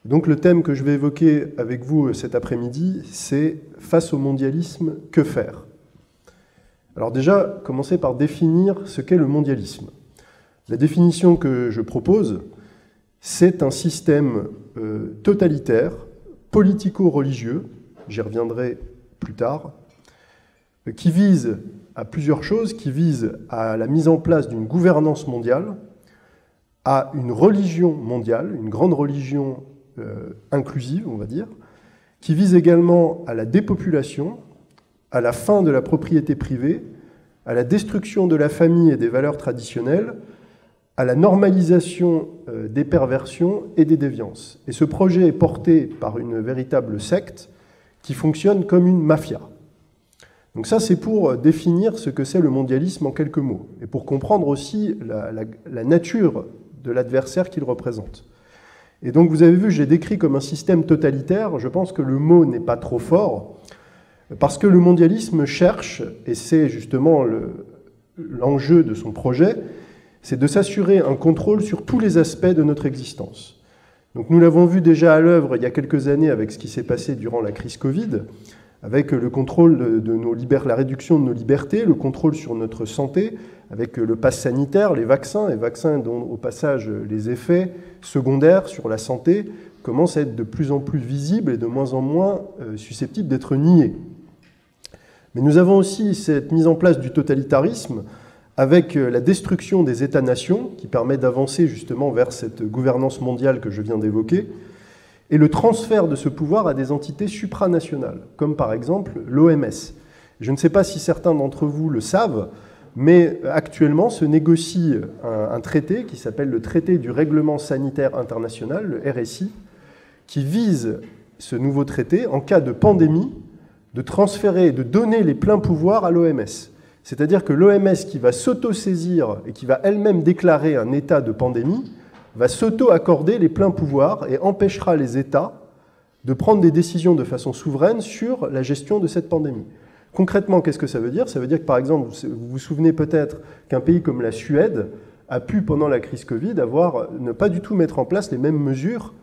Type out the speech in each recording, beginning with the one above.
Donc le thème que je vais évoquer avec vous cet après-midi, c'est « Face au mondialisme, que faire ?» Alors déjà, commencer par définir ce qu'est le mondialisme. La définition que je propose, c'est un système totalitaire, politico-religieux, j'y reviendrai plus tard, qui vise à plusieurs choses, qui vise à la mise en place d'une gouvernance mondiale, à une religion mondiale, une grande religion inclusive, on va dire, qui vise également à la dépopulation, à la fin de la propriété privée, à la destruction de la famille et des valeurs traditionnelles, à la normalisation des perversions et des déviances. Et ce projet est porté par une véritable secte qui fonctionne comme une mafia. Donc ça, c'est pour définir ce que c'est le mondialisme en quelques mots, et pour comprendre aussi la nature de l'adversaire qu'il représente. Et donc vous avez vu, je l'ai décrit comme un système totalitaire. Je pense que le mot n'est pas trop fort, parce que le mondialisme cherche, et c'est justement l'enjeu de son projet, c'est de s'assurer un contrôle sur tous les aspects de notre existence. Donc nous l'avons vu déjà à l'œuvre il y a quelques années avec ce qui s'est passé durant la crise Covid, avec le contrôle de la réduction de nos libertés, le contrôle sur notre santé, avec le pass sanitaire, les vaccins dont au passage les effets secondaires sur la santé commencent à être de plus en plus visibles et de moins en moins susceptibles d'être niés. Mais nous avons aussi cette mise en place du totalitarisme avec la destruction des États-nations qui permet d'avancer justement vers cette gouvernance mondiale que je viens d'évoquer, et le transfert de ce pouvoir à des entités supranationales, comme par exemple l'OMS. Je ne sais pas si certains d'entre vous le savent, mais actuellement se négocie un traité qui s'appelle le traité du règlement sanitaire international, le RSI, qui vise ce nouveau traité, en cas de pandémie, de transférer, de donner les pleins pouvoirs à l'OMS. C'est-à-dire que l'OMS qui va s'auto-saisir et qui va elle-même déclarer un état de pandémie, va s'auto-accorder les pleins pouvoirs et empêchera les États de prendre des décisions de façon souveraine sur la gestion de cette pandémie. Concrètement, qu'est-ce que ça veut dire? Ça veut dire que, par exemple, vous vous souvenez peut-être qu'un pays comme la Suède a pu, pendant la crise Covid, ne pas du tout mettre en place les mêmes mesures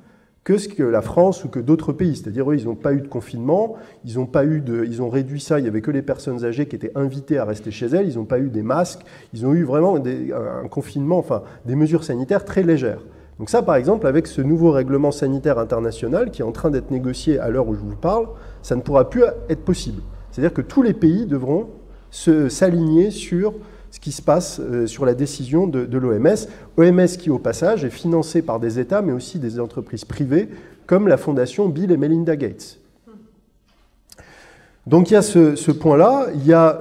que ce que la France ou que d'autres pays. C'est-à-dire, eux, ils n'ont pas eu de confinement, ils ont réduit ça, il n'y avait que les personnes âgées qui étaient invitées à rester chez elles, ils n'ont pas eu des masques, ils ont eu vraiment un confinement, enfin, des mesures sanitaires très légères. Donc ça, par exemple, avec ce nouveau règlement sanitaire international qui est en train d'être négocié à l'heure où je vous parle, ça ne pourra plus être possible. C'est-à-dire que tous les pays devront s'aligner sur ce qui se passe sur la décision de l'OMS. OMS qui, au passage, est financée par des États, mais aussi des entreprises privées, comme la fondation Bill et Melinda Gates. Donc il y a ce point-là, il y a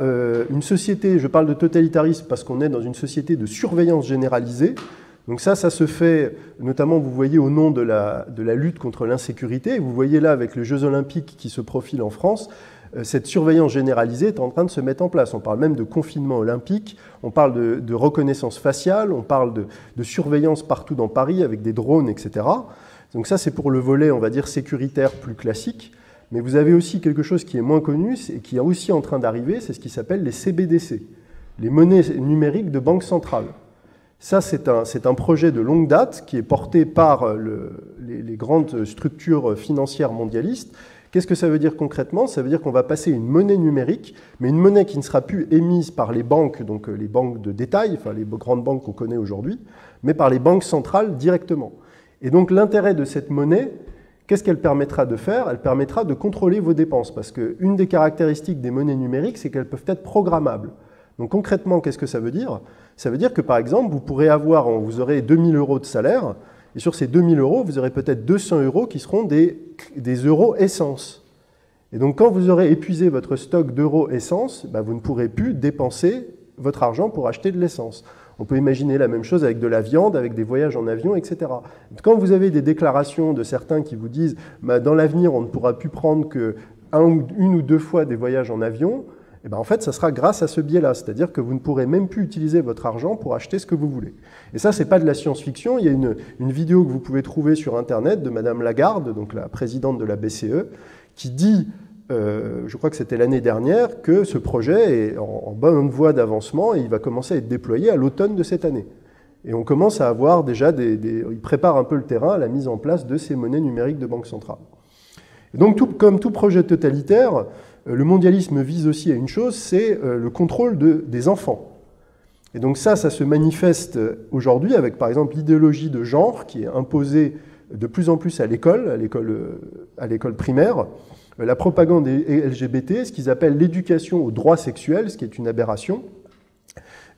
une société, je parle de totalitarisme parce qu'on est dans une société de surveillance généralisée. Donc ça se fait, notamment vous voyez au nom de la lutte contre l'insécurité, vous voyez là avec les Jeux Olympiques qui se profilent en France, cette surveillance généralisée est en train de se mettre en place. On parle même de confinement olympique, on parle de reconnaissance faciale, on parle de surveillance partout dans Paris avec des drones, etc. Donc ça, c'est pour le volet, on va dire, sécuritaire plus classique. Mais vous avez aussi quelque chose qui est moins connu et qui est aussi en train d'arriver, c'est ce qui s'appelle les CBDC, les monnaies numériques de banque centrale. Ça, c'est un projet de longue date qui est porté par les grandes structures financières mondialistes. Qu'est-ce que ça veut dire concrètement? Ça veut dire qu'on va passer une monnaie numérique, mais une monnaie qui ne sera plus émise par les banques, donc les banques de détail, enfin les grandes banques qu'on connaît aujourd'hui, mais par les banques centrales directement. Et donc l'intérêt de cette monnaie, qu'est-ce qu'elle permettra de faire? Elle permettra de contrôler vos dépenses, parce qu'une des caractéristiques des monnaies numériques, c'est qu'elles peuvent être programmables. Donc concrètement, qu'est-ce que ça veut dire? Ça veut dire que par exemple, vous aurez 2000 € de salaire, et sur ces 2000 €, vous aurez peut-être 200 € qui seront des euros essence. Et donc quand vous aurez épuisé votre stock d'euros essence, vous ne pourrez plus dépenser votre argent pour acheter de l'essence. On peut imaginer la même chose avec de la viande, avec des voyages en avion, etc. Quand vous avez des déclarations de certains qui vous disent dans l'avenir, on ne pourra plus prendre une ou deux fois des voyages en avion, en fait, ça sera grâce à ce biais-là. C'est-à-dire que vous ne pourrez même plus utiliser votre argent pour acheter ce que vous voulez. Et ça, ce n'est pas de la science-fiction. Il y a une vidéo que vous pouvez trouver sur Internet de Madame Lagarde, donc la présidente de la BCE, qui dit, je crois que c'était l'année dernière, que ce projet est en bonne voie d'avancement et il va commencer à être déployé à l'automne de cette année. Et on commence à avoir déjà il prépare un peu le terrain à la mise en place de ces monnaies numériques de banque centrale. Et donc, comme tout projet totalitaire, le mondialisme vise aussi à une chose, c'est le contrôle des enfants. Et donc ça se manifeste aujourd'hui avec, par exemple, l'idéologie de genre qui est imposée de plus en plus à l'école primaire, la propagande LGBT, ce qu'ils appellent l'éducation aux droits sexuels, ce qui est une aberration.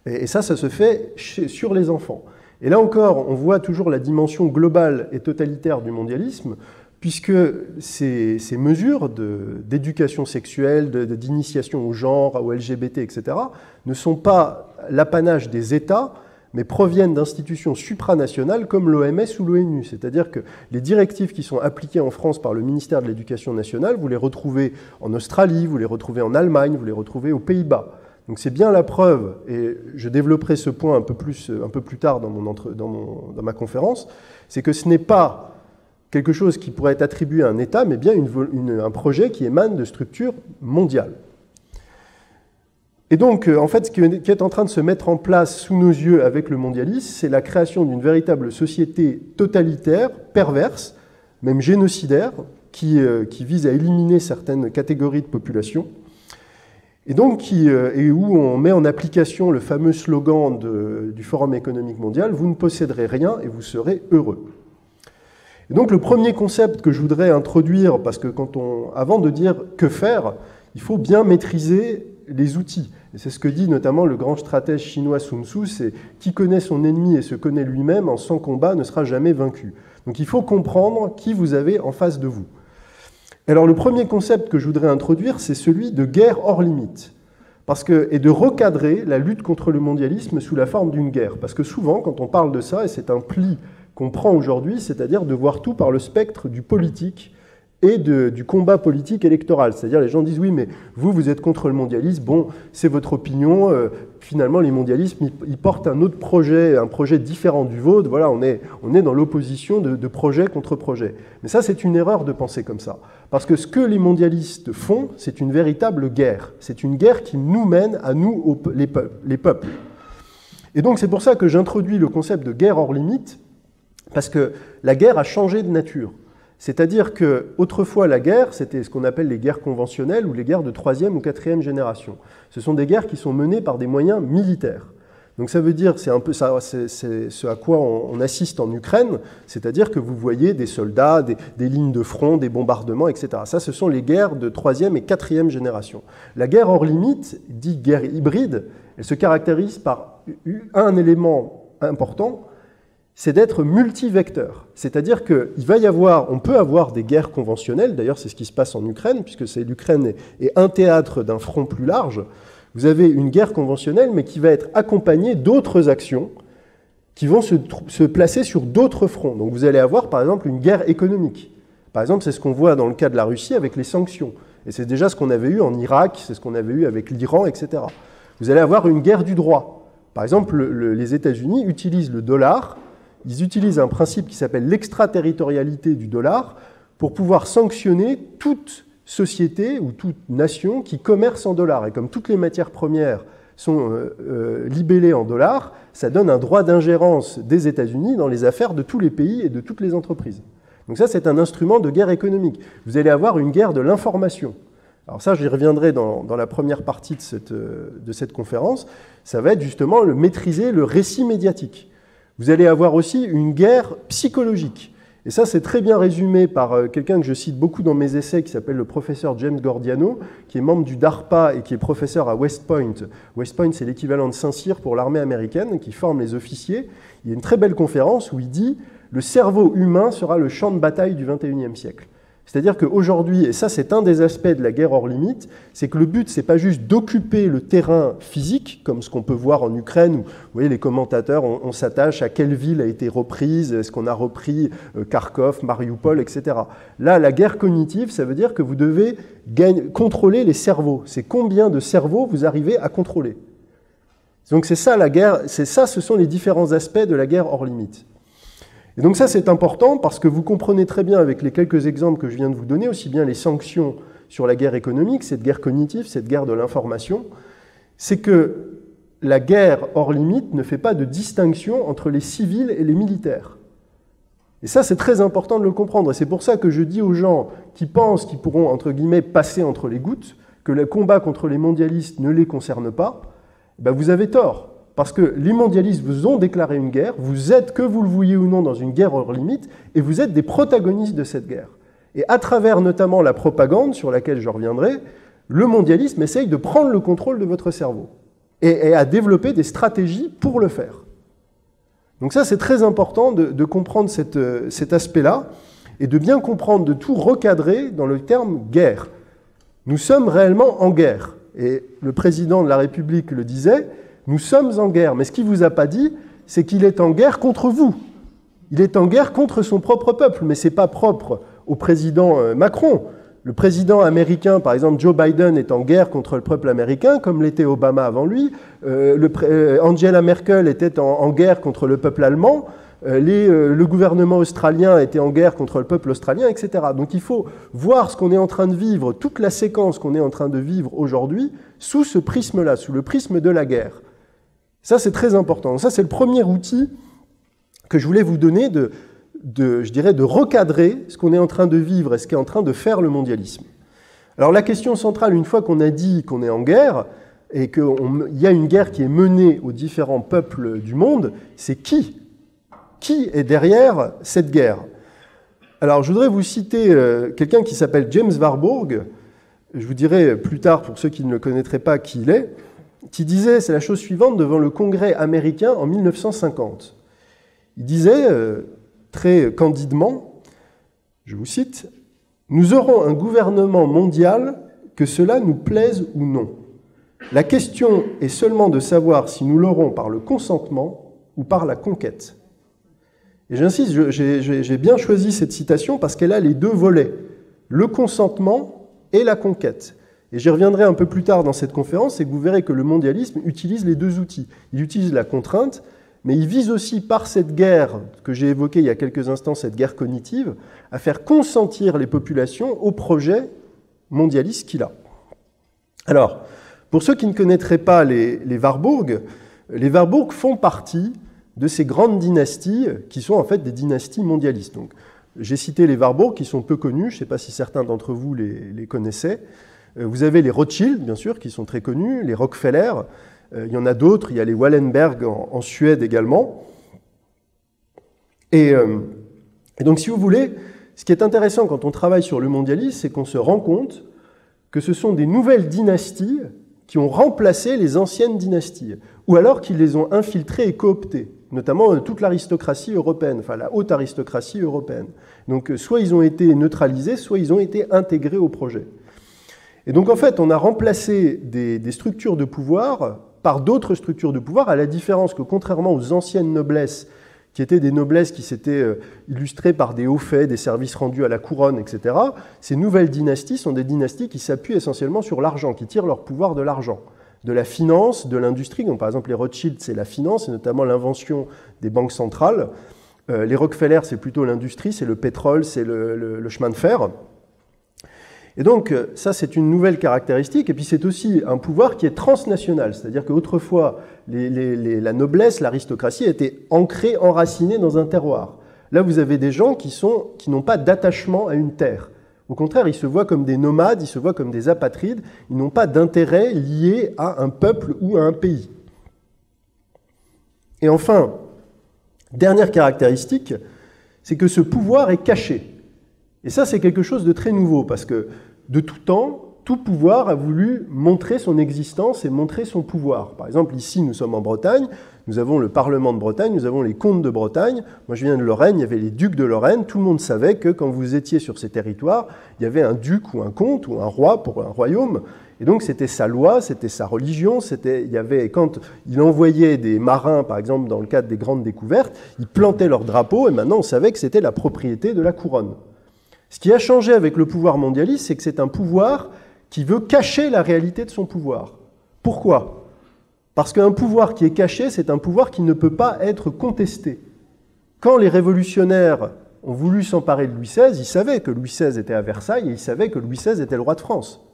Et ça se fait sur les enfants. Et là encore, on voit toujours la dimension globale et totalitaire du mondialisme, puisque ces mesures d'éducation sexuelle, d'initiation au genre, au LGBT, etc., ne sont pas l'apanage des États, mais proviennent d'institutions supranationales comme l'OMS ou l'ONU. C'est-à-dire que les directives qui sont appliquées en France par le ministère de l'Éducation nationale, vous les retrouvez en Australie, vous les retrouvez en Allemagne, vous les retrouvez aux Pays-Bas. Donc c'est bien la preuve, et je développerai ce point un peu plus tard dans ma conférence, c'est que ce n'est pas quelque chose qui pourrait être attribué à un État, mais bien un projet qui émane de structures mondiales. Et donc, en fait, ce qui est en train de se mettre en place sous nos yeux avec le mondialisme, c'est la création d'une véritable société totalitaire, perverse, même génocidaire, qui vise à éliminer certaines catégories de population, et donc et où on met en application le fameux slogan du Forum économique mondial « Vous ne posséderez rien et vous serez heureux ». Et donc le premier concept que je voudrais introduire, parce que avant de dire que faire, il faut bien maîtriser les outils. Et c'est ce que dit notamment le grand stratège chinois Sun Tzu, c'est « Qui connaît son ennemi et se connaît lui-même, en sans combat ne sera jamais vaincu ». Donc il faut comprendre qui vous avez en face de vous. Alors le premier concept que je voudrais introduire, c'est celui de guerre hors limite, et de recadrer la lutte contre le mondialisme sous la forme d'une guerre. Parce que souvent, quand on parle de ça, et c'est un pli qu'on prend aujourd'hui, c'est-à-dire de voir tout par le spectre du politique et du combat politique électoral. C'est-à-dire les gens disent « Oui, mais vous êtes contre le mondialisme, bon, c'est votre opinion, finalement les mondialistes, ils portent un autre projet, un projet différent du vôtre, voilà, on est dans l'opposition de projet contre projet. » Mais ça, c'est une erreur de penser comme ça. Parce que ce que les mondialistes font, c'est une véritable guerre. C'est une guerre qui nous mène à nous, les peuples. Et donc c'est pour ça que j'introduis le concept de guerre hors limite, parce que la guerre a changé de nature. C'est-à-dire qu'autrefois, la guerre, c'était ce qu'on appelle les guerres conventionnelles ou les guerres de 3e ou 4e génération. Ce sont des guerres qui sont menées par des moyens militaires. Donc ça veut dire, c'est un peu ça, c'est ce à quoi on assiste en Ukraine, c'est-à-dire que vous voyez des soldats, des lignes de front, des bombardements, etc. Ça, ce sont les guerres de 3e et 4e génération. La guerre hors limite, dit guerre hybride, elle se caractérise par un élément important, c'est d'être multivecteur. C'est-à-dire on peut avoir des guerres conventionnelles, d'ailleurs c'est ce qui se passe en Ukraine, puisque l'Ukraine est un théâtre d'un front plus large. Vous avez une guerre conventionnelle, mais qui va être accompagnée d'autres actions qui vont se placer sur d'autres fronts. Donc vous allez avoir par exemple une guerre économique. Par exemple, c'est ce qu'on voit dans le cas de la Russie avec les sanctions. Et c'est déjà ce qu'on avait eu en Irak, c'est ce qu'on avait eu avec l'Iran, etc. Vous allez avoir une guerre du droit. Par exemple, les États-Unis utilisent le dollar. Ils utilisent un principe qui s'appelle l'extraterritorialité du dollar pour pouvoir sanctionner toute société ou toute nation qui commerce en dollars. Et comme toutes les matières premières sont libellées en dollars, ça donne un droit d'ingérence des États-Unis dans les affaires de tous les pays et de toutes les entreprises. Donc ça, c'est un instrument de guerre économique. Vous allez avoir une guerre de l'information. Alors ça, j'y reviendrai dans la première partie de cette conférence. Ça va être justement maîtriser le récit médiatique. Vous allez avoir aussi une guerre psychologique. Et ça, c'est très bien résumé par quelqu'un que je cite beaucoup dans mes essais, qui s'appelle le professeur James Gordiano, qui est membre du DARPA et qui est professeur à West Point. West Point, c'est l'équivalent de Saint-Cyr pour l'armée américaine, qui forme les officiers. Il y a une très belle conférence où il dit « Le cerveau humain sera le champ de bataille du XXIe siècle ». C'est-à-dire qu'aujourd'hui, et ça c'est un des aspects de la guerre hors limite, c'est que le but, c'est pas juste d'occuper le terrain physique, comme ce qu'on peut voir en Ukraine, où vous voyez, les commentateurs, on s'attache à quelle ville a été reprise, est-ce qu'on a repris Kharkov, Mariupol, etc. Là, la guerre cognitive, ça veut dire que vous devez contrôler les cerveaux. C'est combien de cerveaux vous arrivez à contrôler. Donc c'est ça la guerre, ce sont les différents aspects de la guerre hors limite. Et donc ça, c'est important parce que vous comprenez très bien avec les quelques exemples que je viens de vous donner, aussi bien les sanctions sur la guerre économique, cette guerre cognitive, cette guerre de l'information, c'est que la guerre hors limite ne fait pas de distinction entre les civils et les militaires. Et ça, c'est très important de le comprendre. Et c'est pour ça que je dis aux gens qui pensent qu'ils pourront, entre guillemets, passer entre les gouttes, que le combat contre les mondialistes ne les concerne pas, ben vous avez tort. Parce que les mondialistes vous ont déclaré une guerre, vous êtes, que vous le vouliez ou non, dans une guerre hors limite, et vous êtes des protagonistes de cette guerre. Et à travers notamment la propagande, sur laquelle je reviendrai, le mondialisme essaye de prendre le contrôle de votre cerveau et à développer des stratégies pour le faire. Donc ça, c'est très important de comprendre cet aspect-là et de bien comprendre, de tout recadrer dans le terme « guerre ». Nous sommes réellement en guerre. Et le président de la République le disait, nous sommes en guerre. Mais ce qu'il ne vous a pas dit, c'est qu'il est en guerre contre vous. Il est en guerre contre son propre peuple, mais ce n'est pas propre au président Macron. Le président américain, par exemple, Joe Biden, est en guerre contre le peuple américain, comme l'était Obama avant lui. Angela Merkel était en guerre contre le peuple allemand. Le gouvernement australien était en guerre contre le peuple australien, etc. Donc il faut voir ce qu'on est en train de vivre, toute la séquence qu'on est en train de vivre aujourd'hui, sous ce prisme-là, sous le prisme de la guerre. Ça, c'est très important. Ça, c'est le premier outil que je voulais vous donner je dirais, de recadrer ce qu'on est en train de vivre et ce qu'est en train de faire le mondialisme. Alors la question centrale, une fois qu'on a dit qu'on est en guerre et qu'il y a une guerre qui est menée aux différents peuples du monde, c'est qui ? Qui est derrière cette guerre? Alors je voudrais vous citer quelqu'un qui s'appelle James Warburg, je vous dirai plus tard pour ceux qui ne le connaîtraient pas qui il est, qui disait, c'est la chose suivante, devant le Congrès américain en 1950. Il disait, très candidement, je vous cite, « Nous aurons un gouvernement mondial, que cela nous plaise ou non. La question est seulement de savoir si nous l'aurons par le consentement ou par la conquête. » Et j'insiste, j'ai bien choisi cette citation parce qu'elle a les deux volets, le consentement et la conquête. Et j'y reviendrai un peu plus tard dans cette conférence, et que vous verrez que le mondialisme utilise les deux outils. Il utilise la contrainte, mais il vise aussi par cette guerre que j'ai évoquée il y a quelques instants, cette guerre cognitive, à faire consentir les populations au projet mondialiste qu'il a. Alors, pour ceux qui ne connaîtraient pas les Warburg font partie de ces grandes dynasties qui sont en fait des dynasties mondialistes. Donc, j'ai cité les Warburg qui sont peu connus, je ne sais pas si certains d'entre vous les connaissaient. Vous avez les Rothschild, bien sûr, qui sont très connus, les Rockefeller, il y en a d'autres, il y a les Wallenberg en Suède également. Et donc, si vous voulez, ce qui est intéressant quand on travaille sur le mondialisme, c'est qu'on se rend compte que ce sont des nouvelles dynasties qui ont remplacé les anciennes dynasties, ou alors qu'ils les ont infiltrées et cooptées, notamment toute l'aristocratie européenne, enfin la haute aristocratie européenne. Donc soit ils ont été neutralisés, soit ils ont été intégrés au projet. Et donc en fait, on a remplacé des structures de pouvoir par d'autres structures de pouvoir, à la différence que contrairement aux anciennes noblesses, qui étaient des noblesses qui s'étaient illustrées par des hauts faits, des services rendus à la couronne, etc., ces nouvelles dynasties sont des dynasties qui s'appuient essentiellement sur l'argent, qui tirent leur pouvoir de l'argent, de la finance, de l'industrie. Donc, par exemple, les Rothschild, c'est la finance, et notamment l'invention des banques centrales. Les Rockefeller, c'est plutôt l'industrie, c'est le pétrole, c'est le chemin de fer. Et donc, ça, c'est une nouvelle caractéristique. Et puis, c'est aussi un pouvoir qui est transnational. C'est-à-dire qu'autrefois, la noblesse, l'aristocratie était ancrée, enracinée dans un terroir. Là, vous avez des gens qui n'ont pas d'attachement à une terre. Au contraire, ils se voient comme des nomades, ils se voient comme des apatrides. Ils n'ont pas d'intérêt lié à un peuple ou à un pays. Et enfin, dernière caractéristique, c'est que ce pouvoir est caché. Et ça, c'est quelque chose de très nouveau, parce que de tout temps, tout pouvoir a voulu montrer son existence et montrer son pouvoir. Par exemple, ici, nous sommes en Bretagne, nous avons le Parlement de Bretagne, nous avons les comtes de Bretagne. Moi, je viens de Lorraine, il y avait les ducs de Lorraine. Tout le monde savait que quand vous étiez sur ces territoires, il y avait un duc ou un comte ou un roi pour un royaume. Et donc, c'était sa loi, c'était sa religion. Quand il envoyait des marins, par exemple, dans le cadre des grandes découvertes, ils plantaient leur drapeau et maintenant, on savait que c'était la propriété de la couronne. Ce qui a changé avec le pouvoir mondialiste, c'est que c'est un pouvoir qui veut cacher la réalité de son pouvoir. Pourquoi ? Parce qu'un pouvoir qui est caché, c'est un pouvoir qui ne peut pas être contesté. Quand les révolutionnaires ont voulu s'emparer de Louis XVI, ils savaient que Louis XVI était à Versailles et ils savaient que Louis XVI était le roi de France.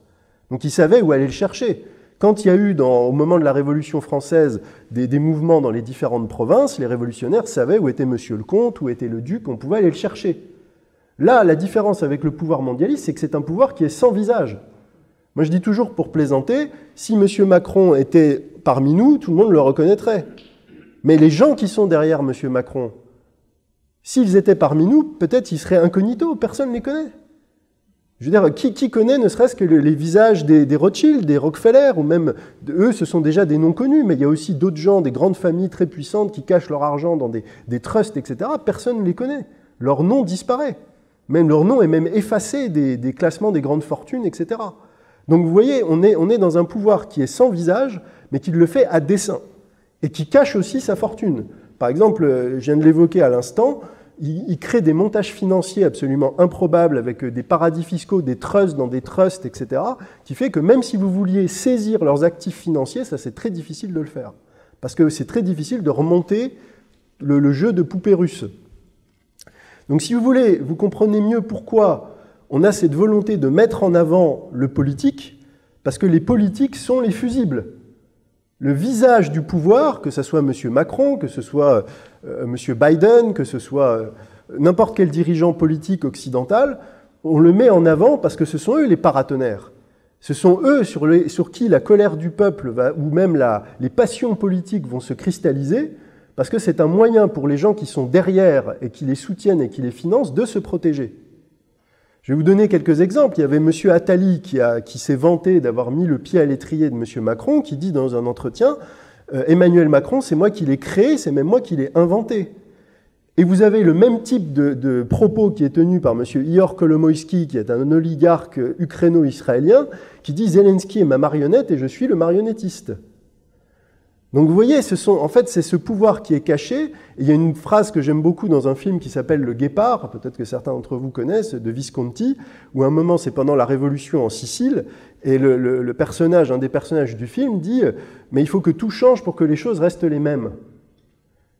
Donc ils savaient où aller le chercher. Quand il y a eu, au moment de la Révolution française, des mouvements dans les différentes provinces, les révolutionnaires savaient où était Monsieur le Comte, où était le Duc, on pouvait aller le chercher. Là, la différence avec le pouvoir mondialiste, c'est que c'est un pouvoir qui est sans visage. Moi, je dis toujours, pour plaisanter, si M. Macron était parmi nous, tout le monde le reconnaîtrait. Mais les gens qui sont derrière M. Macron, s'ils étaient parmi nous, peut-être ils seraient incognito, personne ne les connaît. Je veux dire, qui connaît ne serait-ce que les visages des Rothschild, des Rockefeller, ou même, eux, ce sont déjà des noms connus, mais il y a aussi d'autres gens, des grandes familles très puissantes qui cachent leur argent dans des trusts, etc. Personne ne les connaît. Leur nom disparaît. Même leur nom est même effacé des classements des grandes fortunes, etc. Donc vous voyez, on est dans un pouvoir qui est sans visage, mais qui le fait à dessein, et qui cache aussi sa fortune. Par exemple, je viens de l'évoquer à l'instant, il crée des montages financiers absolument improbables avec des paradis fiscaux, des trusts dans des trusts, etc., qui fait que même si vous vouliez saisir leurs actifs financiers, ça c'est très difficile de le faire. Parce que c'est très difficile de remonter le jeu de poupée russe. Donc si vous voulez, vous comprenez mieux pourquoi on a cette volonté de mettre en avant le politique, parce que les politiques sont les fusibles. Le visage du pouvoir, que ce soit M. Macron, que ce soit M. Biden, que ce soit n'importe quel dirigeant politique occidental, on le met en avant parce que ce sont eux les paratonnerres. Ce sont eux sur qui la colère du peuple ou même les passions politiques vont se cristalliser, parce que c'est un moyen pour les gens qui sont derrière et qui les soutiennent et qui les financent de se protéger. Je vais vous donner quelques exemples. Il y avait M. Attali qui s'est vanté d'avoir mis le pied à l'étrier de M. Macron, qui dit dans un entretien « Emmanuel Macron, c'est moi qui l'ai créé, c'est même moi qui l'ai inventé ». Et vous avez le même type de propos qui est tenu par M. Ihor Kolomoïski, qui est un oligarque ukraino-israélien, qui dit « Zelensky est ma marionnette et je suis le marionnettiste ». Donc vous voyez, en fait, c'est ce pouvoir qui est caché. Et il y a une phrase que j'aime beaucoup dans un film qui s'appelle Le Guépard, peut-être que certains d'entre vous connaissent, de Visconti, où à un moment, c'est pendant la Révolution en Sicile, et un des personnages du film dit « Mais il faut que tout change pour que les choses restent les mêmes ».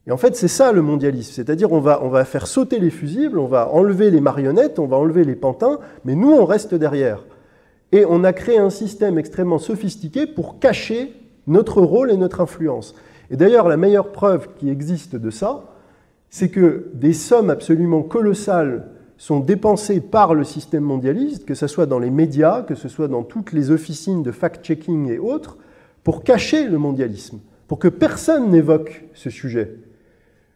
Et en fait, c'est ça le mondialisme, c'est-à-dire on va faire sauter les fusibles, on va enlever les marionnettes, on va enlever les pantins, mais nous, on reste derrière. Et on a créé un système extrêmement sophistiqué pour cacher notre rôle et notre influence. Et d'ailleurs, la meilleure preuve qui existe de ça, c'est que des sommes absolument colossales sont dépensées par le système mondialiste, que ce soit dans les médias, que ce soit dans toutes les officines de fact-checking et autres, pour cacher le mondialisme, pour que personne n'évoque ce sujet.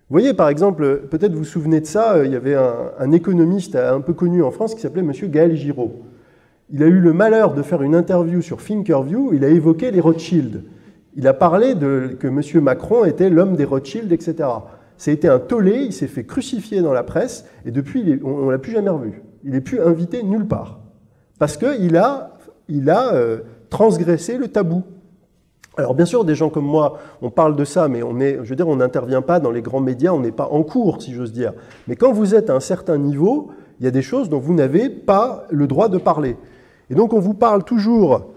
Vous voyez, par exemple, peut-être vous vous souvenez de ça, il y avait un économiste un peu connu en France qui s'appelait M. Gaël Giraud. Il a eu le malheur de faire une interview sur Thinkerview, il a évoqué les Rothschild. Il a parlé que M. Macron était l'homme des Rothschild, etc. Ça a été un tollé, il s'est fait crucifier dans la presse, et depuis, on ne l'a plus jamais revu. Il n'est plus invité nulle part. Parce qu'il a transgressé le tabou. Alors bien sûr, des gens comme moi, on parle de ça, mais on n'intervient pas dans les grands médias, on n'est pas en cours, si j'ose dire. Mais quand vous êtes à un certain niveau, il y a des choses dont vous n'avez pas le droit de parler. Et donc on vous parle toujours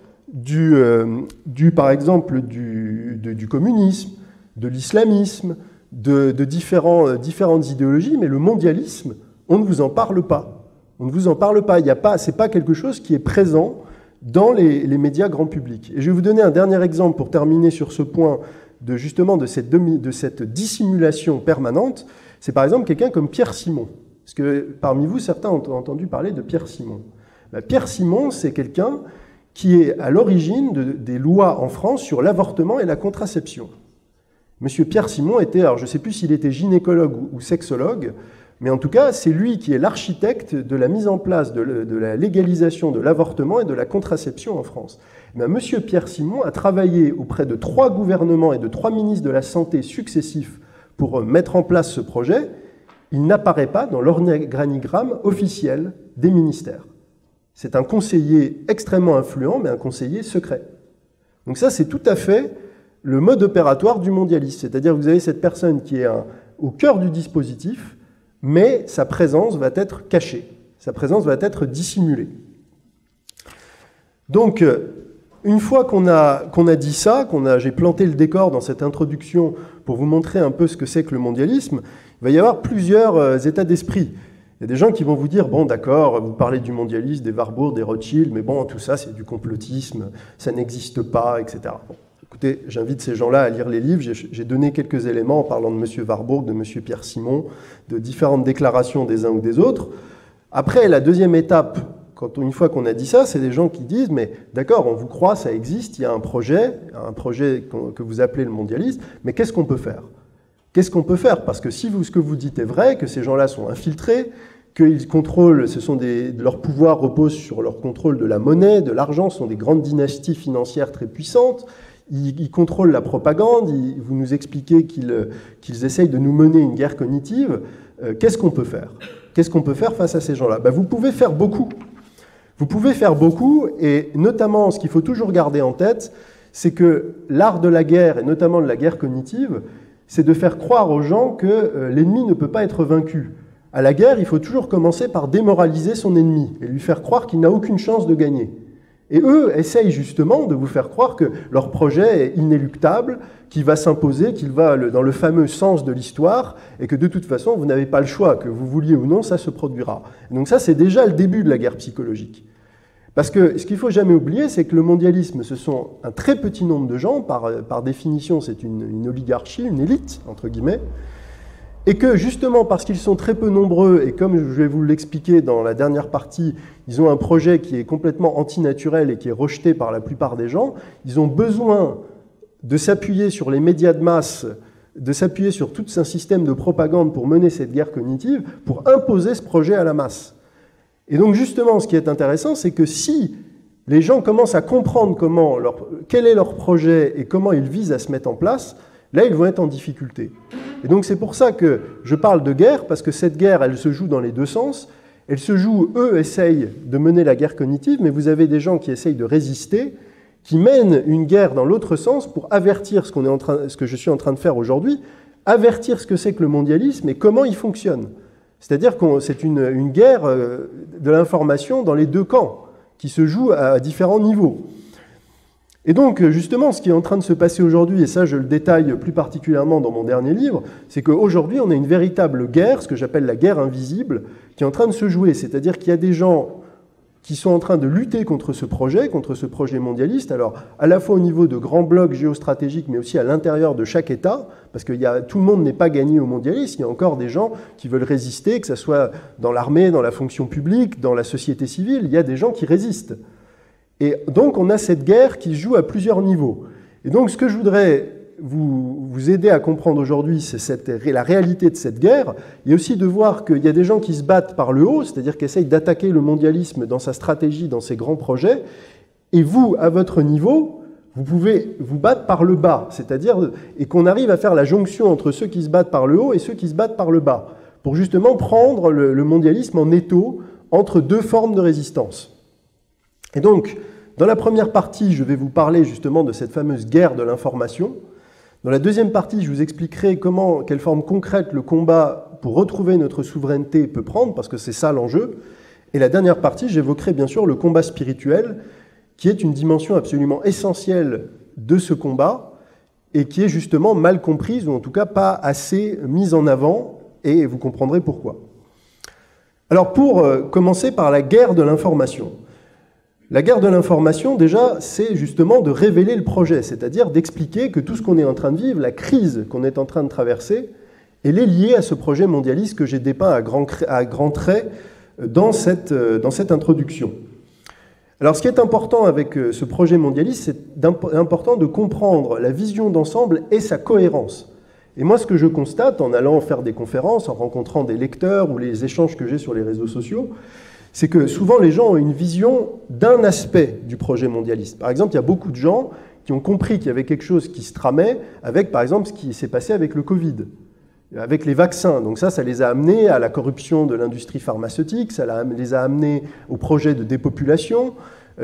par exemple du communisme, de l'islamisme, de différentes idéologies, mais le mondialisme, on ne vous en parle pas. On ne vous en parle pas. C'est pas quelque chose qui est présent dans les médias grand public. Et je vais vous donner un dernier exemple pour terminer sur ce point de cette dissimulation permanente. C'est par exemple quelqu'un comme Pierre Simon. Parce que parmi vous, certains ont entendu parler de Pierre Simon. Pierre Simon, c'est quelqu'un qui est à l'origine des lois en France sur l'avortement et la contraception. Monsieur Pierre Simon était, alors je ne sais plus s'il était gynécologue ou sexologue, mais en tout cas, c'est lui qui est l'architecte de la mise en place de la légalisation de l'avortement et de la contraception en France. Monsieur Pierre Simon a travaillé auprès de 3 gouvernements et de 3 ministres de la Santé successifs pour mettre en place ce projet. Il n'apparaît pas dans l'organigramme officiel des ministères. C'est un conseiller extrêmement influent, mais un conseiller secret. Donc ça, c'est tout à fait le mode opératoire du mondialisme. C'est-à-dire que vous avez cette personne qui est au cœur du dispositif, mais sa présence va être cachée, sa présence va être dissimulée. Donc, une fois qu'on a dit ça, j'ai planté le décor dans cette introduction pour vous montrer un peu ce que c'est que le mondialisme, il va y avoir plusieurs états d'esprit. Il y a des gens qui vont vous dire, bon d'accord, vous parlez du mondialisme, des Warburg, des Rothschild, mais bon, tout ça c'est du complotisme, ça n'existe pas, etc. Bon, écoutez, j'invite ces gens-là à lire les livres. J'ai donné quelques éléments en parlant de M. Warburg, de M. Pierre Simon, de différentes déclarations des uns ou des autres. Après, la deuxième étape, une fois qu'on a dit ça, c'est des gens qui disent, mais d'accord, on vous croit, ça existe, il y a un projet que vous appelez le mondialisme, mais qu'est-ce qu'on peut faire? Qu'est-ce qu'on peut faire? Parce que si ce que vous dites est vrai, que ces gens-là sont infiltrés, qu'ils contrôlent, leur pouvoir repose sur leur contrôle de la monnaie, de l'argent, ce sont des grandes dynasties financières très puissantes, ils contrôlent la propagande, vous nous expliquez qu'ils essayent de nous mener une guerre cognitive, qu'est-ce qu'on peut faire? Qu'est-ce qu'on peut faire face à ces gens-là? Vous pouvez faire beaucoup. Vous pouvez faire beaucoup, et notamment, ce qu'il faut toujours garder en tête, c'est que l'art de la guerre, et notamment de la guerre cognitive, c'est de faire croire aux gens que l'ennemi ne peut pas être vaincu. À la guerre, il faut toujours commencer par démoraliser son ennemi et lui faire croire qu'il n'a aucune chance de gagner. Et eux essayent justement de vous faire croire que leur projet est inéluctable, qu'il va s'imposer, qu'il va dans le fameux sens de l'histoire, et que de toute façon, vous n'avez pas le choix, que vous vouliez ou non, ça se produira. Donc ça, c'est déjà le début de la guerre psychologique. Parce que ce qu'il ne faut jamais oublier, c'est que le mondialisme, ce sont un très petit nombre de gens, par définition, c'est une oligarchie, une élite, entre guillemets, et que justement parce qu'ils sont très peu nombreux, et comme je vais vous l'expliquer dans la dernière partie, ils ont un projet qui est complètement antinaturel et qui est rejeté par la plupart des gens, ils ont besoin de s'appuyer sur les médias de masse, de s'appuyer sur tout un système de propagande pour mener cette guerre cognitive, pour imposer ce projet à la masse. Et donc justement, ce qui est intéressant, c'est que si les gens commencent à comprendre quel est leur projet et comment ils visent à se mettre en place, là, ils vont être en difficulté. Et donc c'est pour ça que je parle de guerre, parce que cette guerre, elle se joue dans les deux sens. Elle se joue, eux essayent de mener la guerre cognitive, mais vous avez des gens qui essayent de résister, qui mènent une guerre dans l'autre sens pour avertir ce que je suis en train de faire aujourd'hui, avertir ce que c'est que le mondialisme et comment il fonctionne. C'est-à-dire que c'est une guerre de l'information dans les deux camps, qui se joue à différents niveaux. Et donc, justement, ce qui est en train de se passer aujourd'hui, et ça je le détaille plus particulièrement dans mon dernier livre, c'est qu'aujourd'hui on a une véritable guerre, ce que j'appelle la guerre invisible, qui est en train de se jouer. C'est-à-dire qu'il y a des gens qui sont en train de lutter contre ce projet mondialiste, alors à la fois au niveau de grands blocs géostratégiques, mais aussi à l'intérieur de chaque État, parce que tout le monde n'est pas gagné au mondialisme, il y a encore des gens qui veulent résister, que ce soit dans l'armée, dans la fonction publique, dans la société civile, il y a des gens qui résistent. Et donc on a cette guerre qui se joue à plusieurs niveaux. Et donc ce que je voudrais vous aider à comprendre aujourd'hui, c'est la réalité de cette guerre, et aussi de voir qu'il y a des gens qui se battent par le haut, c'est-à-dire qui essayent d'attaquer le mondialisme dans sa stratégie, dans ses grands projets, et vous, à votre niveau, vous pouvez vous battre par le bas, c'est-à-dire, et qu'on arrive à faire la jonction entre ceux qui se battent par le haut et ceux qui se battent par le bas, pour justement prendre le mondialisme en étau entre deux formes de résistance. Et donc, dans la première partie, je vais vous parler justement de cette fameuse guerre de l'information. Dans la deuxième partie, je vous expliquerai quelle forme concrète le combat pour retrouver notre souveraineté peut prendre, parce que c'est ça l'enjeu. Et la dernière partie, j'évoquerai bien sûr le combat spirituel, qui est une dimension absolument essentielle de ce combat, et qui est justement mal comprise, ou en tout cas pas assez mise en avant, et vous comprendrez pourquoi. Alors pour commencer par la guerre de l'information. La guerre de l'information, déjà, c'est justement de révéler le projet, c'est-à-dire d'expliquer que tout ce qu'on est en train de vivre, la crise qu'on est en train de traverser, elle est liée à ce projet mondialiste que j'ai dépeint à grands traits dans cette introduction. Alors, ce qui est important avec ce projet mondialiste, c'est important de comprendre la vision d'ensemble et sa cohérence. Et moi, ce que je constate en allant faire des conférences, en rencontrant des lecteurs ou les échanges que j'ai sur les réseaux sociaux, c'est que souvent les gens ont une vision d'un aspect du projet mondialiste. Par exemple, il y a beaucoup de gens qui ont compris qu'il y avait quelque chose qui se tramait avec, par exemple, ce qui s'est passé avec le Covid, avec les vaccins. Donc ça les a amenés à la corruption de l'industrie pharmaceutique, ça les a amenés au projet de dépopulation.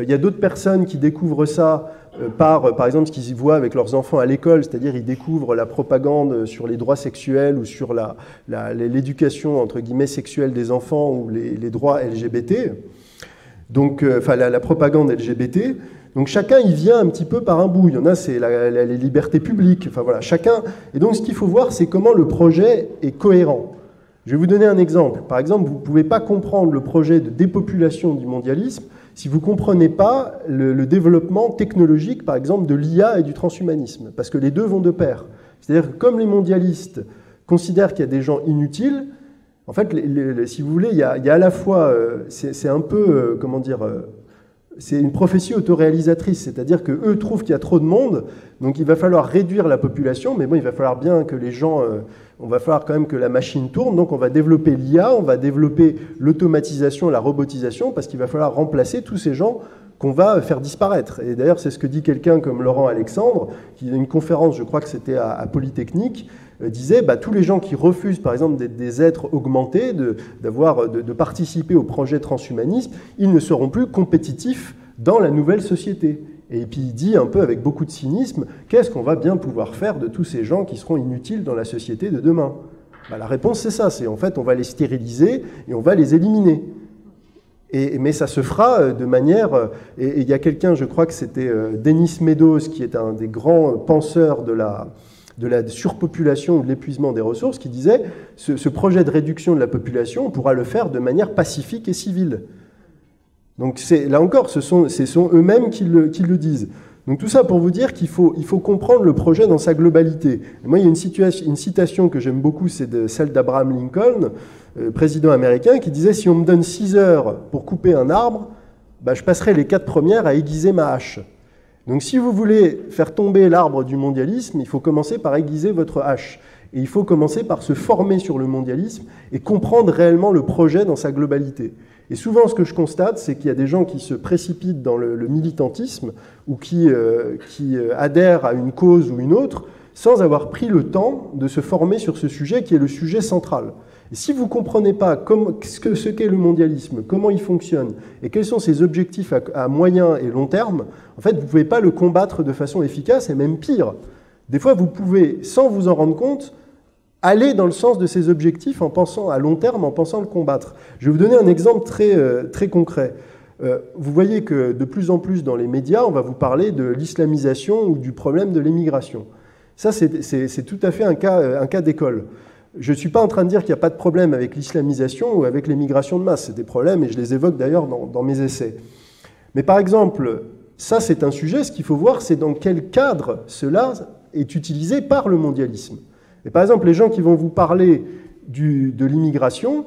Il y a d'autres personnes qui découvrent ça par exemple, ce qu'ils voient avec leurs enfants à l'école, c'est-à-dire ils découvrent la propagande sur les droits sexuels ou sur l'éducation, entre guillemets, sexuelle des enfants ou les droits LGBT. Donc, la propagande LGBT. Donc chacun y vient un petit peu par un bout. Il y en a, c'est les libertés publiques. Enfin voilà, chacun. Et donc ce qu'il faut voir, c'est comment le projet est cohérent. Je vais vous donner un exemple. Par exemple, vous ne pouvez pas comprendre le projet de dépopulation du mondialisme si vous ne comprenez pas le développement technologique, par exemple, de l'IA et du transhumanisme. Parce que les deux vont de pair. C'est-à-dire que comme les mondialistes considèrent qu'il y a des gens inutiles, en fait, si vous voulez, il y a à la fois, c'est un peu, comment dire, c'est une prophétie autoréalisatrice, c'est-à-dire qu'eux trouvent qu'il y a trop de monde, donc il va falloir réduire la population, mais bon, il va falloir bien que les gens, on va falloir quand même que la machine tourne, donc on va développer l'IA, on va développer l'automatisation, la robotisation, parce qu'il va falloir remplacer tous ces gens qu'on va faire disparaître. Et d'ailleurs, c'est ce que dit quelqu'un comme Laurent Alexandre, qui a une conférence, je crois que c'était à Polytechnique, disait tous les gens qui refusent, par exemple, d'être des êtres augmentés, de participer au projet transhumanisme, ils ne seront plus compétitifs dans la nouvelle société. Et puis il dit un peu avec beaucoup de cynisme, qu'est-ce qu'on va bien pouvoir faire de tous ces gens qui seront inutiles dans la société de demain? La réponse c'est ça, c'est en fait on va les stériliser et on va les éliminer. Mais ça se fera de manière... Et il y a quelqu'un, je crois que c'était Denis Meadows, qui est un des grands penseurs de la surpopulation ou de l'épuisement des ressources, qui disait ce projet de réduction de la population, on pourra le faire de manière pacifique et civile. Donc là encore, ce sont eux-mêmes qui le disent. Donc tout ça pour vous dire qu'il faut comprendre le projet dans sa globalité. Et moi, il y a une citation que j'aime beaucoup, c'est celle d'Abraham Lincoln, président américain, qui disait « Si on me donne 6 heures pour couper un arbre, je passerai les 4 premières à aiguiser ma hache ». Donc si vous voulez faire tomber l'arbre du mondialisme, il faut commencer par aiguiser votre hache. Et il faut commencer par se former sur le mondialisme et comprendre réellement le projet dans sa globalité. Et souvent, ce que je constate, c'est qu'il y a des gens qui se précipitent dans le militantisme ou qui adhèrent à une cause ou une autre sans avoir pris le temps de se former sur ce sujet qui est le sujet central. Et si vous ne comprenez pas ce qu'est le mondialisme, comment il fonctionne et quels sont ses objectifs à moyen et long terme, en fait, vous ne pouvez pas le combattre de façon efficace et même pire. Des fois, vous pouvez, sans vous en rendre compte, aller dans le sens de ces objectifs en pensant à long terme, en pensant le combattre. Je vais vous donner un exemple très concret. Vous voyez que de plus en plus dans les médias, on va vous parler de l'islamisation ou du problème de l'émigration. Ça, c'est tout à fait un cas d'école. Je ne suis pas en train de dire qu'il n'y a pas de problème avec l'islamisation ou avec l'émigration de masse. C'est des problèmes et je les évoque d'ailleurs dans mes essais. Mais par exemple, ça c'est un sujet, ce qu'il faut voir, c'est dans quel cadre cela est utilisé par le mondialisme. Et par exemple, les gens qui vont vous parler de l'immigration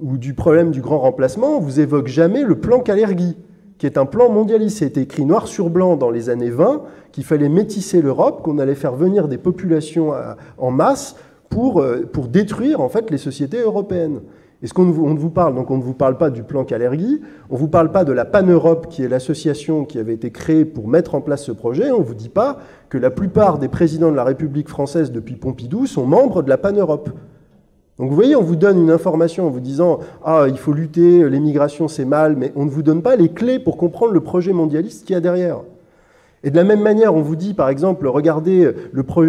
ou du problème du grand remplacement, vous évoquent jamais le plan Kalergi, qui est un plan mondialiste. Ça a été écrit noir sur blanc dans les années 20, qu'il fallait métisser l'Europe, qu'on allait faire venir des populations en masse pour détruire en fait les sociétés européennes. Et on vous parle, donc on ne vous parle pas du plan Kalergi, on ne vous parle pas de la Pan-Europe, qui est l'association qui avait été créée pour mettre en place ce projet, on ne vous dit pas que la plupart des présidents de la République française depuis Pompidou sont membres de la Pan-Europe. Donc vous voyez, on vous donne une information en vous disant « Ah, il faut lutter, l'émigration c'est mal », mais on ne vous donne pas les clés pour comprendre le projet mondialiste qu'il y a derrière. Et de la même manière, on vous dit, par exemple, regardez,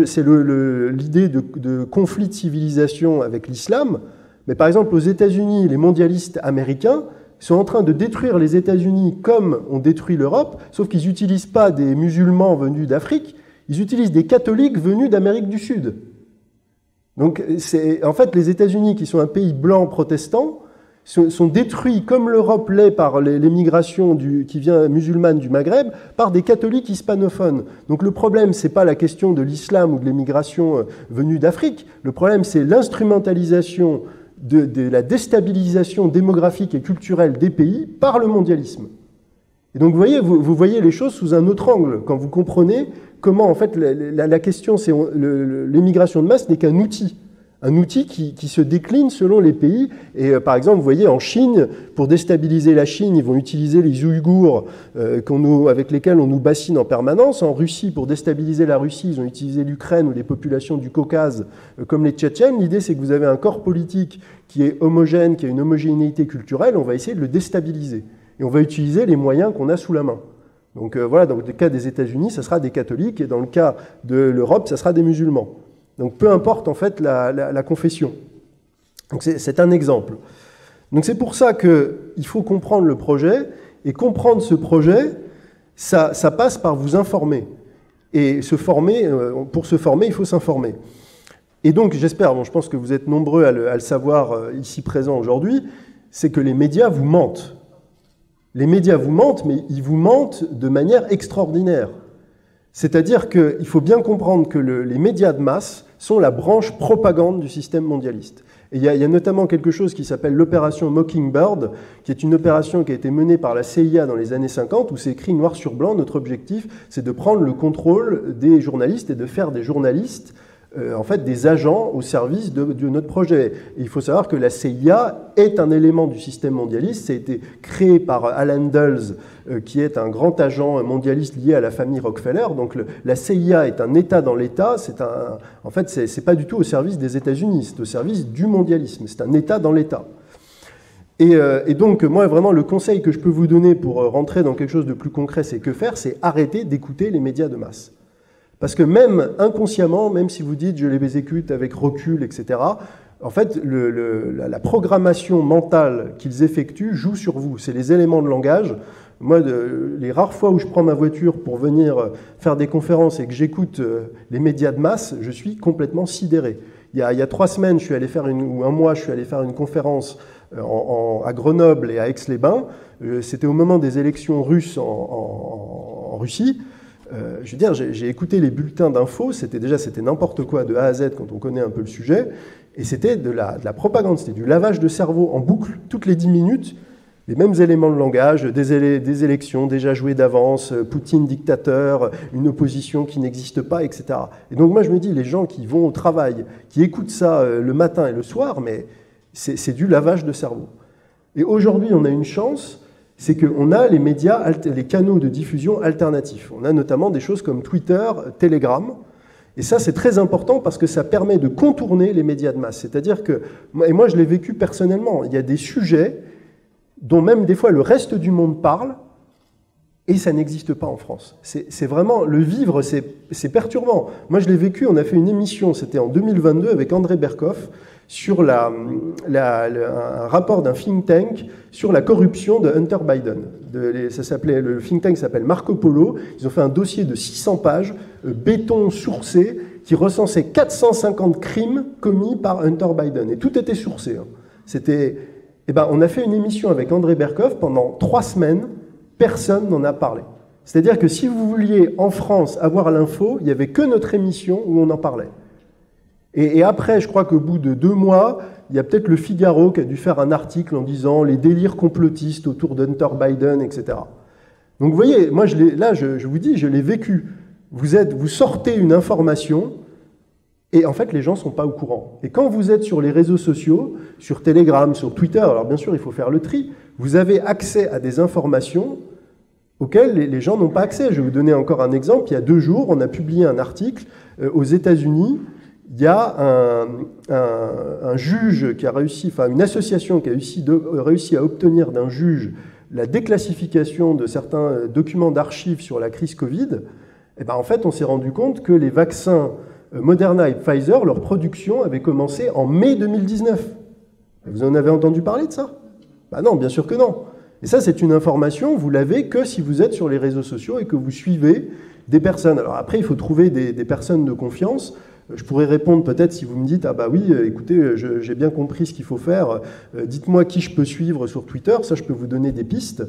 c'est l'idée de conflit de civilisation avec l'islam. Mais par exemple, aux États-Unis, les mondialistes américains sont en train de détruire les États-Unis comme on détruit l'Europe, sauf qu'ils n'utilisent pas des musulmans venus d'Afrique, ils utilisent des catholiques venus d'Amérique du Sud. Donc, en fait, les États-Unis, qui sont un pays blanc protestant, sont détruits comme l'Europe l'est par l'émigration qui vient musulmane du Maghreb, par des catholiques hispanophones. Donc le problème, ce n'est pas la question de l'islam ou de l'émigration venue d'Afrique, le problème c'est l'instrumentalisation de la déstabilisation démographique et culturelle des pays par le mondialisme. Et donc vous voyez les choses sous un autre angle, quand vous comprenez comment en fait la question, c'est l'émigration de masse n'est qu'un outil. Un outil qui se décline selon les pays. Et par exemple, vous voyez, en Chine, pour déstabiliser la Chine, ils vont utiliser les Ouïghours avec lesquels on nous bassine en permanence. En Russie, pour déstabiliser la Russie, ils ont utilisé l'Ukraine ou les populations du Caucase comme les Tchétchènes. L'idée, c'est que vous avez un corps politique qui est homogène, qui a une homogénéité culturelle. On va essayer de le déstabiliser. Et on va utiliser les moyens qu'on a sous la main. Donc voilà, dans le cas des États-Unis, ça sera des catholiques. Et dans le cas de l'Europe, ça sera des musulmans. Donc peu importe en fait la confession. Donc c'est un exemple. Donc c'est pour ça qu'il faut comprendre le projet Et comprendre ce projet, ça passe par vous informer. Et pour se former, il faut s'informer. Et donc, j'espère, bon, je pense que vous êtes nombreux à le savoir ici présent aujourd'hui, c'est que les médias vous mentent. Les médias vous mentent, mais ils vous mentent de manière extraordinaire. C'est-à-dire qu'il faut bien comprendre que les médias de masse sont la branche propagande du système mondialiste. Et il y a notamment quelque chose qui s'appelle l'opération Mockingbird, qui est une opération qui a été menée par la CIA dans les années 50, où c'est écrit noir sur blanc, notre objectif, c'est de prendre le contrôle des journalistes et de faire des journalistes en fait des agents au service de notre projet. Et il faut savoir que la CIA est un élément du système mondialiste. Ça a été créé par Alan Dulles, qui est un grand agent mondialiste lié à la famille Rockefeller. Donc la CIA est un État dans l'État. En fait, c'est pas du tout au service des États-Unis, c'est au service du mondialisme. C'est un État dans l'État. Et donc, moi, vraiment, le conseil que je peux vous donner pour rentrer dans quelque chose de plus concret, c'est que faire? C'est arrêter d'écouter les médias de masse. Parce que même inconsciemment, même si vous dites « je les exécute avec recul », etc., en fait, la programmation mentale qu'ils effectuent joue sur vous. C'est les éléments de langage. Moi, les rares fois où je prends ma voiture pour venir faire des conférences et que j'écoute les médias de masse, je suis complètement sidéré. Il y a 3 semaines, ou un mois, je suis allé faire une conférence à Grenoble et à Aix-les-Bains. C'était au moment des élections russes en Russie. Je veux dire, j'ai écouté les bulletins d'infos, c'était n'importe quoi de A à Z quand on connaît un peu le sujet, et c'était de la propagande, c'était du lavage de cerveau en boucle, toutes les 10 minutes, les mêmes éléments de langage, des élections déjà jouées d'avance, Poutine dictateur, une opposition qui n'existe pas, etc. Et donc moi je me dis, les gens qui vont au travail, qui écoutent ça le matin et le soir, mais c'est du lavage de cerveau. Et aujourd'hui on a une chance, c'est qu'on a les médias, les canaux de diffusion alternatifs. On a notamment des choses comme Twitter, Telegram. Et ça, c'est très important parce que ça permet de contourner les médias de masse. C'est-à-dire que, et moi je l'ai vécu personnellement, il y a des sujets dont même des fois le reste du monde parle et ça n'existe pas en France. C'est vraiment, le vivre, c'est perturbant. Moi je l'ai vécu, on a fait une émission, c'était en 2022 avec André Berkoff, sur un rapport d'un think tank sur la corruption de Hunter Biden. Le think tank s'appelle Marco Polo. Ils ont fait un dossier de 600 pages, béton sourcé, qui recensait 450 crimes commis par Hunter Biden. Et tout était sourcé. On a fait une émission avec André Berkoff pendant 3 semaines. Personne n'en a parlé. C'est-à-dire que si vous vouliez, en France, avoir l'info, il n'y avait que notre émission où on en parlait. Et après, je crois qu'au bout de 2 mois, il y a peut-être le Figaro qui a dû faire un article en disant les délires complotistes autour d'Hunter Biden, etc. Donc vous voyez, moi je vous dis, je l'ai vécu. Vous sortez une information et en fait les gens ne sont pas au courant. Et quand vous êtes sur les réseaux sociaux, sur Telegram, sur Twitter, alors bien sûr il faut faire le tri, vous avez accès à des informations auxquelles les gens n'ont pas accès. Je vais vous donner encore un exemple. Il y a 2 jours, on a publié un article aux États-Unis. Il y a un juge qui a réussi, enfin une association qui a réussi à obtenir d'un juge la déclassification de certains documents d'archives sur la crise Covid. Et en fait, on s'est rendu compte que les vaccins Moderna et Pfizer, leur production avait commencé en mai 2019. Vous en avez entendu parler de ça? Non, bien sûr que non. Et ça, c'est une information, vous l'avez que si vous êtes sur les réseaux sociaux et que vous suivez des personnes. Alors après, il faut trouver des personnes de confiance. Je pourrais répondre peut-être si vous me dites « Ah bah oui, écoutez, j'ai bien compris ce qu'il faut faire, dites-moi qui je peux suivre sur Twitter », ça je peux vous donner des pistes.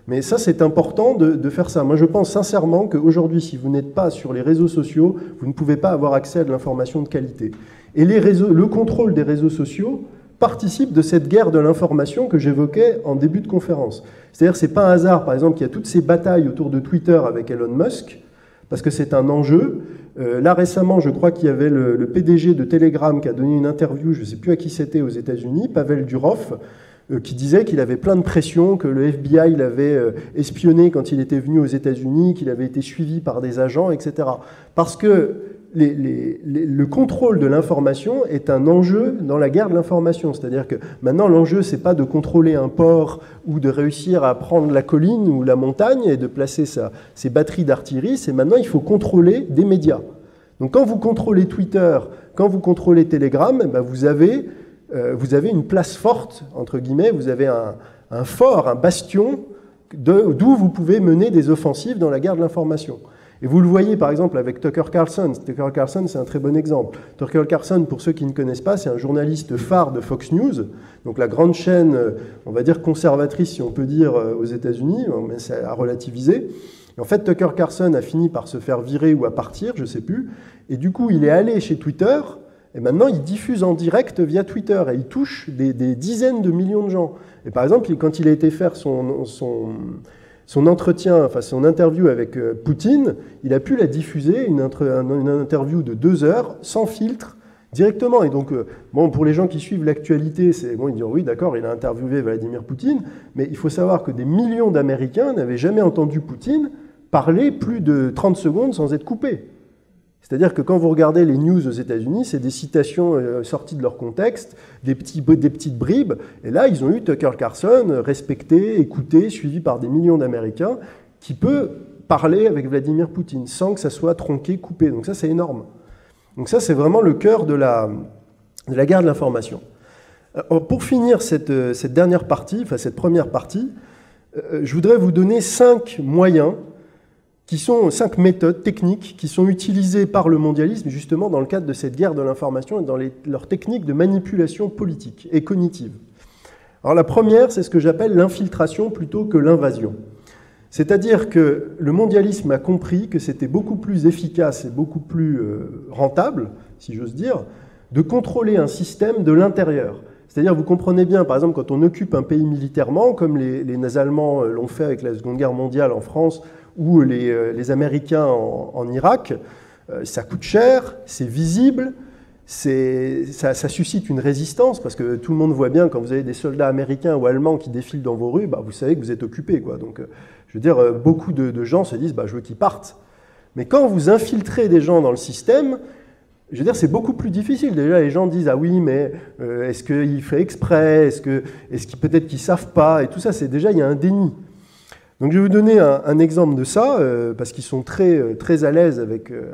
Mais ça c'est important de faire ça. Moi je pense sincèrement qu'aujourd'hui, si vous n'êtes pas sur les réseaux sociaux, vous ne pouvez pas avoir accès à de l'information de qualité. Et le contrôle des réseaux sociaux participe de cette guerre de l'information que j'évoquais en début de conférence. C'est-à-dire que ce n'est pas un hasard, par exemple, qu'il y a toutes ces batailles autour de Twitter avec Elon Musk, parce que c'est un enjeu. Là, récemment, je crois qu'il y avait le PDG de Telegram qui a donné une interview, je ne sais plus à qui c'était aux États-Unis, Pavel Durov, qui disait qu'il avait plein de pression, que le FBI l'avait espionné quand il était venu aux États-Unis, qu'il avait été suivi par des agents, etc. Parce que le contrôle de l'information est un enjeu dans la guerre de l'information. C'est-à-dire que maintenant, l'enjeu, c'est pas de contrôler un port ou de réussir à prendre la colline ou la montagne et de placer ses batteries d'artillerie. C'est maintenant, il faut contrôler des médias. Donc quand vous contrôlez Twitter, quand vous contrôlez Telegram, vous avez une place forte, entre guillemets, vous avez un fort, un bastion d'où vous pouvez mener des offensives dans la guerre de l'information. Et vous le voyez par exemple avec Tucker Carlson. Tucker Carlson, c'est un très bon exemple. Tucker Carlson, pour ceux qui ne connaissent pas, c'est un journaliste phare de Fox News, donc la grande chaîne, on va dire conservatrice, si on peut dire, aux États-Unis, mais c'est à relativiser. Et en fait, Tucker Carlson a fini par se faire virer ou à partir, je ne sais plus, et du coup, il est allé chez Twitter, et maintenant, il diffuse en direct via Twitter, et il touche des dizaines de millions de gens. Et par exemple, quand il a été faire son entretien, enfin son interview avec Poutine, il a pu la diffuser, une interview de 2 heures, sans filtre, directement. Et donc, bon, pour les gens qui suivent l'actualité, c'est bon, ils disent oui, d'accord, il a interviewé Vladimir Poutine, mais il faut savoir que des millions d'Américains n'avaient jamais entendu Poutine parler plus de 30 secondes sans être coupé. C'est-à-dire que quand vous regardez les news aux États-Unis, c'est des citations sorties de leur contexte, des petites bribes, et là, ils ont eu Tucker Carlson respecté, écouté, suivi par des millions d'Américains, qui peut parler avec Vladimir Poutine sans que ça soit tronqué, coupé. Donc ça, c'est énorme. Donc ça, c'est vraiment le cœur de la guerre de l'information. Pour finir cette dernière partie, enfin cette première partie, je voudrais vous donner 5 moyens, qui sont 5 méthodes techniques qui sont utilisées par le mondialisme justement dans le cadre de cette guerre de l'information et dans leurs techniques de manipulation politique et cognitive. Alors la première, c'est ce que j'appelle l'infiltration plutôt que l'invasion. C'est-à-dire que le mondialisme a compris que c'était beaucoup plus efficace et beaucoup plus rentable, si j'ose dire, de contrôler un système de l'intérieur. C'est-à-dire, vous comprenez bien, par exemple, quand on occupe un pays militairement, comme les Allemands l'ont fait avec la Seconde Guerre mondiale en France, ou les Américains en Irak, ça coûte cher, c'est visible, ça suscite une résistance, parce que tout le monde voit bien, quand vous avez des soldats américains ou allemands qui défilent dans vos rues, bah, vous savez que vous êtes occupés, quoi. Donc, je veux dire, beaucoup de gens se disent bah, « je veux qu'ils partent ». Mais quand vous infiltrez des gens dans le système, je veux dire, c'est beaucoup plus difficile. Déjà, les gens disent « ah oui, mais est-ce qu'il fait exprès, est-ce qu'il peut-être qu'ils ne savent pas ?» et tout ça, déjà, il y a un déni. Donc je vais vous donner un exemple de ça, parce qu'ils sont très à l'aise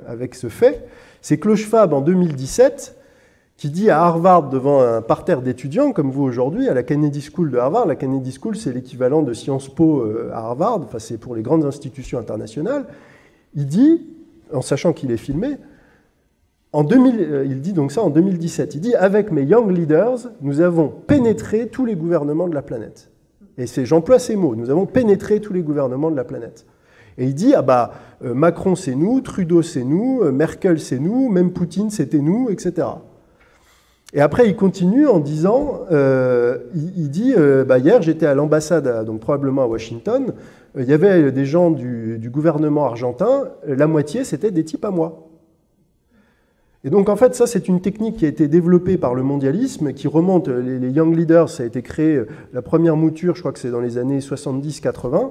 avec ce fait. C'est Klaus Schwab en 2017 qui dit à Harvard devant un parterre d'étudiants, comme vous aujourd'hui, à la Kennedy School de Harvard. La Kennedy School, c'est l'équivalent de Sciences Po à Harvard, enfin c'est pour les grandes institutions internationales. Il dit, en sachant qu'il est filmé, il dit donc ça en 2017, il dit « Avec mes Young Leaders, nous avons pénétré tous les gouvernements de la planète. » Et j'emploie ces mots, nous avons pénétré tous les gouvernements de la planète. Et il dit, ah bah, Macron c'est nous, Trudeau c'est nous, Merkel c'est nous, même Poutine c'était nous, etc. Et après il continue en disant, il dit, bah, hier j'étais à l'ambassade, donc probablement à Washington, il y avait des gens du gouvernement argentin, la moitié c'était des types à moi. Et donc en fait ça c'est une technique qui a été développée par le mondialisme, qui remonte, les Young Leaders, ça a été créé, la première mouture je crois que c'est dans les années 70-80,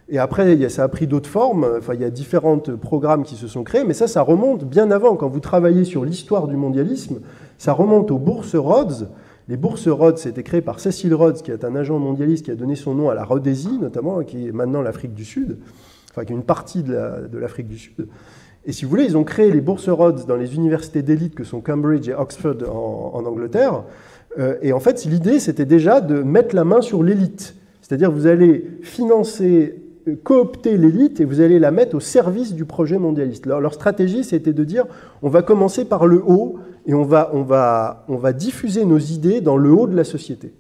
et après ça a pris d'autres formes, enfin il y a différents programmes qui se sont créés, mais ça remonte bien avant, quand vous travaillez sur l'histoire du mondialisme, ça remonte aux bourses Rhodes. Les bourses Rhodes, c'était créé par Cecil Rhodes, qui est un agent mondialiste qui a donné son nom à la Rhodésie notamment, qui est maintenant l'Afrique du Sud, enfin qui est une partie de l'Afrique du Sud. Et si vous voulez, ils ont créé les bourses Rhodes dans les universités d'élite que sont Cambridge et Oxford en Angleterre. Et en fait, l'idée, c'était déjà de mettre la main sur l'élite. C'est-à-dire vous allez financer, coopter l'élite et vous allez la mettre au service du projet mondialiste. Leur stratégie, c'était de dire, on va commencer par le haut et on va diffuser nos idées dans le haut de la société.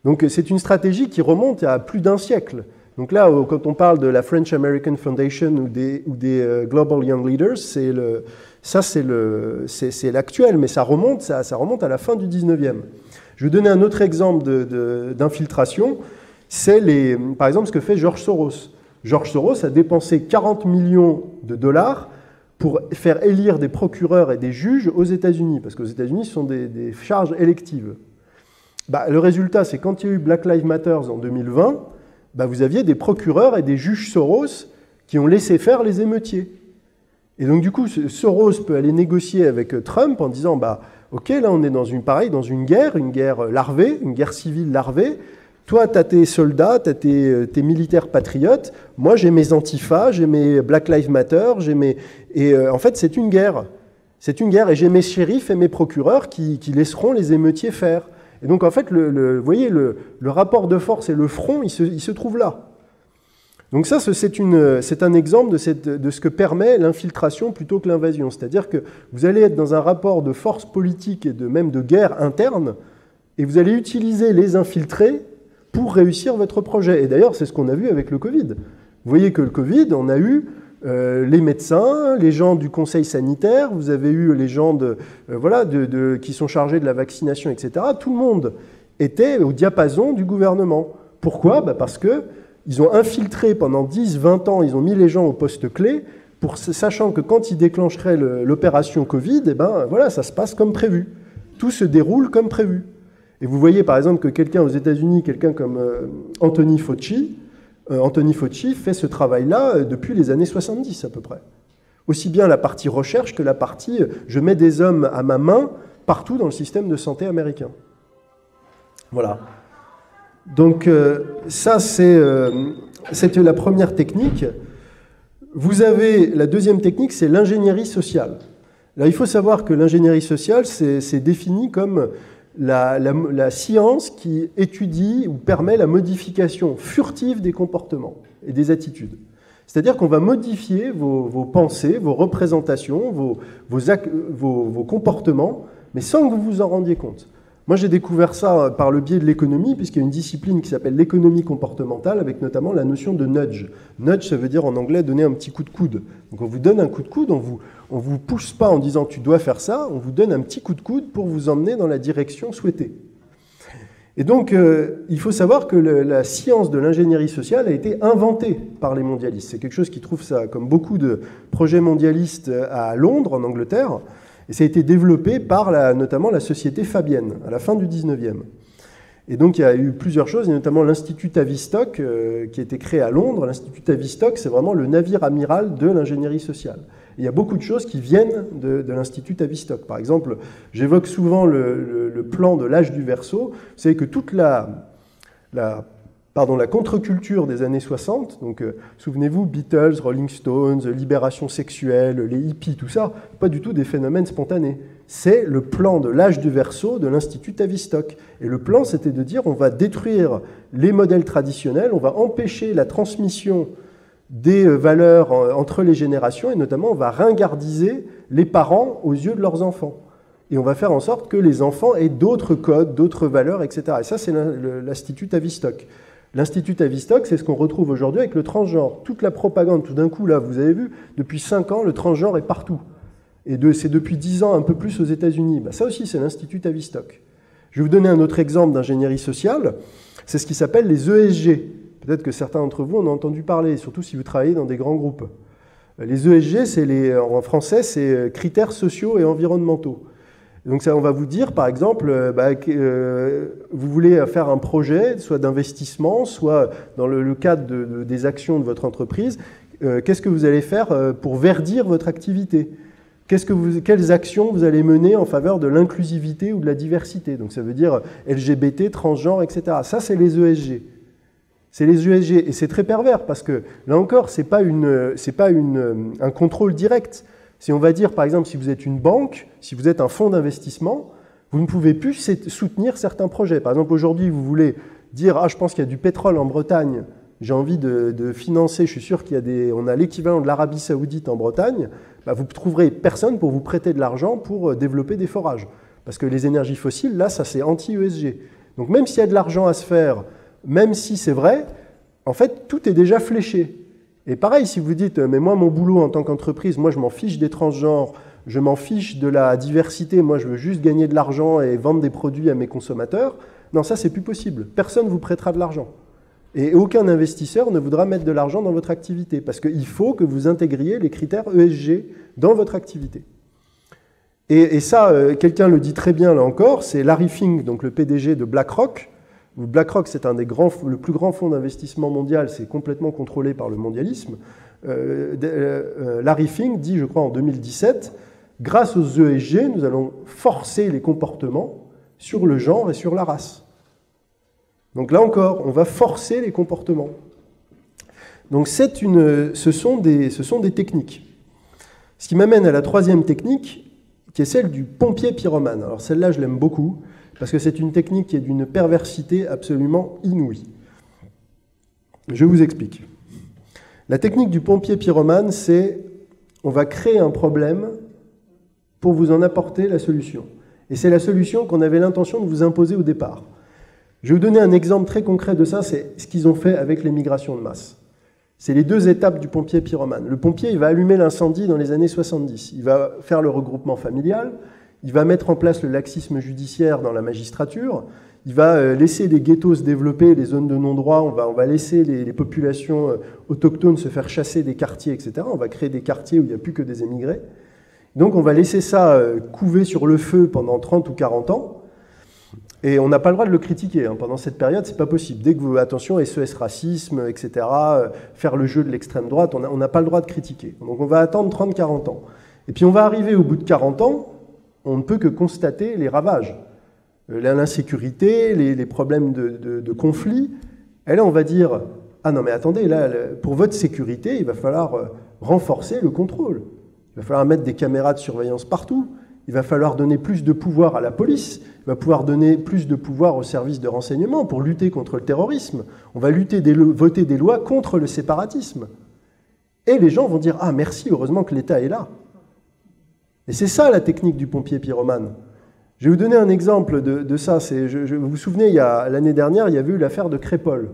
Donc c'est une stratégie qui remonte à plus d'un siècle. Donc là, quand on parle de la French American Foundation ou des Global Young Leaders, c'est l'actuel, mais ça remonte à la fin du 19e. Je vais vous donner un autre exemple d'infiltration, c'est par exemple ce que fait George Soros. George Soros a dépensé 40 millions de dollars pour faire élire des procureurs et des juges aux États-Unis, parce qu'aux États-Unis, ce sont des charges électives. Bah, le résultat, c'est quand il y a eu Black Lives Matter en 2020, bah, vous aviez des procureurs et des juges Soros qui ont laissé faire les émeutiers. Et donc du coup, Soros peut aller négocier avec Trump en disant bah, « Ok, là on est dans une guerre larvée, une guerre civile larvée. Toi, tu as tes soldats, tu as tes militaires patriotes. Moi, j'ai mes antifas, j'ai mes Black Lives Matter, en fait, c'est une guerre. C'est une guerre et j'ai mes shérifs et mes procureurs qui laisseront les émeutiers faire. » Et donc, en fait, vous voyez, le rapport de force et le front, il se trouve là. Donc ça, c'est un exemple de ce que permet l'infiltration plutôt que l'invasion. C'est-à-dire que vous allez être dans un rapport de force politique et même de guerre interne, et vous allez utiliser les infiltrés pour réussir votre projet. Et d'ailleurs, c'est ce qu'on a vu avec le Covid. Vous voyez que le Covid, on a eu les médecins, les gens du conseil sanitaire, vous avez eu les gens qui sont chargés de la vaccination, etc. Tout le monde était au diapason du gouvernement. Pourquoi ? Parce qu'ils ont infiltré pendant 10, 20 ans, ils ont mis les gens au poste clé, sachant que quand ils déclencheraient l'opération Covid, ça se passe comme prévu. Tout se déroule comme prévu. Et vous voyez par exemple que quelqu'un aux États-Unis, quelqu'un comme Anthony Fauci fait ce travail-là depuis les années 70 à peu près. Aussi bien la partie recherche que la partie je mets des hommes à ma main partout dans le système de santé américain. Voilà. Donc ça, c'était la première technique. Vous avez la deuxième technique, c'est l'ingénierie sociale. Là, il faut savoir que l'ingénierie sociale, c'est défini comme la science qui étudie ou permet la modification furtive des comportements et des attitudes. C'est-à-dire qu'on va modifier vos pensées, vos représentations, vos comportements, mais sans que vous vous en rendiez compte. Moi, j'ai découvert ça par le biais de l'économie, puisqu'il y a une discipline qui s'appelle l'économie comportementale, avec notamment la notion de nudge. Nudge, ça veut dire en anglais donner un petit coup de coude. Donc on vous donne un coup de coude, on vous pousse pas en disant tu dois faire ça, on vous donne un petit coup de coude pour vous emmener dans la direction souhaitée. Et donc, il faut savoir que la science de l'ingénierie sociale a été inventée par les mondialistes. C'est quelque chose qui trouve ça, comme beaucoup de projets mondialistes à Londres, en Angleterre, et ça a été développé par notamment la société Fabienne, à la fin du 19e. Et donc il y a eu plusieurs choses, et notamment l'Institut Tavistock, qui a été créé à Londres. L'Institut Tavistock, c'est vraiment le navire amiral de l'ingénierie sociale. Et il y a beaucoup de choses qui viennent de l'Institut Tavistock. Par exemple, j'évoque souvent le plan de l'âge du Verseau. Vous savez que toute la contre-culture des années 60, donc souvenez-vous, Beatles, Rolling Stones, libération sexuelle, les hippies, tout ça, pas du tout des phénomènes spontanés. C'est le plan de l'âge du Verseau de l'Institut Tavistock. Et le plan, c'était de dire on va détruire les modèles traditionnels, on va empêcher la transmission des valeurs entre les générations, et notamment on va ringardiser les parents aux yeux de leurs enfants. Et on va faire en sorte que les enfants aient d'autres codes, d'autres valeurs, etc. Et ça, c'est l'Institut Tavistock. L'Institut Tavistock, c'est ce qu'on retrouve aujourd'hui avec le transgenre. Toute la propagande, tout d'un coup, là, vous avez vu, depuis 5 ans, le transgenre est partout. Et c'est depuis 10 ans, un peu plus aux États-Unis. Ça aussi, c'est l'Institut Tavistock. Je vais vous donner un autre exemple d'ingénierie sociale. C'est ce qui s'appelle les ESG. Peut-être que certains d'entre vous en ont entendu parler, surtout si vous travaillez dans des grands groupes. Les ESG, en français, c'est critères sociaux et environnementaux. Donc ça, on va vous dire, par exemple, vous voulez faire un projet, soit d'investissement, soit dans le cadre des actions de votre entreprise, qu'est-ce que vous allez faire pour verdir votre activité ? Quelles actions vous allez mener en faveur de l'inclusivité ou de la diversité ? Donc ça veut dire LGBT, transgenre, etc. Ça, c'est les ESG. C'est les ESG. Et c'est très pervers parce que, là encore, ce n'est pas un contrôle direct. Si on va dire, par exemple, si vous êtes une banque, si vous êtes un fonds d'investissement, vous ne pouvez plus soutenir certains projets. Par exemple, aujourd'hui, vous voulez dire « Ah, je pense qu'il y a du pétrole en Bretagne, j'ai envie de financer, je suis sûr on a l'équivalent de l'Arabie Saoudite en Bretagne », vous ne trouverez personne pour vous prêter de l'argent pour développer des forages. Parce que les énergies fossiles, là, ça c'est anti-ESG. Donc même s'il y a de l'argent à se faire, même si c'est vrai, en fait, tout est déjà fléché. Et pareil, si vous dites, mais moi, mon boulot en tant qu'entreprise, moi, je m'en fiche des transgenres, je m'en fiche de la diversité, moi, je veux juste gagner de l'argent et vendre des produits à mes consommateurs. Non, ça, c'est plus possible. Personne ne vous prêtera de l'argent. Et aucun investisseur ne voudra mettre de l'argent dans votre activité, parce qu'il faut que vous intégriez les critères ESG dans votre activité. Et ça, quelqu'un le dit très bien, là encore, c'est Larry Fink, donc le PDG de BlackRock. BlackRock, c'est le plus grand fonds d'investissement mondial, c'est complètement contrôlé par le mondialisme. Larry Fink dit, je crois, en 2017, grâce aux ESG, nous allons forcer les comportements sur le genre et sur la race. Donc là encore, on va forcer les comportements. Donc ce sont des techniques. Ce qui m'amène à la troisième technique, qui est celle du pompier pyromane. Alors celle-là, je l'aime beaucoup, parce que c'est une technique qui est d'une perversité absolument inouïe. Je vous explique. La technique du pompier pyromane, c'est on va créer un problème pour vous en apporter la solution. Et c'est la solution qu'on avait l'intention de vous imposer au départ. Je vais vous donner un exemple très concret de ça, c'est ce qu'ils ont fait avec les migrations de masse. C'est les deux étapes du pompier pyromane. Le pompier, il va allumer l'incendie dans les années 70. Il va faire le regroupement familial, il va mettre en place le laxisme judiciaire dans la magistrature, il va laisser les ghettos se développer, les zones de non-droit, on va laisser les populations autochtones se faire chasser des quartiers, etc. On va créer des quartiers où il n'y a plus que des émigrés. Donc on va laisser ça couver sur le feu pendant 30 ou 40 ans. Et on n'a pas le droit de le critiquer. Pendant cette période, c'est pas possible. Dès que vous, attention, SES racisme, etc., faire le jeu de l'extrême droite, on n'a pas le droit de critiquer. Donc on va attendre 30-40 ans. Et puis on va arriver au bout de 40 ans, on ne peut que constater les ravages. L'insécurité, les problèmes de conflit. Et là, on va dire, ah non mais attendez, là, pour votre sécurité, il va falloir renforcer le contrôle. Il va falloir mettre des caméras de surveillance partout. Il va falloir donner plus de pouvoir à la police, il va pouvoir donner plus de pouvoir aux services de renseignement pour lutter contre le terrorisme. On va voter des lois contre le séparatisme. Et les gens vont dire « Ah, merci, heureusement que l'État est là ». Et c'est ça la technique du pompier pyromane. Je vais vous donner un exemple de ça. Vous vous souvenez, l'année dernière, il y avait eu l'affaire de Crépol.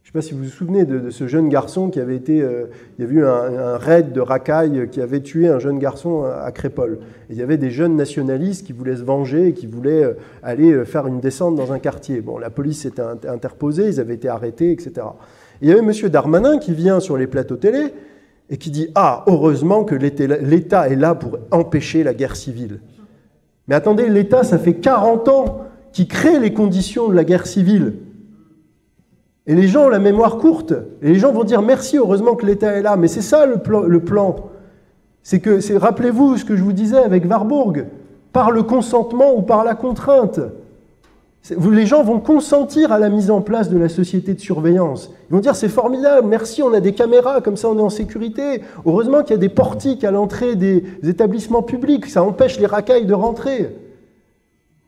Je ne sais pas si vous vous souvenez de ce jeune garçon qui avait été... il y avait eu un raid de racailles qui avait tué un jeune garçon à Crépol. Et il y avait des jeunes nationalistes qui voulaient se venger et qui voulaient aller faire une descente dans un quartier. Bon, la police s'était interposée, ils avaient été arrêtés, etc. Et il y avait M. Darmanin qui vient sur les plateaux télé et qui dit « Ah, heureusement que l'État est là pour empêcher la guerre civile. » Mais attendez, l'État, ça fait 40 ans qu'il crée les conditions de la guerre civile. Et les gens ont la mémoire courte. Et les gens vont dire merci, heureusement que l'État est là. Mais c'est ça le plan. Rappelez-vous ce que je vous disais avec Warburg. Par le consentement ou par la contrainte. Les gens vont consentir à la mise en place de la société de surveillance. Ils vont dire c'est formidable, merci, on a des caméras, comme ça on est en sécurité. Heureusement qu'il y a des portiques à l'entrée des établissements publics. Ça empêche les racailles de rentrer.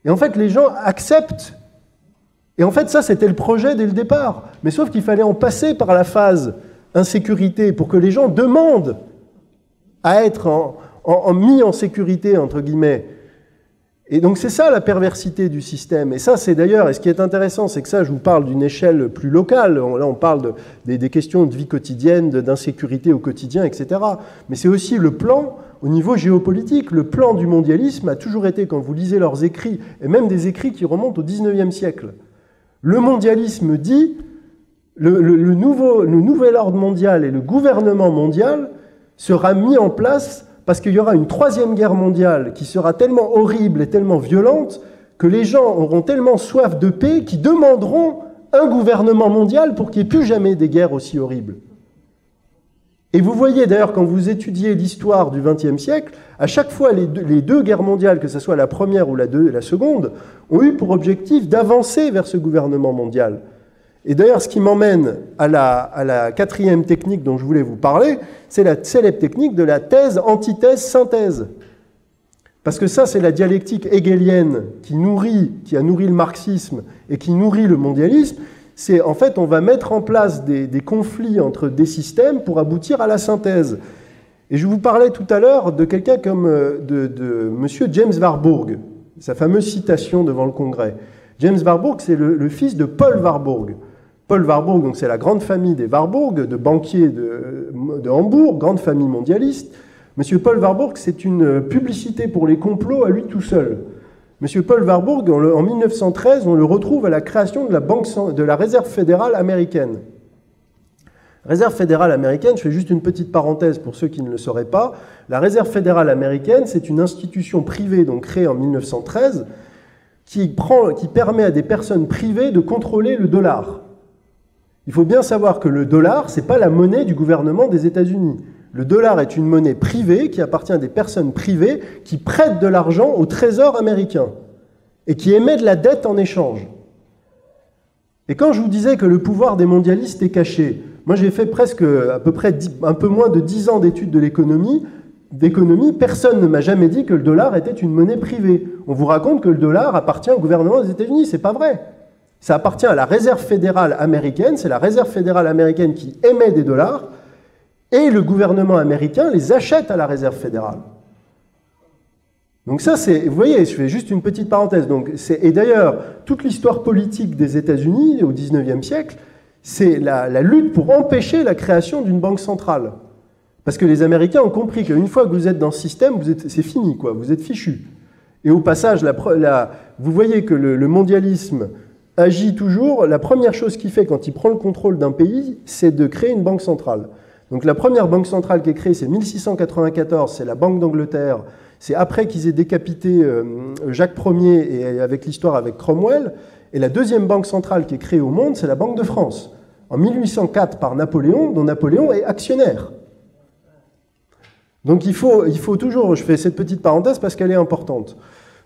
Et en fait, les gens acceptent. Et en fait, ça, c'était le projet dès le départ. Mais sauf qu'il fallait en passer par la phase insécurité pour que les gens demandent à être mis en sécurité, entre guillemets. Et donc, c'est ça la perversité du système. Et ça, c'est d'ailleurs, et ce qui est intéressant, c'est que ça, je vous parle d'une échelle plus locale. Là, on parle des questions de vie quotidienne, d'insécurité au quotidien, etc. Mais c'est aussi le plan au niveau géopolitique. Le plan du mondialisme a toujours été, quand vous lisez leurs écrits, et même des écrits qui remontent au XIXe siècle, le mondialisme dit le nouvel ordre mondial et le gouvernement mondial sera mis en place parce qu'il y aura une troisième guerre mondiale qui sera tellement horrible et tellement violente que les gens auront tellement soif de paix qu'ils demanderont un gouvernement mondial pour qu'il n'y ait plus jamais des guerres aussi horribles. Et vous voyez d'ailleurs, quand vous étudiez l'histoire du XXe siècle, à chaque fois les deux guerres mondiales, que ce soit la première ou la seconde, ont eu pour objectif d'avancer vers ce gouvernement mondial. Et d'ailleurs, ce qui m'emmène à la quatrième technique dont je voulais vous parler, c'est la célèbre technique de la thèse, antithèse, synthèse. Parce que ça, c'est la dialectique hegelienne qui a nourri le marxisme et qui nourrit le mondialisme. C'est en fait, on va mettre en place des conflits entre des systèmes pour aboutir à la synthèse. Et je vous parlais tout à l'heure de quelqu'un comme de M. James Warburg, sa fameuse citation devant le Congrès. James Warburg, c'est le fils de Paul Warburg. Paul Warburg, donc c'est la grande famille des Warburg, de banquiers de Hambourg, grande famille mondialiste. M. Paul Warburg, c'est une publicité pour les complots à lui tout seul. M. Paul Warburg, en 1913, on le retrouve à la création de la Réserve fédérale américaine. Réserve fédérale américaine, je fais juste une petite parenthèse pour ceux qui ne le sauraient pas. La Réserve fédérale américaine, c'est une institution privée donc créée en 1913 qui permet à des personnes privées de contrôler le dollar. Il faut bien savoir que le dollar, ce n'est pas la monnaie du gouvernement des États-Unis. Le dollar est une monnaie privée qui appartient à des personnes privées qui prêtent de l'argent au Trésor américain et qui émettent de la dette en échange. Et quand je vous disais que le pouvoir des mondialistes est caché, moi j'ai fait presque à peu près un peu moins de 10 ans d'études de l'économie, personne ne m'a jamais dit que le dollar était une monnaie privée. On vous raconte que le dollar appartient au gouvernement des États-Unis, c'est pas vrai. Ça appartient à la Réserve fédérale américaine, c'est la Réserve fédérale américaine qui émet des dollars, et le gouvernement américain les achète à la Réserve fédérale. Donc ça, vous voyez, je fais juste une petite parenthèse. Et d'ailleurs, toute l'histoire politique des États-Unis au XIXe siècle, c'est la lutte pour empêcher la création d'une banque centrale. Parce que les Américains ont compris qu'une fois que vous êtes dans ce système, c'est fini, quoi, vous êtes fichu. Et au passage, vous voyez que le mondialisme agit toujours. La première chose qu'il fait quand il prend le contrôle d'un pays, c'est de créer une banque centrale. Donc la première banque centrale qui est créée, c'est 1694, c'est la Banque d'Angleterre. C'est après qu'ils aient décapité Jacques Ier et avec l'histoire avec Cromwell. Et la deuxième banque centrale qui est créée au monde, c'est la Banque de France. En 1804 par Napoléon, dont Napoléon est actionnaire. Donc il faut toujours, je fais cette petite parenthèse parce qu'elle est importante.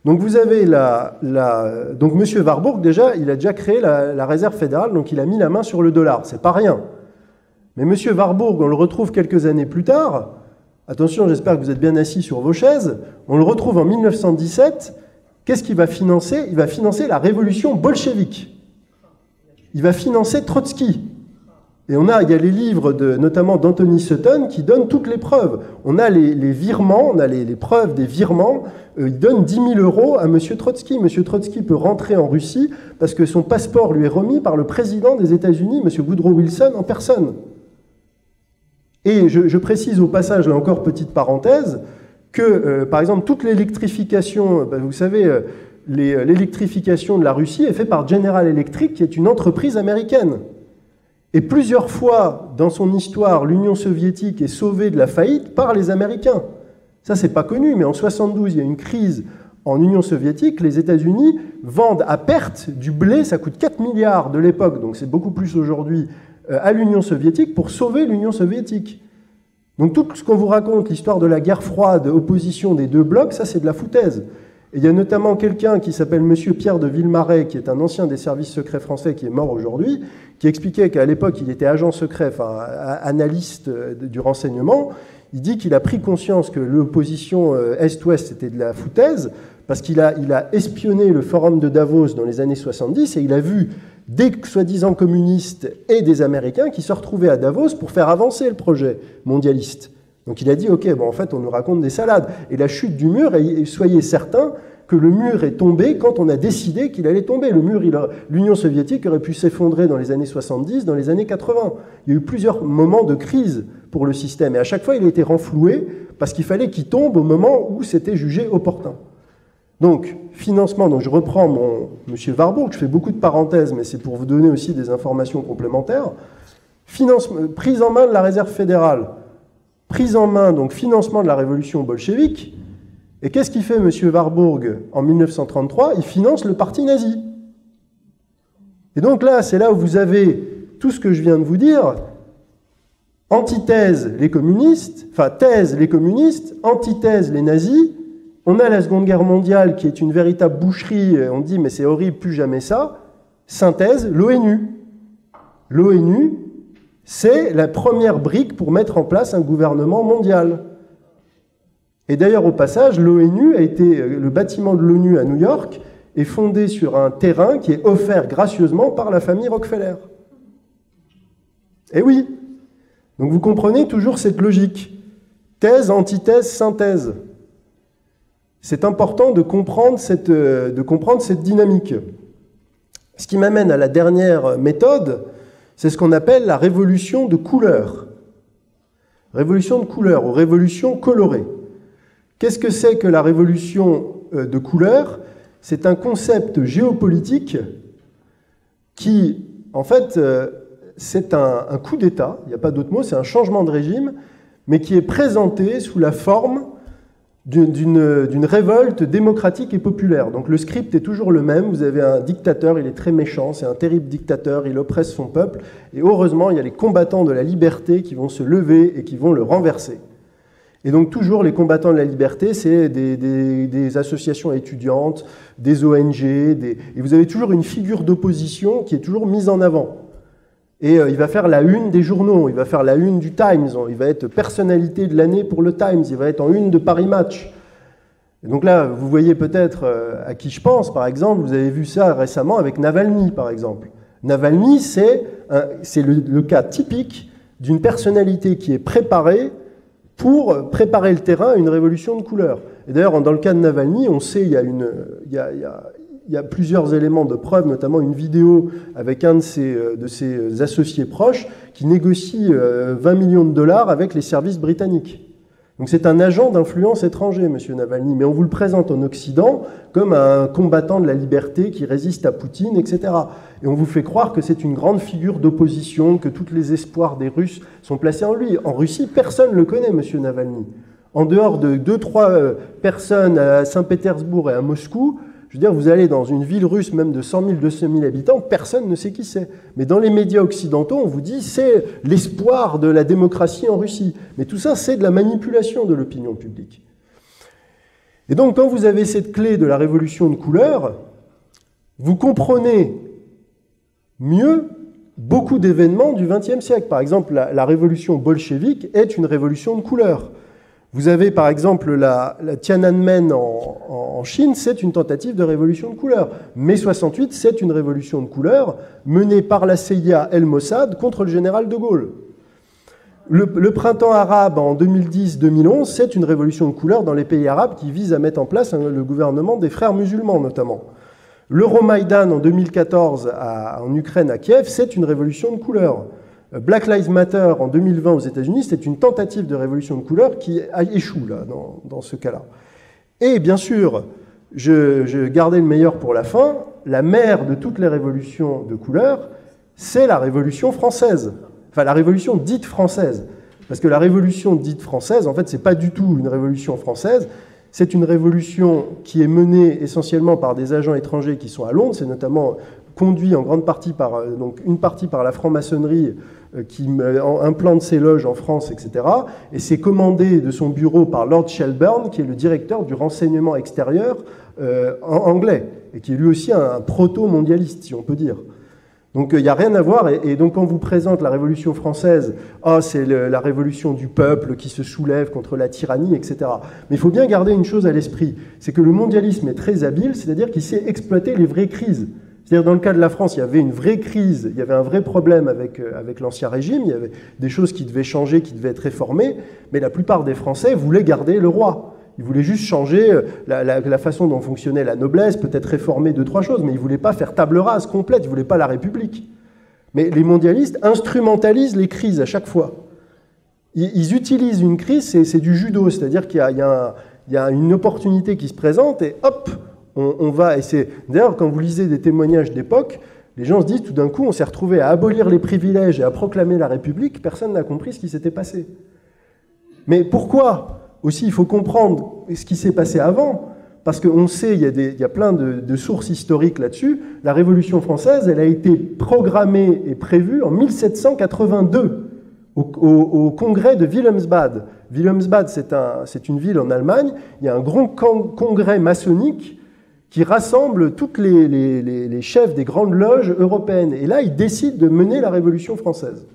Donc vous avez donc M. Warburg, déjà, il a déjà créé la Réserve fédérale, donc il a mis la main sur le dollar. C'est pas rien. Mais M. Warburg, on le retrouve quelques années plus tard. Attention, j'espère que vous êtes bien assis sur vos chaises. On le retrouve en 1917. Qu'est-ce qu'il va financer? Il va financer la révolution bolchevique. Il va financer Trotsky. Et il y a les livres, notamment d'Anthony Sutton, qui donnent toutes les preuves. On a les virements, on a les preuves des virements. Il donne 10 000 € à M. Trotsky. M. Trotsky peut rentrer en Russie parce que son passeport lui est remis par le président des États-Unis, M. Woodrow Wilson, en personne. Et je précise au passage, là encore, petite parenthèse, que, par exemple, toute l'électrification, vous savez, l'électrification de la Russie est faite par General Electric, qui est une entreprise américaine. Et plusieurs fois, dans son histoire, l'Union soviétique est sauvée de la faillite par les Américains. Ça, c'est pas connu, mais en 1972, il y a une crise en Union soviétique. Les États-Unis vendent à perte du blé, ça coûte 4 milliards de l'époque, donc c'est beaucoup plus aujourd'hui, à l'Union soviétique pour sauver l'Union soviétique. Donc tout ce qu'on vous raconte, l'histoire de la guerre froide, opposition des deux blocs, ça c'est de la foutaise. Et il y a notamment quelqu'un qui s'appelle M. Pierre de Villemarais, qui est un ancien des services secrets français qui est mort aujourd'hui, qui expliquait qu'à l'époque il était agent secret, enfin analyste du renseignement. Il dit qu'il a pris conscience que l'opposition Est-Ouest c'était de la foutaise, parce qu'il a espionné le forum de Davos dans les années 70 et il a vu des soi-disant communistes et des Américains qui se retrouvaient à Davos pour faire avancer le projet mondialiste. Donc il a dit, ok, bon, en fait, on nous raconte des salades. Et la chute du mur, et soyez certains que le mur est tombé quand on a décidé qu'il allait tomber. Le mur, l'Union soviétique aurait pu s'effondrer dans les années 70, dans les années 80. Il y a eu plusieurs moments de crise pour le système. Et à chaque fois, il a été renfloué parce qu'il fallait qu'il tombe au moment où c'était jugé opportun. Donc, financement, donc je reprends M. Warburg, je fais beaucoup de parenthèses, mais c'est pour vous donner aussi des informations complémentaires. Prise en main de la Réserve fédérale, prise en main, donc financement de la révolution bolchevique. Et qu'est-ce qu'il fait M. Warburg en 1933? Il finance le parti nazi. Et donc là, c'est là où vous avez tout ce que je viens de vous dire. Antithèse les communistes, enfin thèse les communistes, antithèse les nazis. On a la Seconde Guerre mondiale qui est une véritable boucherie, on dit mais c'est horrible, plus jamais ça. Synthèse, l'ONU. L'ONU, c'est la première brique pour mettre en place un gouvernement mondial. Et d'ailleurs, au passage, l'ONU le bâtiment de l'ONU à New York est fondé sur un terrain qui est offert gracieusement par la famille Rockefeller. Eh oui. Donc vous comprenez toujours cette logique. Thèse, antithèse, synthèse. C'est important de comprendre cette dynamique. Ce qui m'amène à la dernière méthode, c'est ce qu'on appelle la révolution de couleur. Révolution de couleur ou révolution colorée. Qu'est-ce que c'est que la révolution de couleur? C'est un concept géopolitique qui, en fait, c'est un coup d'État, il n'y a pas d'autre mot, c'est un changement de régime, mais qui est présenté sous la forme d'une révolte démocratique et populaire. Donc le script est toujours le même, vous avez un dictateur, il est très méchant, c'est un terrible dictateur, il oppresse son peuple, et heureusement il y a les combattants de la liberté qui vont se lever et qui vont le renverser. Et donc toujours les combattants de la liberté, c'est des associations étudiantes, des ONG, et vous avez toujours une figure d'opposition qui est toujours mise en avant. Et il va faire la une des journaux, il va faire la une du Times, il va être personnalité de l'année pour le Times, il va être en une de Paris Match. Et donc là, vous voyez peut-être à qui je pense, par exemple, vous avez vu ça récemment avec Navalny, par exemple. Navalny, c'est le cas typique d'une personnalité qui est préparée pour préparer le terrain à une révolution de couleur. Et d'ailleurs, dans le cas de Navalny, on sait, il y a plusieurs éléments de preuve, notamment une vidéo avec un de ses associés proches qui négocie 20 millions de dollars avec les services britanniques. Donc c'est un agent d'influence étranger, M. Navalny, mais on vous le présente en Occident comme un combattant de la liberté qui résiste à Poutine, etc. Et on vous fait croire que c'est une grande figure d'opposition, que tous les espoirs des Russes sont placés en lui. En Russie, personne ne le connaît, M. Navalny. En dehors de 2-3 personnes à Saint-Pétersbourg et à Moscou, je veux dire, vous allez dans une ville russe même de 100 000, 200 000 habitants, personne ne sait qui c'est. Mais dans les médias occidentaux, on vous dit c'est l'espoir de la démocratie en Russie. Mais tout ça, c'est de la manipulation de l'opinion publique. Et donc, quand vous avez cette clé de la révolution de couleur, vous comprenez mieux beaucoup d'événements du XXe siècle. Par exemple, la révolution bolchevique est une révolution de couleur. Vous avez par exemple la Tiananmen en Chine, c'est une tentative de révolution de couleur. Mai 68, c'est une révolution de couleur menée par la CIA et le Mossad contre le général de Gaulle. Le printemps arabe en 2010-2011, c'est une révolution de couleur dans les pays arabes qui vise à mettre en place le gouvernement des frères musulmans notamment. L'Euromaïdan en 2014 en Ukraine à Kiev, c'est une révolution de couleur. Black Lives Matter en 2020 aux États-Unis, c'est une tentative de révolution de couleur qui échoue là, dans ce cas-là. Et bien sûr, je gardais le meilleur pour la fin, la mère de toutes les révolutions de couleur, c'est la Révolution française. Enfin, la Révolution dite française. Parce que la Révolution dite française, en fait, c'est pas du tout une révolution française, c'est une révolution qui est menée essentiellement par des agents étrangers qui sont à Londres, c'est notamment conduit en grande partie par, donc une partie par la franc-maçonnerie qui implante ses loges en France, etc. Et c'est commandé de son bureau par Lord Shelburne, qui est le directeur du renseignement extérieur anglais, et qui est lui aussi un proto-mondialiste, si on peut dire. Donc il n'y a rien à voir, et donc quand on vous présente la Révolution française, c'est la révolution du peuple qui se soulève contre la tyrannie, etc. Mais il faut bien garder une chose à l'esprit, c'est que le mondialisme est très habile, c'est-à-dire qu'il sait exploiter les vraies crises. C'est-à-dire dans le cas de la France, il y avait une vraie crise, il y avait un vrai problème avec l'Ancien Régime, il y avait des choses qui devaient changer, qui devaient être réformées, mais la plupart des Français voulaient garder le roi. Ils voulaient juste changer la façon dont fonctionnait la noblesse, peut-être réformer 2-3 choses, mais ils ne voulaient pas faire table rase complète, ils ne voulaient pas la République. Mais les mondialistes instrumentalisent les crises à chaque fois. Ils utilisent une crise, c'est du judo, c'est-à-dire qu'il y a une opportunité qui se présente et hop, on va, et c'est d'ailleurs quand vous lisez des témoignages d'époque, les gens se disent tout d'un coup on s'est retrouvé à abolir les privilèges et à proclamer la République, personne n'a compris ce qui s'était passé. Mais pourquoi? Aussi, il faut comprendre ce qui s'est passé avant, parce qu'on sait, il y a plein de sources historiques là-dessus, la Révolution française, elle a été programmée et prévue en 1782 au congrès de Wilhelmsbad. Wilhelmsbad, c'est une ville en Allemagne, il y a un grand congrès maçonnique qui rassemble tous les chefs des grandes loges européennes. Et là, ils décident de mener la Révolution française.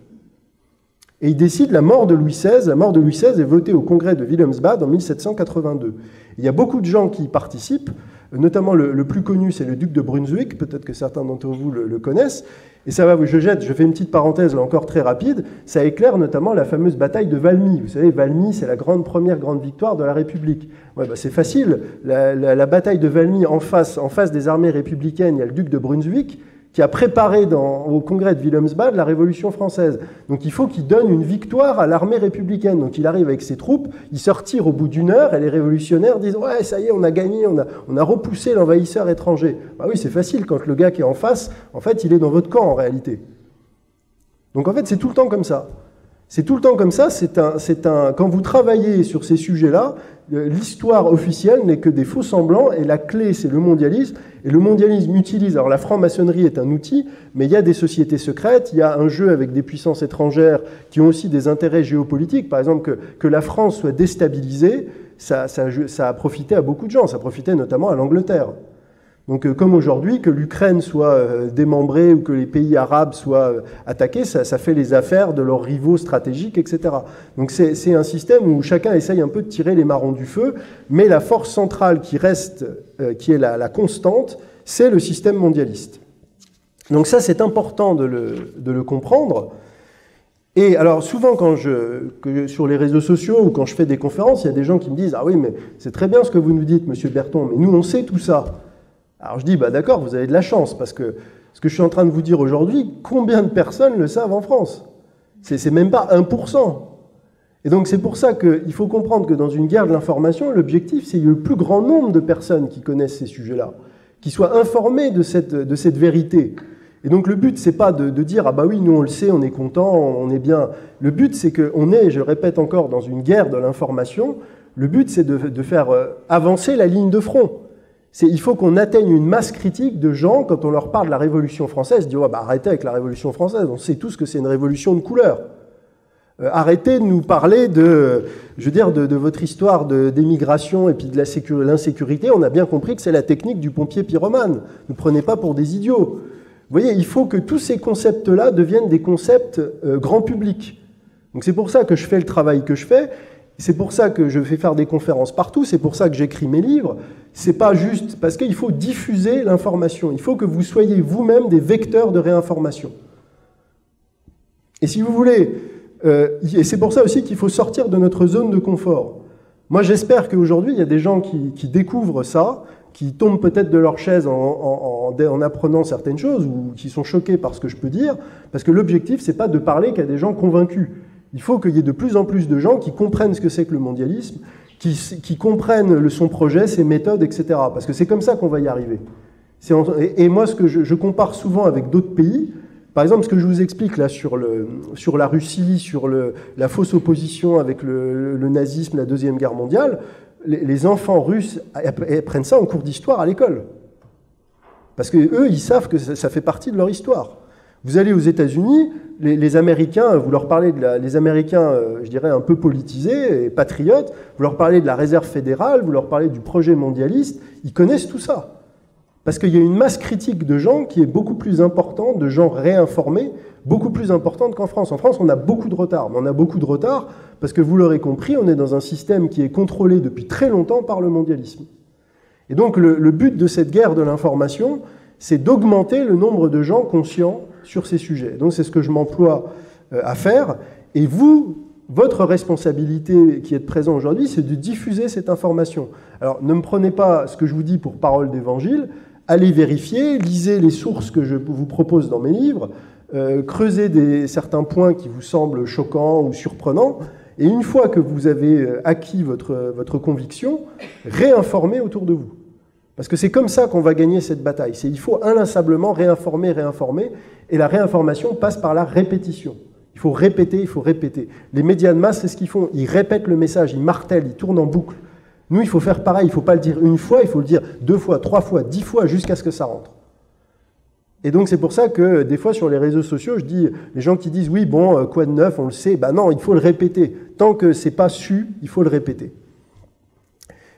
Et ils décident la mort de Louis XVI. La mort de Louis XVI est votée au congrès de Wilhelmsbad en 1782. Il y a beaucoup de gens qui y participent, notamment le plus connu, c'est le duc de Brunswick, peut-être que certains d'entre vous le connaissent. Et ça va, je fais une petite parenthèse là encore très rapide, ça éclaire notamment la fameuse bataille de Valmy. Vous savez, Valmy, c'est la première grande victoire de la République. Ouais, c'est facile, la bataille de Valmy, en face des armées républicaines, il y a le duc de Brunswick, qui a préparé au congrès de Wilhelmsbad la Révolution française. Donc il faut qu'il donne une victoire à l'armée républicaine. Donc il arrive avec ses troupes, il se retire au bout d'une heure, et les révolutionnaires disent « Ouais, ça y est, on a gagné, on a repoussé l'envahisseur étranger. » Bah oui, c'est facile, quand le gars qui est en face, en fait, il est dans votre camp en réalité. Donc en fait, c'est tout le temps comme ça. C'est tout le temps comme ça, quand vous travaillez sur ces sujets-là, l'histoire officielle n'est que des faux semblants, et la clé, c'est le mondialisme. Et le mondialisme utilise, alors la franc-maçonnerie est un outil, mais il y a des sociétés secrètes, il y a un jeu avec des puissances étrangères qui ont aussi des intérêts géopolitiques. Par exemple, que la France soit déstabilisée, ça a profité à beaucoup de gens, ça profitait notamment à l'Angleterre. Donc comme aujourd'hui, que l'Ukraine soit démembrée ou que les pays arabes soient attaqués, ça fait les affaires de leurs rivaux stratégiques, etc. Donc c'est un système où chacun essaye un peu de tirer les marrons du feu, mais la force centrale qui reste, qui est la constante, c'est le système mondialiste. Donc ça, c'est important de le comprendre. Et alors souvent sur les réseaux sociaux ou quand je fais des conférences, il y a des gens qui me disent « Ah oui, mais c'est très bien ce que vous nous dites, monsieur Berton, mais nous on sait tout ça. » Alors je dis « Bah d'accord, vous avez de la chance, parce que ce que je suis en train de vous dire aujourd'hui, combien de personnes le savent en France? C'est même pas 1%. Et donc c'est pour ça qu'il faut comprendre que dans une guerre de l'information, l'objectif c'est le plus grand nombre de personnes qui connaissent ces sujets-là, qui soient informées de cette vérité. Et donc le but, c'est pas de dire « Ah bah oui, nous on le sait, on est content, on est bien ». Le but, c'est qu'on est, je le répète encore, dans une guerre de l'information. Le but, c'est de faire avancer la ligne de front. Il faut qu'on atteigne une masse critique de gens, quand on leur parle de la Révolution française, disent « Oh bah arrêtez avec la Révolution française, on sait tous que c'est une révolution de couleur. Arrêtez de nous parler de votre histoire d'émigration et puis de l'insécurité. On a bien compris que c'est la technique du pompier pyromane. Ne prenez pas pour des idiots. » Vous voyez, il faut que tous ces concepts-là deviennent des concepts grand public. Donc c'est pour ça que je fais le travail que je fais, c'est pour ça que je fais faire des conférences partout, c'est pour ça que j'écris mes livres. C'est pas juste parce qu'il faut diffuser l'information. Il faut que vous soyez vous-même des vecteurs de réinformation. Et si vous voulez, et c'est pour ça aussi qu'il faut sortir de notre zone de confort. Moi, j'espère qu'aujourd'hui, il y a des gens qui découvrent ça, qui tombent peut-être de leur chaise en apprenant certaines choses ou qui sont choqués par ce que je peux dire, parce que l'objectif, c'est pas de parler qu'à des gens convaincus. Il faut qu'il y ait de plus en plus de gens qui comprennent ce que c'est que le mondialisme, qui comprennent son projet, ses méthodes, etc. Parce que c'est comme ça qu'on va y arriver. Et moi, ce que je compare souvent avec d'autres pays, par exemple, ce que je vous explique là sur la Russie, sur la fausse opposition avec le nazisme, la Deuxième Guerre mondiale, les enfants russes prennent ça en cours d'histoire à l'école. Parce qu'eux, ils savent que ça fait partie de leur histoire. Vous allez aux États-Unis, les Américains, vous leur parlez les Américains, je dirais, un peu politisés et patriotes, vous leur parlez de la réserve fédérale, vous leur parlez du projet mondialiste, ils connaissent tout ça. Parce qu'il y a une masse critique de gens qui est beaucoup plus importante, de gens réinformés, beaucoup plus importante qu'en France. En France, on a beaucoup de retard. Mais on a beaucoup de retard parce que, vous l'aurez compris, on est dans un système qui est contrôlé depuis très longtemps par le mondialisme. Et donc, le but de cette guerre de l'information, c'est d'augmenter le nombre de gens conscients sur ces sujets. Donc, c'est ce que je m'emploie à faire. Et vous, votre responsabilité qui est présente aujourd'hui, c'est de diffuser cette information. Alors, ne me prenez pas ce que je vous dis pour parole d'évangile. Allez vérifier, lisez les sources que je vous propose dans mes livres, creusez certains points qui vous semblent choquants ou surprenants, et une fois que vous avez acquis votre conviction, réinformez autour de vous. Parce que c'est comme ça qu'on va gagner cette bataille. Il faut inlassablement réinformer, et la réinformation passe par la répétition. Il faut répéter. Les médias de masse, c'est ce qu'ils font. Ils répètent le message, ils martèlent, ils tournent en boucle. Nous, il faut faire pareil, il ne faut pas le dire une fois, il faut le dire 2 fois, 3 fois, 10 fois, jusqu'à ce que ça rentre. Et donc c'est pour ça que des fois sur les réseaux sociaux, je dis, les gens qui disent « oui, bon, quoi de neuf, on le sait », ben non, il faut le répéter. Tant que ce n'est pas su, il faut le répéter.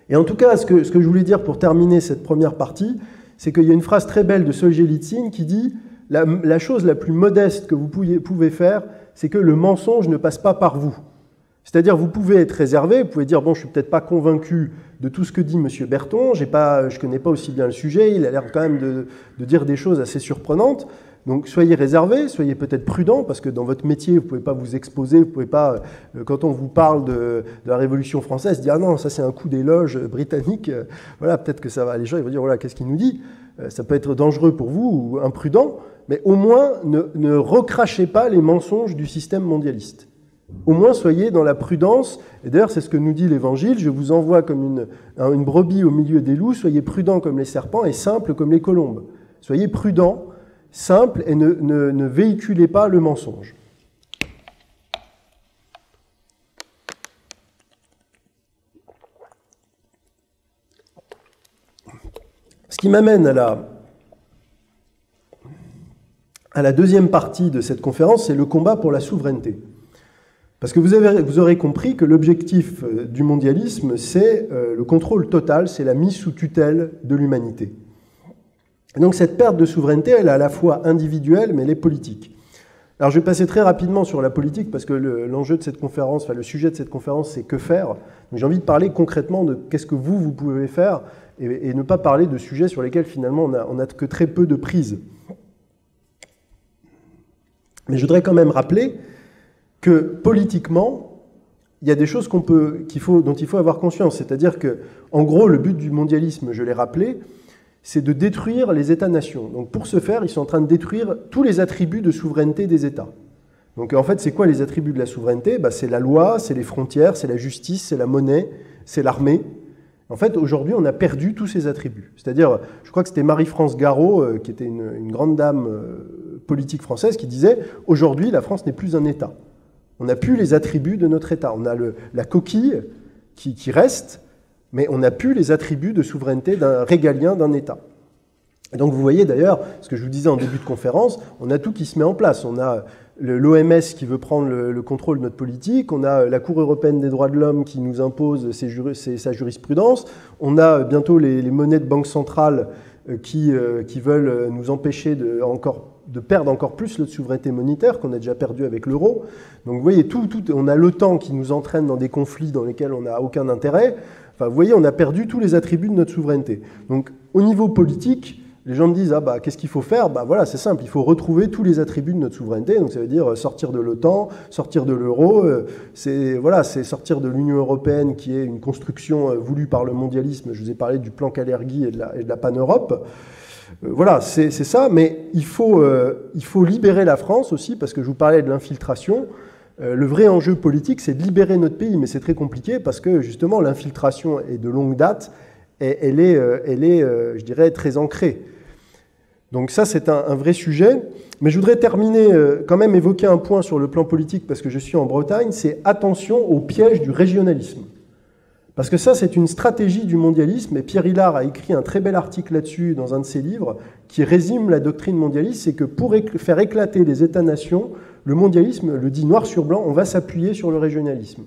Et en tout cas, ce que je voulais dire pour terminer cette première partie, c'est qu'il y a une phrase très belle de Solzhenitsyn qui dit « la chose la plus modeste que vous pouvez faire, c'est que le mensonge ne passe pas par vous ». C'est-à-dire, vous pouvez être réservé, vous pouvez dire « bon, je ne suis peut-être pas convaincu de tout ce que dit M. Berton, je ne connais pas aussi bien le sujet, il a l'air quand même de dire des choses assez surprenantes. » Donc, soyez réservé, soyez peut-être prudent, parce que dans votre métier, vous ne pouvez pas vous exposer, vous ne pouvez pas, quand on vous parle de la Révolution française, dire « ah non, ça c'est un coup d'éloge britannique, voilà, peut-être que ça va, les gens ils vont dire « voilà, qu'est-ce qu'il nous dit ?» Ça peut être dangereux pour vous ou imprudent, mais au moins, ne recrachez pas les mensonges du système mondialiste. Au moins, soyez dans la prudence. Et d'ailleurs, c'est ce que nous dit l'Évangile. Je vous envoie comme une brebis au milieu des loups. Soyez prudents comme les serpents et simples comme les colombes. Soyez prudents, simples et ne véhiculez pas le mensonge. Ce qui m'amène à la deuxième partie de cette conférence, c'est le combat pour la souveraineté. Parce que vous aurez compris que l'objectif du mondialisme, c'est le contrôle total, c'est la mise sous tutelle de l'humanité. Et donc cette perte de souveraineté, elle est à la fois individuelle, mais elle est politique. Alors je vais passer très rapidement sur la politique, parce que l'enjeu de cette conférence, enfin le sujet de cette conférence, c'est que faire. Donc j'ai envie de parler concrètement de qu'est-ce que vous pouvez faire, et ne pas parler de sujets sur lesquels finalement on n'a que très peu de prise. Mais je voudrais quand même rappeler que politiquement, il y a des choses dont il faut avoir conscience. C'est-à-dire que, en gros, le but du mondialisme, je l'ai rappelé, c'est de détruire les États-nations. Donc pour ce faire, ils sont en train de détruire tous les attributs de souveraineté des États. Donc en fait, c'est quoi les attributs de la souveraineté? C'est la loi, c'est les frontières, c'est la justice, c'est la monnaie, c'est l'armée. En fait, aujourd'hui, on a perdu tous ces attributs. C'est-à-dire, je crois que c'était Marie-France Garot, qui était une grande dame politique française, qui disait « Aujourd'hui, la France n'est plus un État. On n'a plus les attributs de notre État. On a la coquille qui reste, mais on n'a plus les attributs de souveraineté régalien d'un État. » Et donc vous voyez d'ailleurs, ce que je vous disais en début de conférence, on a tout qui se met en place. On a l'OMS qui veut prendre le contrôle de notre politique, on a la Cour européenne des droits de l'homme qui nous impose sa jurisprudence, on a bientôt les monnaies de banque centrale qui veulent nous empêcher de perdre encore plus notre souveraineté monétaire qu'on a déjà perdu avec l'euro. Donc vous voyez, on a l'OTAN qui nous entraîne dans des conflits dans lesquels on n'a aucun intérêt. Enfin, vous voyez, on a perdu tous les attributs de notre souveraineté. Donc au niveau politique, les gens me disent « qu'est-ce qu'il faut faire ?» Voilà, c'est simple, il faut retrouver tous les attributs de notre souveraineté. Donc ça veut dire sortir de l'OTAN, sortir de l'euro, c'est sortir de l'Union européenne qui est une construction voulue par le mondialisme. Je vous ai parlé du plan Kalergi et de la pan-Europe. Voilà, c'est ça, mais il faut libérer la France aussi, parce que je vous parlais de l'infiltration. Le vrai enjeu politique, c'est de libérer notre pays, mais c'est très compliqué parce que justement l'infiltration est de longue date et elle est, je dirais, très ancrée. Donc ça, c'est un vrai sujet. Mais je voudrais terminer, quand même évoquer un point sur le plan politique, parce que je suis en Bretagne, c'est attention au piège du régionalisme. Parce que ça, c'est une stratégie du mondialisme, et Pierre Hillard a écrit un très bel article là-dessus dans un de ses livres, qui résume la doctrine mondialiste, c'est que pour faire éclater les États-nations, le mondialisme le dit noir sur blanc, on va s'appuyer sur le régionalisme.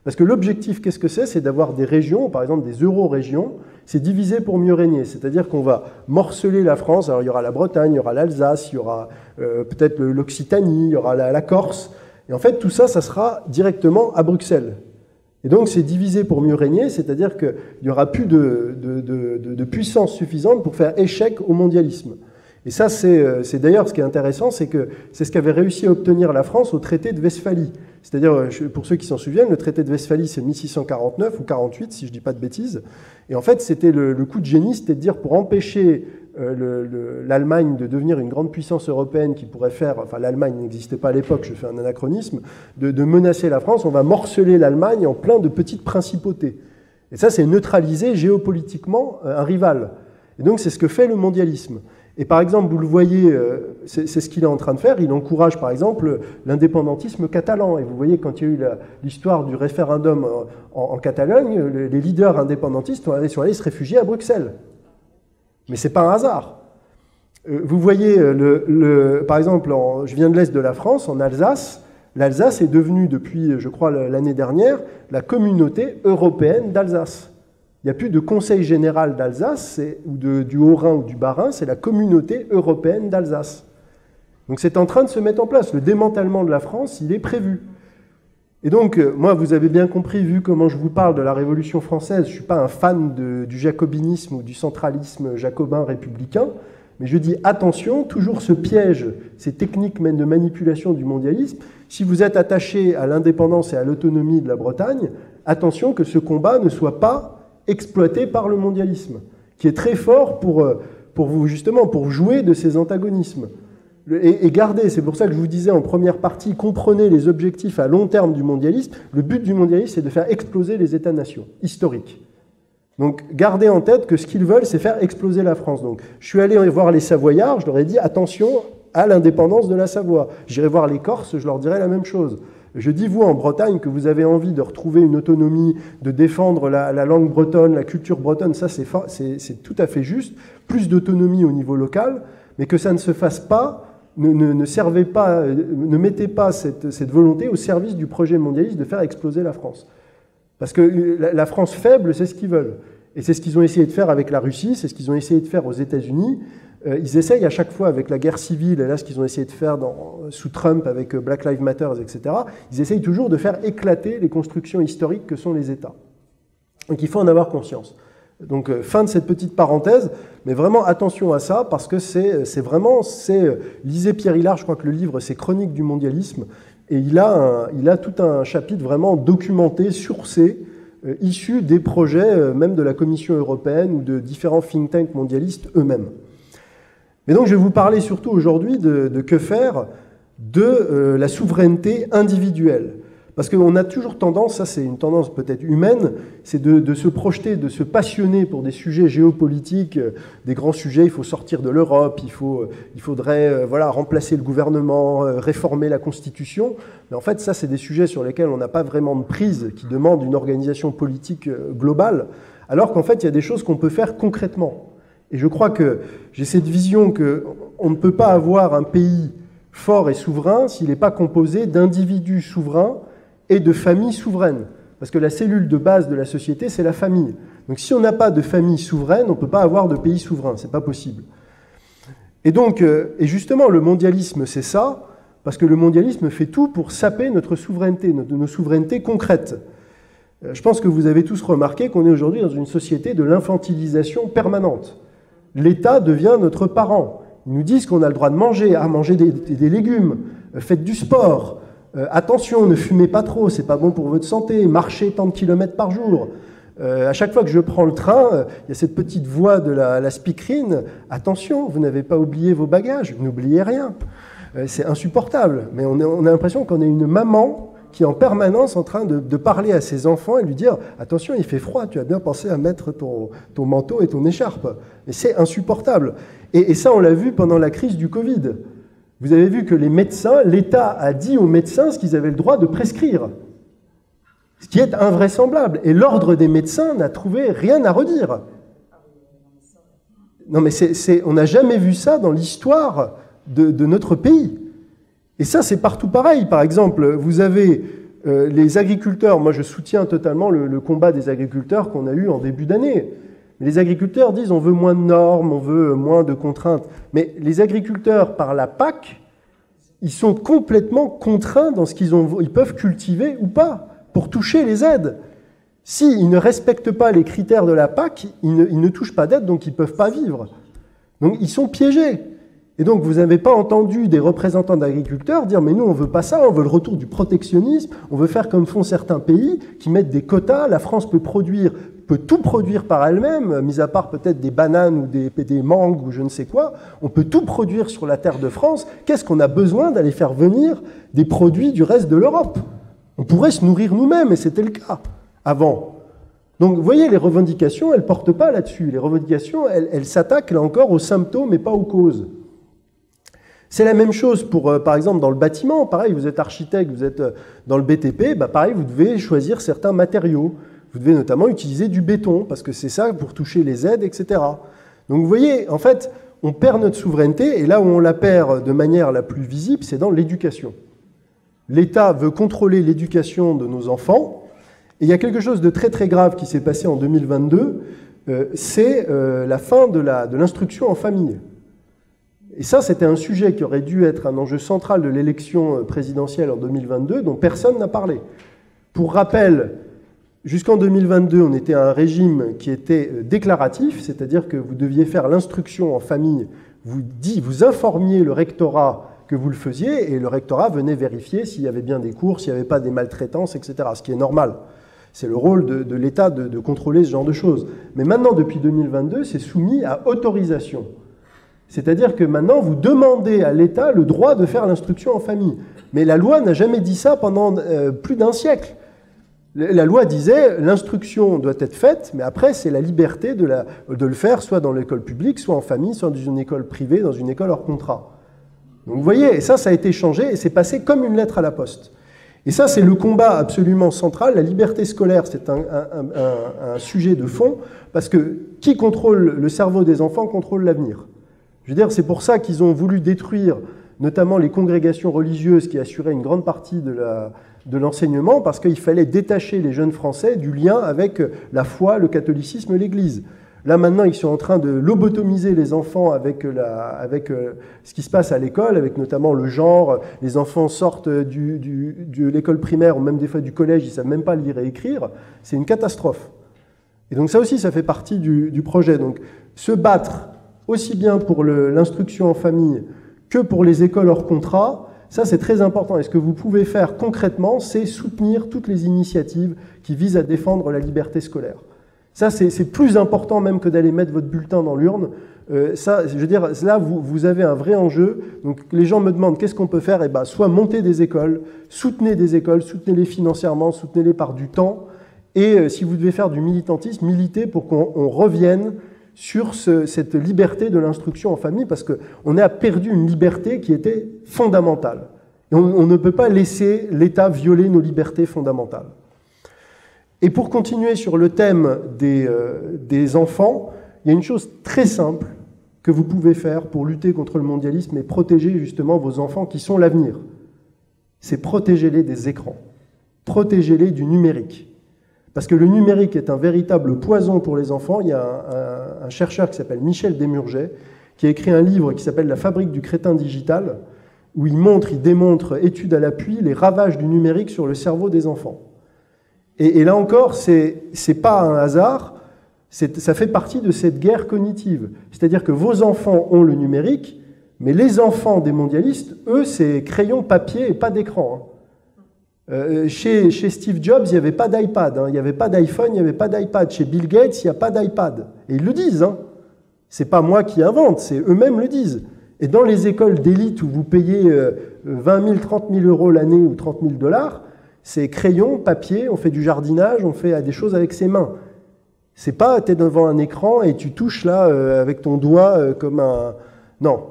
Parce que l'objectif, qu'est-ce que c'est? C'est d'avoir des régions, par exemple des euro-régions, c'est diviser pour mieux régner. C'est-à-dire qu'on va morceler la France. Alors il y aura la Bretagne, il y aura l'Alsace, il y aura peut-être l'Occitanie, il y aura la Corse. Et en fait, tout ça, ça sera directement à Bruxelles. Et donc c'est diviser pour mieux régner, c'est-à-dire qu'il n'y aura plus de puissance suffisante pour faire échec au mondialisme. Et ça, c'est d'ailleurs ce qui est intéressant, c'est que c'est ce qu'avait réussi à obtenir la France au traité de Westphalie. C'est-à-dire, pour ceux qui s'en souviennent, le traité de Westphalie, c'est 1649 ou 48, si je ne dis pas de bêtises. Et en fait, c'était le coup de génie, c'était de dire pour empêcher l'Allemagne de devenir une grande puissance européenne qui pourrait faire, enfin l'Allemagne n'existait pas à l'époque, je fais un anachronisme, de menacer la France, on va morceler l'Allemagne en plein de petites principautés. Et ça, c'est neutraliser géopolitiquement un rival. Et donc, c'est ce que fait le mondialisme. Et par exemple, vous le voyez, c'est ce qu'il est en train de faire, il encourage par exemple l'indépendantisme catalan. Et vous voyez, quand il y a eu l'histoire du référendum en Catalogne, les leaders indépendantistes sont allés se réfugier à Bruxelles. Mais ce n'est pas un hasard. Vous voyez, par exemple, je viens de l'Est de la France, en Alsace, l'Alsace est devenue depuis, je crois, l'année dernière, la communauté européenne d'Alsace. Il n'y a plus de conseil général d'Alsace, ou du Haut-Rhin ou du Bas-Rhin, c'est la communauté européenne d'Alsace. Donc c'est en train de se mettre en place. Le démantèlement de la France, il est prévu. Et donc, moi, vous avez bien compris, vu comment je vous parle de la Révolution française, je ne suis pas un fan du jacobinisme ou du centralisme jacobin républicain, mais je dis attention, toujours ce piège, ces techniques même de manipulation du mondialisme, si vous êtes attaché à l'indépendance et à l'autonomie de la Bretagne, attention que ce combat ne soit pas exploité par le mondialisme, qui est très fort pour vous, justement, pour jouer de ces antagonismes. Et gardez, c'est pour ça que je vous disais en première partie, comprenez les objectifs à long terme du mondialisme. Le but du mondialisme, c'est de faire exploser les États-nations historiques. Donc gardez en tête que ce qu'ils veulent, c'est faire exploser la France. Donc je suis allé voir les Savoyards, je leur ai dit attention à l'indépendance de la Savoie. J'irai voir les Corses, je leur dirai la même chose. Je dis, vous, en Bretagne, que vous avez envie de retrouver une autonomie, de défendre la langue bretonne, la culture bretonne, ça c'est tout à fait juste, plus d'autonomie au niveau local, mais que ça ne se fasse pas, ne mettez pas cette volonté au service du projet mondialiste de faire exploser la France. Parce que la France faible, c'est ce qu'ils veulent. Et c'est ce qu'ils ont essayé de faire avec la Russie, c'est ce qu'ils ont essayé de faire aux États-Unis. Ils essayent à chaque fois avec la guerre civile, et là ce qu'ils ont essayé de faire sous Trump avec Black Lives Matter, etc., ils essayent toujours de faire éclater les constructions historiques que sont les États. Donc il faut en avoir conscience. Donc fin de cette petite parenthèse, mais vraiment attention à ça, parce que lisez Pierre Hillard, je crois que le livre c'est Chronique du mondialisme, Et il a tout un chapitre vraiment documenté, sourcé, issu des projets même de la Commission européenne ou de différents think tanks mondialistes eux-mêmes. Mais donc je vais vous parler surtout aujourd'hui de que faire de la souveraineté individuelle. Parce qu'on a toujours tendance, ça c'est une tendance peut-être humaine, c'est de se projeter, de se passionner pour des sujets géopolitiques, des grands sujets, il faut sortir de l'Europe, il faudrait remplacer le gouvernement, réformer la Constitution. Mais en fait, ça c'est des sujets sur lesquels on n'a pas vraiment de prise, qui demandent une organisation politique globale, alors qu'en fait il y a des choses qu'on peut faire concrètement. Et je crois que j'ai cette vision qu'on ne peut pas avoir un pays fort et souverain s'il n'est pas composé d'individus souverains et de familles souveraines. Parce que la cellule de base de la société, c'est la famille. Donc si on n'a pas de famille souveraine, on ne peut pas avoir de pays souverain, ce n'est pas possible. Et donc, et justement, le mondialisme, c'est ça, parce que le mondialisme fait tout pour saper notre souveraineté, nos souverainetés concrètes. Je pense que vous avez tous remarqué qu'on est aujourd'hui dans une société de l'infantilisation permanente. L'État devient notre parent. Ils nous disent qu'on a le droit de manger, manger des légumes, faites du sport, attention, ne fumez pas trop, c'est pas bon pour votre santé, marchez tant de kilomètres par jour. À chaque fois que je prends le train, il y a cette petite voix de la speakerine, attention, vous n'avez pas oublié vos bagages, n'oubliez rien. C'est insupportable, mais on a l'impression qu'on est une maman qui est en permanence en train de parler à ses enfants et lui dire « Attention, il fait froid, tu as bien pensé à mettre ton manteau et ton écharpe. » Mais c'est insupportable. Et ça, on l'a vu pendant la crise du Covid. Vous avez vu que les médecins, l'État a dit aux médecins ce qu'ils avaient le droit de prescrire. Ce qui est invraisemblable. Et l'ordre des médecins n'a trouvé rien à redire. Non, mais on n'a jamais vu ça dans l'histoire de notre pays. Et ça, c'est partout pareil. Par exemple, vous avez les agriculteurs. Moi, je soutiens totalement le combat des agriculteurs qu'on a eu en début d'année. Les agriculteurs disent on veut moins de normes, on veut moins de contraintes. Mais les agriculteurs, par la PAC, ils sont complètement contraints dans ce ils peuvent cultiver ou pas pour toucher les aides. S'ils ne respectent pas les critères de la PAC, ils ne touchent pas d'aide, donc ils ne peuvent pas vivre. Donc ils sont piégés. Et donc, vous n'avez pas entendu des représentants d'agriculteurs dire « mais nous, on ne veut pas ça, on veut le retour du protectionnisme, on veut faire comme font certains pays qui mettent des quotas, la France peut tout produire par elle-même, mis à part peut-être des bananes ou des mangues ou je ne sais quoi, on peut tout produire sur la terre de France, qu'est-ce qu'on a besoin d'aller faire venir des produits du reste de l'Europe? On pourrait se nourrir nous-mêmes, et c'était le cas avant. Donc, vous voyez, les revendications, elles ne portent pas là-dessus. Les revendications, elles s'attaquent là encore aux symptômes et pas aux causes. C'est la même chose pour, par exemple, dans le bâtiment. Pareil, vous êtes architecte, vous êtes dans le BTP, pareil, vous devez choisir certains matériaux. Vous devez notamment utiliser du béton, parce que c'est ça pour toucher les aides, etc. Donc vous voyez, en fait, on perd notre souveraineté, et là où on la perd de manière la plus visible, c'est dans l'éducation. L'État veut contrôler l'éducation de nos enfants, et il y a quelque chose de très très grave qui s'est passé en 2022, c'est la fin de l'instruction en famille. Et ça, c'était un sujet qui aurait dû être un enjeu central de l'élection présidentielle en 2022, dont personne n'a parlé. Pour rappel, jusqu'en 2022, on était à un régime qui était déclaratif, c'est-à-dire que vous deviez faire l'instruction en famille, vous informiez le rectorat que vous le faisiez, et le rectorat venait vérifier s'il y avait bien des cours, s'il n'y avait pas des maltraitances, etc., ce qui est normal. C'est le rôle de l'État de contrôler ce genre de choses. Mais maintenant, depuis 2022, c'est soumis à autorisation. C'est-à-dire que maintenant, vous demandez à l'État le droit de faire l'instruction en famille. Mais la loi n'a jamais dit ça pendant plus d'un siècle. La loi disait l'instruction doit être faite, mais après, c'est la liberté de le faire soit dans l'école publique, soit en famille, soit dans une école privée, dans une école hors contrat. Donc vous voyez, et ça a été changé et c'est passé comme une lettre à la poste. Et ça, c'est le combat absolument central. La liberté scolaire, c'est un sujet de fond, parce que qui contrôle le cerveau des enfants contrôle l'avenir. Je veux dire, c'est pour ça qu'ils ont voulu détruire notamment les congrégations religieuses qui assuraient une grande partie de l'enseignement, parce qu'il fallait détacher les jeunes Français du lien avec la foi, le catholicisme, l'Église. Là, maintenant, ils sont en train de lobotomiser les enfants avec ce qui se passe à l'école, avec notamment le genre. Les enfants sortent de l'école primaire, ou même des fois du collège, ils ne savent même pas lire et écrire. C'est une catastrophe. Et donc ça aussi, ça fait partie du projet. Donc, se battre aussi bien pour l'instruction en famille que pour les écoles hors contrat, Ça, c'est très important. Et ce que vous pouvez faire concrètement, c'est soutenir toutes les initiatives qui visent à défendre la liberté scolaire. Ça, c'est plus important même que d'aller mettre votre bulletin dans l'urne. Ça, je veux dire, là, vous avez un vrai enjeu. Donc, les gens me demandent qu'est-ce qu'on peut faire. Eh ben, soit monter des écoles, soutenez-les financièrement, soutenez-les par du temps. Et si vous devez faire du militantisme, militez pour qu'on revienne sur cette liberté de l'instruction en famille, parce qu'on a perdu une liberté qui était fondamentale. Et on ne peut pas laisser l'État violer nos libertés fondamentales. Et pour continuer sur le thème des enfants, il y a une chose très simple que vous pouvez faire pour lutter contre le mondialisme et protéger justement vos enfants qui sont l'avenir. C'est protégez-les des écrans, protégez-les du numérique. Parce que le numérique est un véritable poison pour les enfants. Il y a un chercheur qui s'appelle Michel Desmurget qui a écrit un livre qui s'appelle « La fabrique du crétin digital » où il démontre, étude à l'appui, les ravages du numérique sur le cerveau des enfants. Et là encore, c'est pas un hasard, ça fait partie de cette guerre cognitive. C'est-à-dire que vos enfants ont le numérique, mais les enfants des mondialistes, eux, c'est crayon, papier et pas d'écran. Chez Steve Jobs, il n'y avait pas d'iPad, il n'y avait pas d'iPhone, il n'y avait pas d'iPad. Chez Bill Gates, il n'y a pas d'iPad. Et ils le disent. C'est pas moi qui invente, c'est eux-mêmes le disent. Et dans les écoles d'élite où vous payez 20 000, 30 000 euros l'année ou 30 000 $, c'est crayon, papier, on fait du jardinage, on fait des choses avec ses mains. C'est pas, tu es devant un écran et tu touches là avec ton doigt comme un... Non.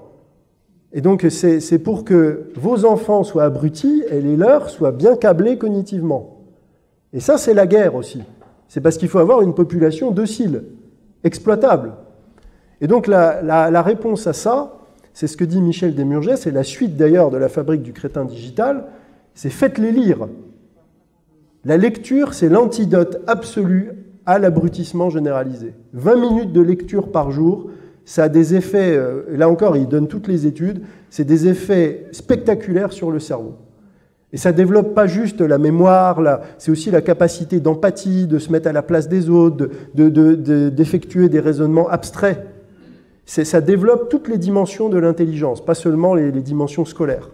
Et donc, c'est pour que vos enfants soient abrutis et les leurs soient bien câblés cognitivement. Et ça, c'est la guerre aussi. C'est parce qu'il faut avoir une population docile, exploitable. Et donc, la réponse à ça, c'est ce que dit Michel Desmurget, c'est la suite d'ailleurs de la fabrique du crétin digital, c'est faites-les lire. La lecture, c'est l'antidote absolu à l'abrutissement généralisé. 20 minutes de lecture par jour, ça a des effets, là encore, il donne toutes les études, c'est des effets spectaculaires sur le cerveau. Et ça ne développe pas juste la mémoire, c'est aussi la capacité d'empathie, de se mettre à la place des autres, d'effectuer des raisonnements abstraits. Ça développe toutes les dimensions de l'intelligence, pas seulement les dimensions scolaires.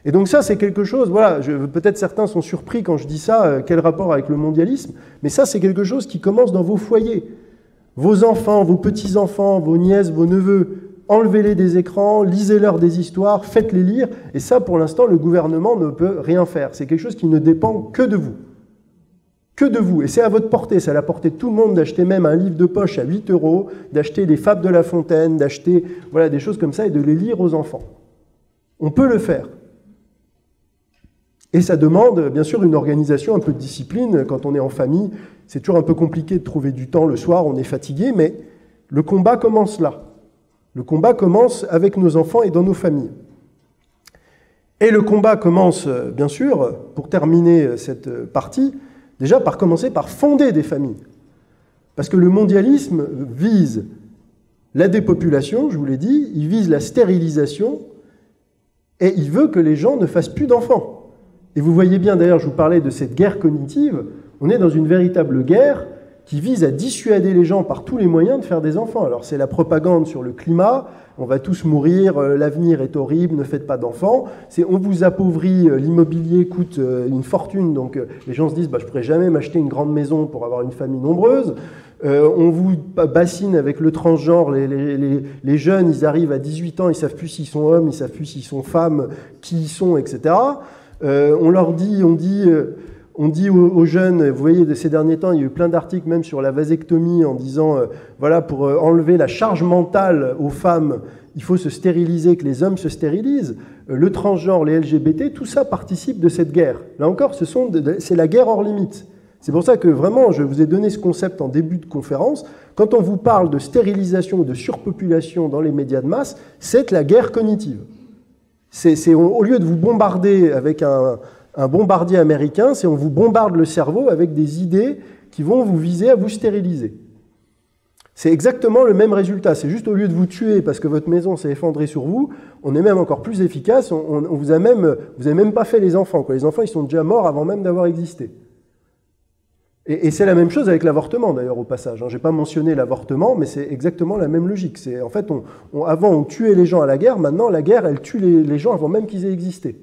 Et donc ça, c'est quelque chose, voilà, peut-être certains sont surpris quand je dis ça, quel rapport avec le mondialisme, mais ça, c'est quelque chose qui commence dans vos foyers. Vos enfants, vos petits-enfants, vos nièces, vos neveux, enlevez-les des écrans, lisez-leur des histoires, faites-les lire, et ça, pour l'instant, le gouvernement ne peut rien faire. C'est quelque chose qui ne dépend que de vous. Que de vous. Et c'est à votre portée, c'est à la portée de tout le monde d'acheter même un livre de poche à 8 €, d'acheter les Fables de La Fontaine, d'acheter voilà, des choses comme ça et de les lire aux enfants. On peut le faire. Et ça demande, bien sûr, une organisation, un peu de discipline. Quand on est en famille, c'est toujours un peu compliqué de trouver du temps le soir, on est fatigué, mais le combat commence là. Le combat commence avec nos enfants et dans nos familles. Et le combat commence, bien sûr, pour terminer cette partie, déjà par commencer par fonder des familles. Parce que le mondialisme vise la dépopulation, je vous l'ai dit, il vise la stérilisation, et il veut que les gens ne fassent plus d'enfants. Et vous voyez bien, d'ailleurs, je vous parlais de cette guerre cognitive, on est dans une véritable guerre qui vise à dissuader les gens par tous les moyens de faire des enfants. Alors c'est la propagande sur le climat, on va tous mourir, l'avenir est horrible, ne faites pas d'enfants. On vous appauvrit, l'immobilier coûte une fortune, donc les gens se disent je ne pourrais jamais m'acheter une grande maison pour avoir une famille nombreuse. On vous bassine avec le transgenre, les jeunes, ils arrivent à 18 ans, ils ne savent plus s'ils sont hommes, ils ne savent plus s'ils sont femmes, qui ils sont, etc. On leur dit, on dit aux jeunes, vous voyez, de ces derniers temps, il y a eu plein d'articles même sur la vasectomie en disant, voilà, pour enlever la charge mentale aux femmes, il faut se stériliser, que les hommes se stérilisent. Le transgenre, les LGBT, tout ça participe de cette guerre. Là encore, c'est la guerre hors limite. C'est pour ça que vraiment, je vous ai donné ce concept en début de conférence. Quand on vous parle de stérilisation ou de surpopulation dans les médias de masse, c'est la guerre cognitive. Au lieu de vous bombarder avec un bombardier américain, c'est on vous bombarde le cerveau avec des idées qui vont vous viser à vous stériliser. C'est exactement le même résultat. C'est juste au lieu de vous tuer parce que votre maison s'est effondrée sur vous, on est même encore plus efficace. On vous avez même pas fait les enfants, quoi. Les enfants, ils sont déjà morts avant même d'avoir existé. Et c'est la même chose avec l'avortement, d'ailleurs, au passage. Je n'ai pas mentionné l'avortement, mais c'est exactement la même logique. En fait, avant, on tuait les gens à la guerre. Maintenant, la guerre, elle tue les gens avant même qu'ils aient existé.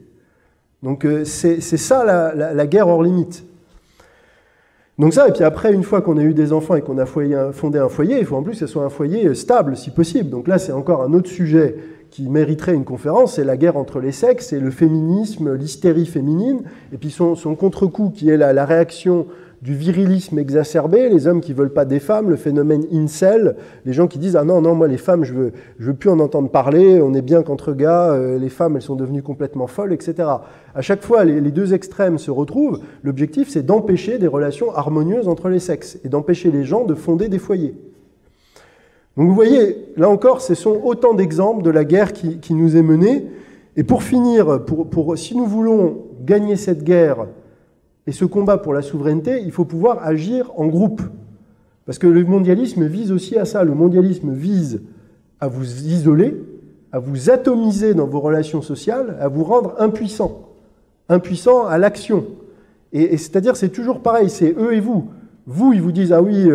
Donc, c'est ça, la guerre hors limite. Donc ça, et puis après, une fois qu'on a eu des enfants et qu'on a fondé un foyer, il faut en plus que ce soit un foyer stable, si possible. Donc là, c'est encore un autre sujet qui mériterait une conférence, c'est la guerre entre les sexes, et le féminisme, l'hystérie féminine, et puis son contre-coup qui est la réaction du virilisme exacerbé, les hommes qui ne veulent pas des femmes, le phénomène incel, les gens qui disent « Ah non, non, moi les femmes, je veux plus en entendre parler, on est bien qu'entre gars, les femmes, elles sont devenues complètement folles, etc. » À chaque fois, les deux extrêmes se retrouvent. L'objectif, c'est d'empêcher des relations harmonieuses entre les sexes et d'empêcher les gens de fonder des foyers. Donc vous voyez, là encore, ce sont autant d'exemples de la guerre qui nous est menée. Et pour finir, si nous voulons gagner cette guerre et ce combat pour la souveraineté, il faut pouvoir agir en groupe. Parce que le mondialisme vise aussi à ça. Le mondialisme vise à vous isoler, à vous atomiser dans vos relations sociales, à vous rendre impuissants. Impuissants à l'action. Et c'est-à-dire, c'est toujours pareil, c'est eux et vous. Vous, ils vous disent « Ah oui,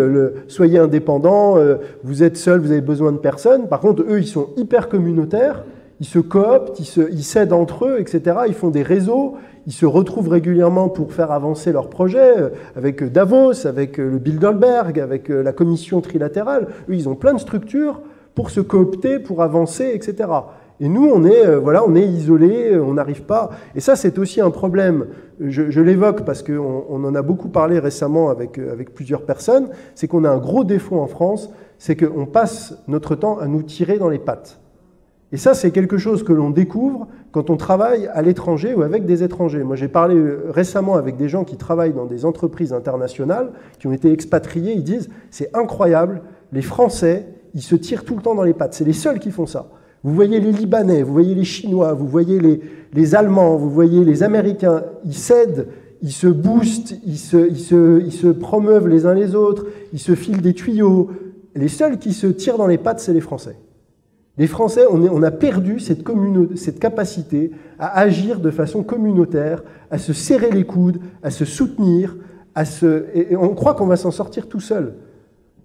soyez indépendants, vous êtes seuls, vous avez besoin de personne. » Par contre, eux, ils sont hyper communautaires, ils se cooptent, ils s'aident entre eux, etc. Ils font des réseaux, ils se retrouvent régulièrement pour faire avancer leurs projets, avec Davos, avec le Bilderberg, avec la commission trilatérale. Eux, ils ont plein de structures pour se coopter, pour avancer, etc. Et nous, on est isolés, on n'arrive pas. Et ça, c'est aussi un problème. Je l'évoque parce qu'on en a beaucoup parlé récemment avec plusieurs personnes. C'est qu'on a un gros défaut en France, c'est qu'on passe notre temps à nous tirer dans les pattes. Et ça, c'est quelque chose que l'on découvre quand on travaille à l'étranger ou avec des étrangers. Moi, j'ai parlé récemment avec des gens qui travaillent dans des entreprises internationales, qui ont été expatriés. Ils disent, c'est incroyable, les Français, ils se tirent tout le temps dans les pattes. C'est les seuls qui font ça. Vous voyez les Libanais, vous voyez les Chinois, vous voyez les Allemands, vous voyez les Américains, ils s'aident, ils se boostent, ils se promeuvent les uns les autres, ils se filent des tuyaux. Les seuls qui se tirent dans les pattes, c'est les Français. Les Français, on a perdu cette capacité à agir de façon communautaire, à se serrer les coudes, à se soutenir, et on croit qu'on va s'en sortir tout seul.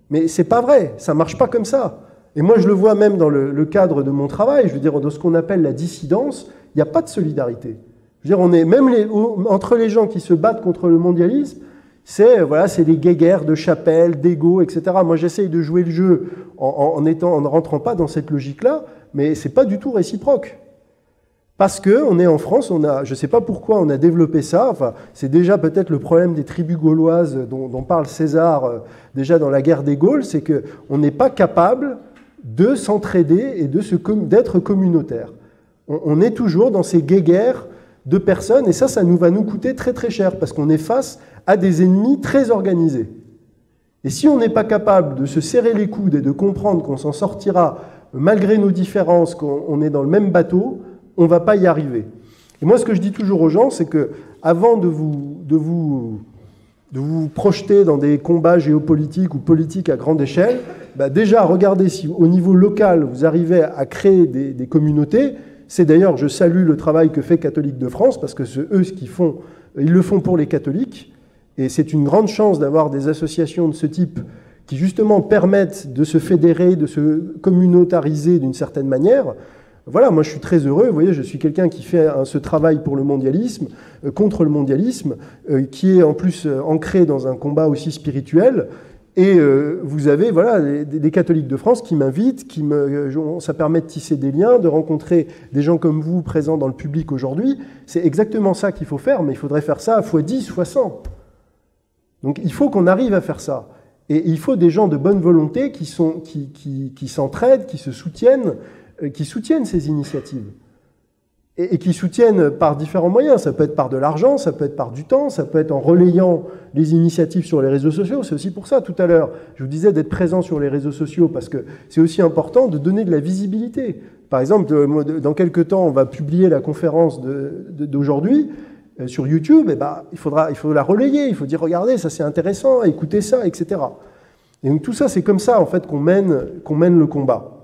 Mais c'est pas vrai, ça marche pas comme ça. Et moi, je le vois même dans le cadre de mon travail, je veux dire, dans ce qu'on appelle la dissidence, il n'y a pas de solidarité. Je veux dire, on est même entre les gens qui se battent contre le mondialisme, c'est des guéguerres de chapelle, d'ego, etc. Moi, j'essaye de jouer le jeu en ne rentrant pas dans cette logique-là, mais c'est pas du tout réciproque. Parce qu'on est en France, je ne sais pas pourquoi on a développé ça, enfin, c'est déjà peut-être le problème des tribus gauloises dont parle César déjà dans la guerre des Gaules, c'est qu'on n'est pas capable de s'entraider et d'être communautaire. On est toujours dans ces guéguerres de personnes, et ça va nous coûter très très cher, parce qu'on est face à des ennemis très organisés. Et si on n'est pas capable de se serrer les coudes et de comprendre qu'on s'en sortira malgré nos différences, qu'on est dans le même bateau, on ne va pas y arriver. Et moi, ce que je dis toujours aux gens, c'est que avant de vous projeter dans des combats géopolitiques ou politiques à grande échelle, déjà, regardez si au niveau local, vous arrivez à créer des communautés. C'est d'ailleurs, je salue le travail que fait Catholiques de France, parce que eux, ce qu'ils font, ils le font pour les catholiques. Et c'est une grande chance d'avoir des associations de ce type qui, justement, permettent de se fédérer, de se communautariser d'une certaine manière. Voilà, moi je suis très heureux, vous voyez, je suis quelqu'un qui fait ce travail pour le mondialisme, contre le mondialisme, qui est en plus ancré dans un combat aussi spirituel. Et vous avez des catholiques de France qui m'invitent, ça permet de tisser des liens, de rencontrer des gens comme vous présents dans le public aujourd'hui. C'est exactement ça qu'il faut faire, mais il faudrait faire ça fois 10, fois 100. Donc il faut qu'on arrive à faire ça. Et il faut des gens de bonne volonté qui s'entraident, qui soutiennent ces initiatives. Et qui soutiennent par différents moyens. Ça peut être par de l'argent, ça peut être par du temps, ça peut être en relayant les initiatives sur les réseaux sociaux. C'est aussi pour ça, tout à l'heure, je vous disais d'être présent sur les réseaux sociaux, parce que c'est aussi important de donner de la visibilité. Par exemple, dans quelques temps, on va publier la conférence d'aujourd'hui sur YouTube. Il faut la relayer, il faut dire, regardez, ça c'est intéressant, écoutez ça, etc. Et donc tout ça, c'est comme ça, en fait, qu'on mène le combat.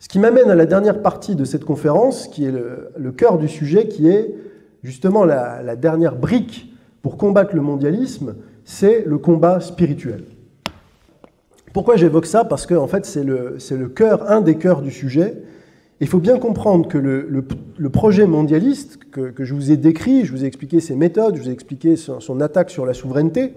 Ce qui m'amène à la dernière partie de cette conférence, qui est le cœur du sujet, qui est justement la dernière brique pour combattre le mondialisme, c'est le combat spirituel. Pourquoi j'évoque ça? Parce que en fait, c'est le cœur, un des cœurs du sujet. Il faut bien comprendre que le projet mondialiste que je vous ai décrit, je vous ai expliqué ses méthodes, je vous ai expliqué son attaque sur la souveraineté,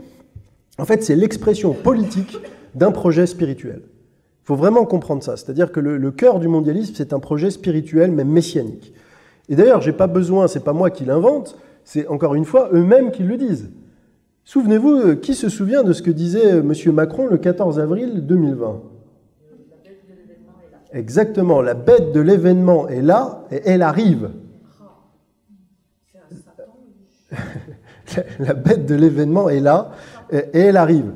en fait, c'est l'expression politique d'un projet spirituel. Il faut vraiment comprendre ça. C'est-à-dire que le cœur du mondialisme, c'est un projet spirituel, même messianique. Et d'ailleurs, j'ai pas besoin, c'est pas moi qui l'invente, c'est encore une fois eux-mêmes qui le disent. Souvenez-vous, qui se souvient de ce que disait M. Macron le 14 avril 2020 ? Exactement, la bête de l'événement est là et elle arrive. La bête de l'événement est là et elle arrive.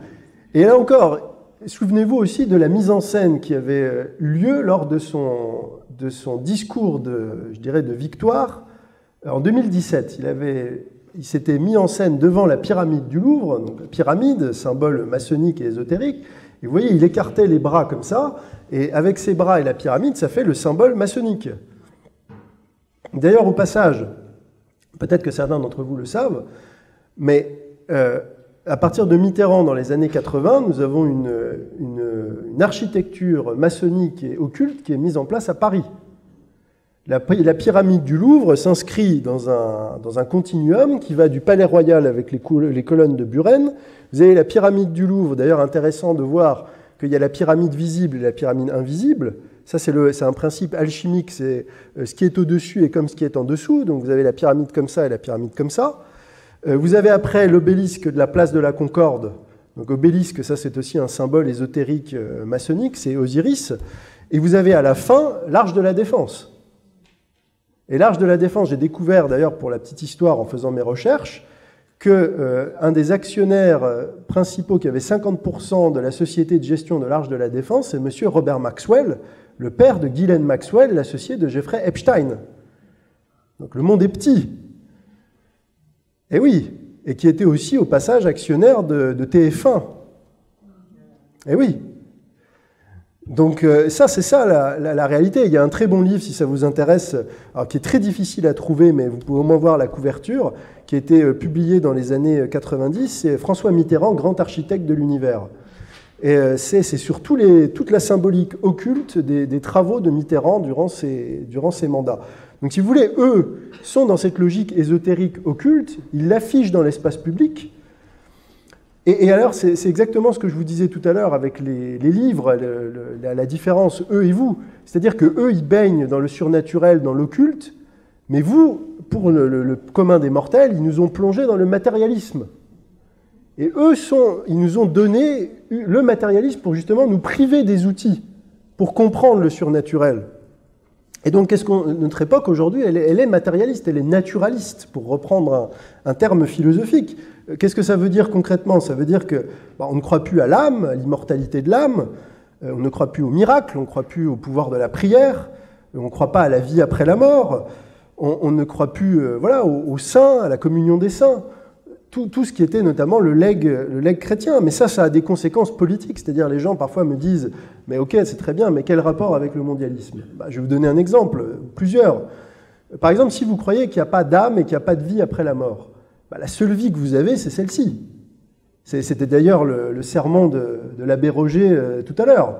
Et là encore, souvenez-vous aussi de la mise en scène qui avait eu lieu lors de son discours de victoire en 2017. Il s'était mis en scène devant la pyramide du Louvre, donc la pyramide, symbole maçonnique et ésotérique. Et vous voyez, il écartait les bras comme ça, et avec ses bras et la pyramide, ça fait le symbole maçonnique. D'ailleurs, au passage, peut-être que certains d'entre vous le savent, mais à partir de Mitterrand, dans les années 80, nous avons une architecture maçonnique et occulte qui est mise en place à Paris. La pyramide du Louvre s'inscrit dans un continuum qui va du Palais Royal avec les colonnes de Buren. Vous avez la pyramide du Louvre, d'ailleurs intéressant de voir qu'il y a la pyramide visible et la pyramide invisible. Ça, c'est un principe alchimique, c'est ce qui est au-dessus est comme ce qui est en dessous. Donc vous avez la pyramide comme ça et la pyramide comme ça. Vous avez après l'obélisque de la place de la Concorde. Donc obélisque, ça c'est aussi un symbole ésotérique maçonnique, c'est Osiris. Et vous avez à la fin l'Arche de la Défense. Et l'Arche de la Défense, j'ai découvert d'ailleurs pour la petite histoire en faisant mes recherches, qu'un des actionnaires principaux qui avait 50% de la société de gestion de l'Arche de la Défense, c'est M. Robert Maxwell, le père de Ghislaine Maxwell, l'associé de Jeffrey Epstein. Donc le monde est petit. Et oui, et qui était aussi au passage actionnaire de TF1. Et oui. Donc ça, c'est ça la réalité. Il y a un très bon livre, si ça vous intéresse, alors, qui est très difficile à trouver, mais vous pouvez au moins voir la couverture, qui a été publié dans les années 90, c'est François Mitterrand, grand architecte de l'univers. Et c'est sur toute la symbolique occulte des travaux de Mitterrand durant ses mandats. Donc si vous voulez, eux sont dans cette logique ésotérique occulte, ils l'affichent dans l'espace public. Et alors, c'est exactement ce que je vous disais tout à l'heure avec les livres, la différence, eux et vous. C'est-à-dire qu'eux, ils baignent dans le surnaturel, dans l'occulte, mais vous, pour le commun des mortels, ils nous ont plongés dans le matérialisme. Et eux, ils nous ont donné le matérialisme pour justement nous priver des outils, pour comprendre le surnaturel. Et donc, notre époque aujourd'hui, elle est matérialiste, elle est naturaliste, pour reprendre un terme philosophique. Qu'est-ce que ça veut dire concrètement? Ça veut dire qu'on ne croit plus à l'âme, à l'immortalité de l'âme, on ne croit plus au miracle, on ne croit plus au pouvoir de la prière, on ne croit pas à la vie après la mort, on ne croit plus aux saints, à la communion des saints, tout ce qui était notamment le legs chrétien. Mais ça a des conséquences politiques, c'est-à-dire les gens parfois me disent « mais ok, c'est très bien, mais quel rapport avec le mondialisme ?» Je vais vous donner un exemple, plusieurs. Par exemple, si vous croyez qu'il n'y a pas d'âme et qu'il n'y a pas de vie après la mort, la seule vie que vous avez, c'est celle-ci. C'était d'ailleurs le sermon de l'abbé Roger tout à l'heure.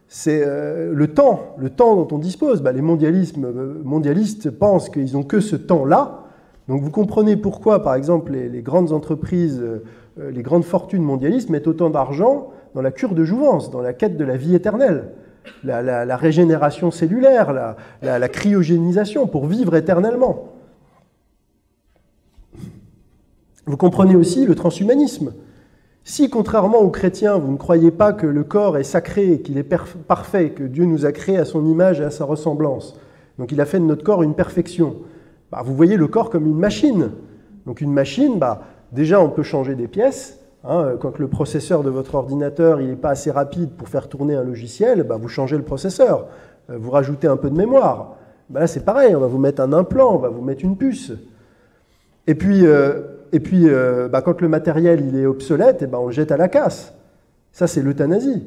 C'est le temps dont on dispose. Les mondialistes pensent qu'ils n'ont que ce temps-là. Donc vous comprenez pourquoi, par exemple, les grandes entreprises, les grandes fortunes mondialistes mettent autant d'argent dans la cure de jouvence, dans la quête de la vie éternelle, la régénération cellulaire, la cryogénisation pour vivre éternellement. Vous comprenez aussi le transhumanisme. Si, contrairement aux chrétiens, vous ne croyez pas que le corps est sacré, qu'il est parfait, que Dieu nous a créés à son image et à sa ressemblance, donc il a fait de notre corps une perfection, vous voyez le corps comme une machine. Donc une machine, déjà on peut changer des pièces. Quand le processeur de votre ordinateur n'est pas assez rapide pour faire tourner un logiciel, vous changez le processeur, vous rajoutez un peu de mémoire. Là c'est pareil, on va vous mettre un implant, on va vous mettre une puce. Et puis quand le matériel il est obsolète, on le jette à la casse. Ça, c'est l'euthanasie.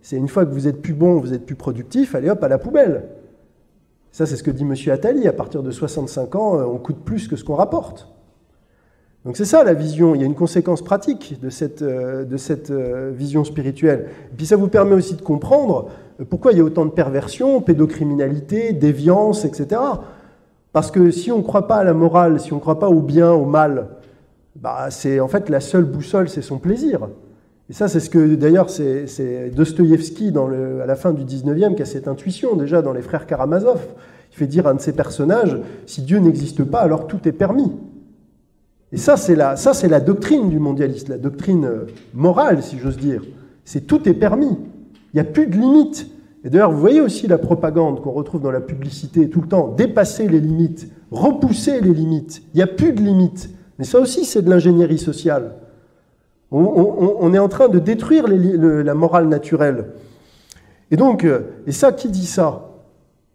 C'est une fois que vous êtes plus bon, vous êtes plus productif, allez hop, à la poubelle. Ça, c'est ce que dit M. Attali. À partir de 65 ans, on coûte plus que ce qu'on rapporte. Donc c'est ça la vision, il y a une conséquence pratique de cette vision spirituelle. Et puis ça vous permet aussi de comprendre pourquoi il y a autant de perversion, pédocriminalité, déviance, etc. Parce que si on ne croit pas à la morale, si on ne croit pas au bien, au mal, bah c'est en fait la seule boussole, c'est son plaisir. Et ça, c'est ce que, d'ailleurs, c'est Dostoïevski, à la fin du 19e, qui a cette intuition, déjà, dans les frères Karamazov. Il fait dire à un de ses personnages, si Dieu n'existe pas, alors tout est permis. Et ça, c'est la doctrine du mondialiste, la doctrine morale, si j'ose dire. C'est tout est permis. Il n'y a plus de limites. Et d'ailleurs, vous voyez aussi la propagande qu'on retrouve dans la publicité tout le temps, dépasser les limites, repousser les limites. Il n'y a plus de limites. Mais ça aussi, c'est de l'ingénierie sociale. On est en train de détruire la morale naturelle. Et donc, et ça, qui dit ça ?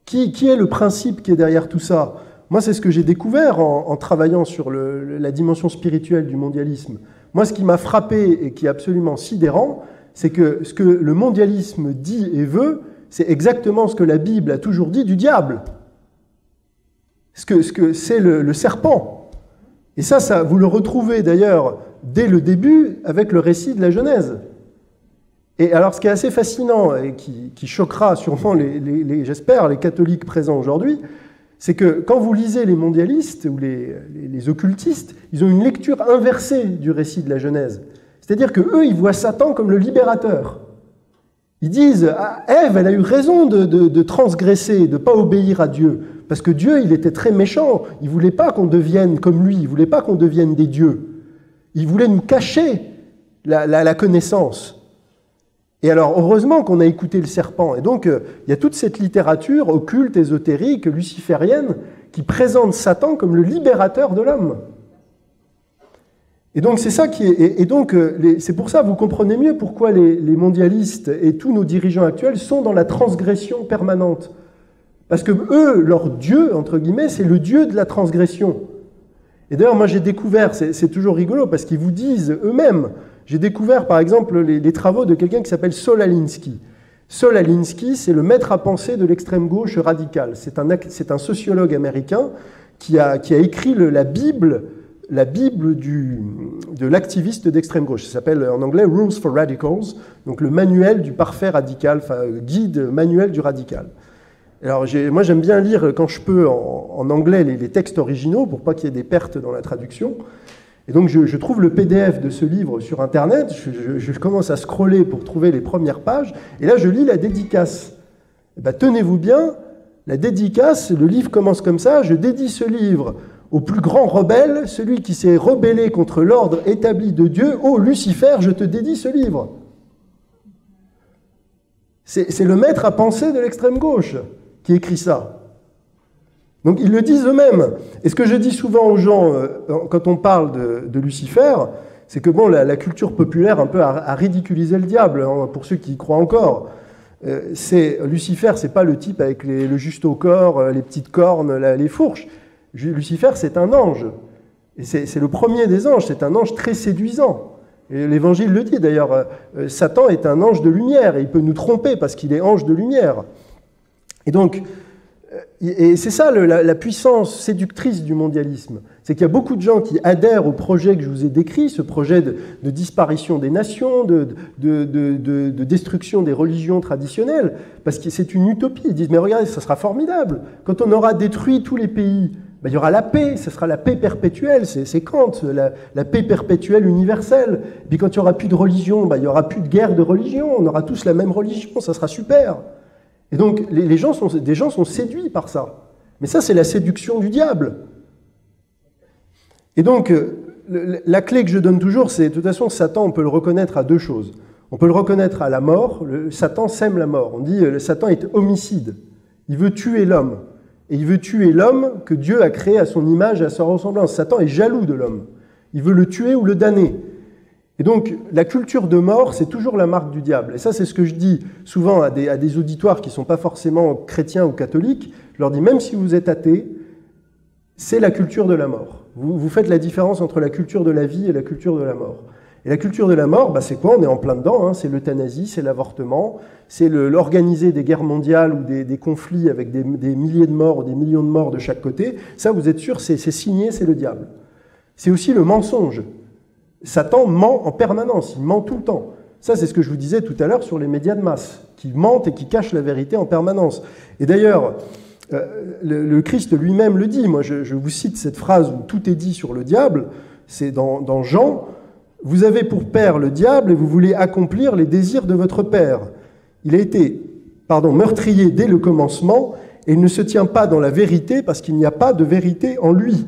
Qui est le principe qui est derrière tout ça ? Moi, c'est ce que j'ai découvert en travaillant sur la dimension spirituelle du mondialisme. Moi, ce qui m'a frappé et qui est absolument sidérant, c'est que ce que le mondialisme dit et veut, c'est exactement ce que la Bible a toujours dit du diable. Ce que c'est le serpent. Et ça, vous le retrouvez d'ailleurs dès le début avec le récit de la Genèse. Et alors, ce qui est assez fascinant et qui choquera sûrement, j'espère, les catholiques présents aujourd'hui, c'est que quand vous lisez les mondialistes ou les occultistes, ils ont une lecture inversée du récit de la Genèse. C'est-à-dire qu'eux, ils voient Satan comme le libérateur. Ils disent « Ève, elle a eu raison de transgresser, de ne pas obéir à Dieu, parce que Dieu, il était très méchant, il ne voulait pas qu'on devienne comme lui, il ne voulait pas qu'on devienne des dieux. Il voulait nous cacher la connaissance. » Et alors, heureusement qu'on a écouté le serpent. Et donc, il y a toute cette littérature occulte, ésotérique, luciférienne, qui présente Satan comme le libérateur de l'homme. Et donc, c'est ça qui est. Et donc, c'est pour ça, vous comprenez mieux pourquoi les mondialistes et tous nos dirigeants actuels sont dans la transgression permanente. Parce que eux, leur Dieu, entre guillemets, c'est le Dieu de la transgression. Et d'ailleurs, moi, j'ai découvert, c'est toujours rigolo, parce qu'ils vous disent eux-mêmes. J'ai découvert, par exemple, les travaux de quelqu'un qui s'appelle Saul Alinsky. Saul Alinsky, c'est le maître à penser de l'extrême gauche radicale. C'est un sociologue américain qui a écrit la Bible de l'activiste d'extrême gauche. Ça s'appelle en anglais « Rules for Radicals », donc le manuel du parfait radical, enfin guide manuel du radical. Alors moi j'aime bien lire quand je peux en anglais les textes originaux pour pas qu'il y ait des pertes dans la traduction. Et donc je trouve le PDF de ce livre sur Internet, je commence à scroller pour trouver les premières pages, et là je lis la dédicace. Et ben, tenez-vous bien, la dédicace, le livre commence comme ça, je dédie ce livre au plus grand rebelle, celui qui s'est rebellé contre l'ordre établi de Dieu, ô Lucifer, je te dédie ce livre. C'est le maître à penser de l'extrême gauche qui écrit ça. Donc ils le disent eux-mêmes. Et ce que je dis souvent aux gens, quand on parle de Lucifer, c'est que bon, la culture populaire un peu a ridiculisé le diable, hein, pour ceux qui y croient encore. Lucifer, c'est pas le type avec le juste au corps, les petites cornes, les fourches. Lucifer, c'est un ange. Et c'est le premier des anges, c'est un ange très séduisant. Et l'Évangile le dit d'ailleurs, Satan est un ange de lumière, et il peut nous tromper parce qu'il est ange de lumière. Et donc, et c'est ça la puissance séductrice du mondialisme. C'est qu'il y a beaucoup de gens qui adhèrent au projet que je vous ai décrit, ce projet de disparition des nations, de destruction des religions traditionnelles, parce que c'est une utopie. Ils disent, mais regardez, ça sera formidable. Quand on aura détruit tous les pays, ben, il y aura la paix, ce sera la paix perpétuelle, c'est Kant, la paix perpétuelle universelle. Et puis quand il n'y aura plus de religion, ben, il n'y aura plus de guerre de religion, on aura tous la même religion, ça sera super. Et donc, des gens sont séduits par ça. Mais ça, c'est la séduction du diable. Et donc, la clé que je donne toujours, c'est, de toute façon, Satan, on peut le reconnaître à deux choses. On peut le reconnaître à la mort. Satan sème la mort. On dit, Satan est homicide. Il veut tuer l'homme. Et il veut tuer l'homme que Dieu a créé à son image et à sa ressemblance. Satan est jaloux de l'homme. Il veut le tuer ou le damner. Et donc, la culture de mort, c'est toujours la marque du diable. Et ça, c'est ce que je dis souvent à des auditoires qui ne sont pas forcément chrétiens ou catholiques. Je leur dis, même si vous êtes athée, c'est la culture de la mort. Vous faites la différence entre la culture de la vie et la culture de la mort. Et la culture de la mort, bah, c'est quoi? On est en plein dedans, hein. C'est l'euthanasie, c'est l'avortement, c'est l'organiser des guerres mondiales ou des conflits avec des milliers de morts ou des millions de morts de chaque côté. Ça, vous êtes sûr, c'est signé, c'est le diable. c'est aussi le mensonge. Satan ment en permanence, il ment tout le temps. Ça, c'est ce que je vous disais tout à l'heure sur les médias de masse, qui mentent et qui cachent la vérité en permanence. Et d'ailleurs, le Christ lui-même le dit. Moi, je vous cite cette phrase où tout est dit sur le diable. C'est dans Jean. « Vous avez pour père le diable et vous voulez accomplir les désirs de votre père. Il a été meurtrier dès le commencement et il ne se tient pas dans la vérité parce qu'il n'y a pas de vérité en lui.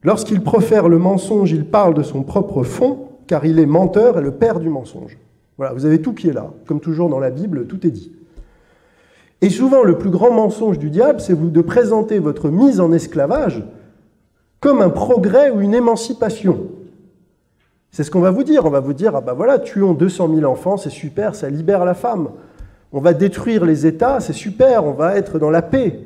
Lorsqu'il profère le mensonge, il parle de son propre fond, car il est menteur et le père du mensonge. » Voilà, vous avez tout qui est là. Comme toujours dans la Bible, tout est dit. Et souvent, le plus grand mensonge du diable, c'est de présenter votre mise en esclavage comme un progrès ou une émancipation. C'est ce qu'on va vous dire. On va vous dire, ah ben voilà, tuons 200 000 enfants, c'est super, ça libère la femme. On va détruire les États, c'est super, on va être dans la paix.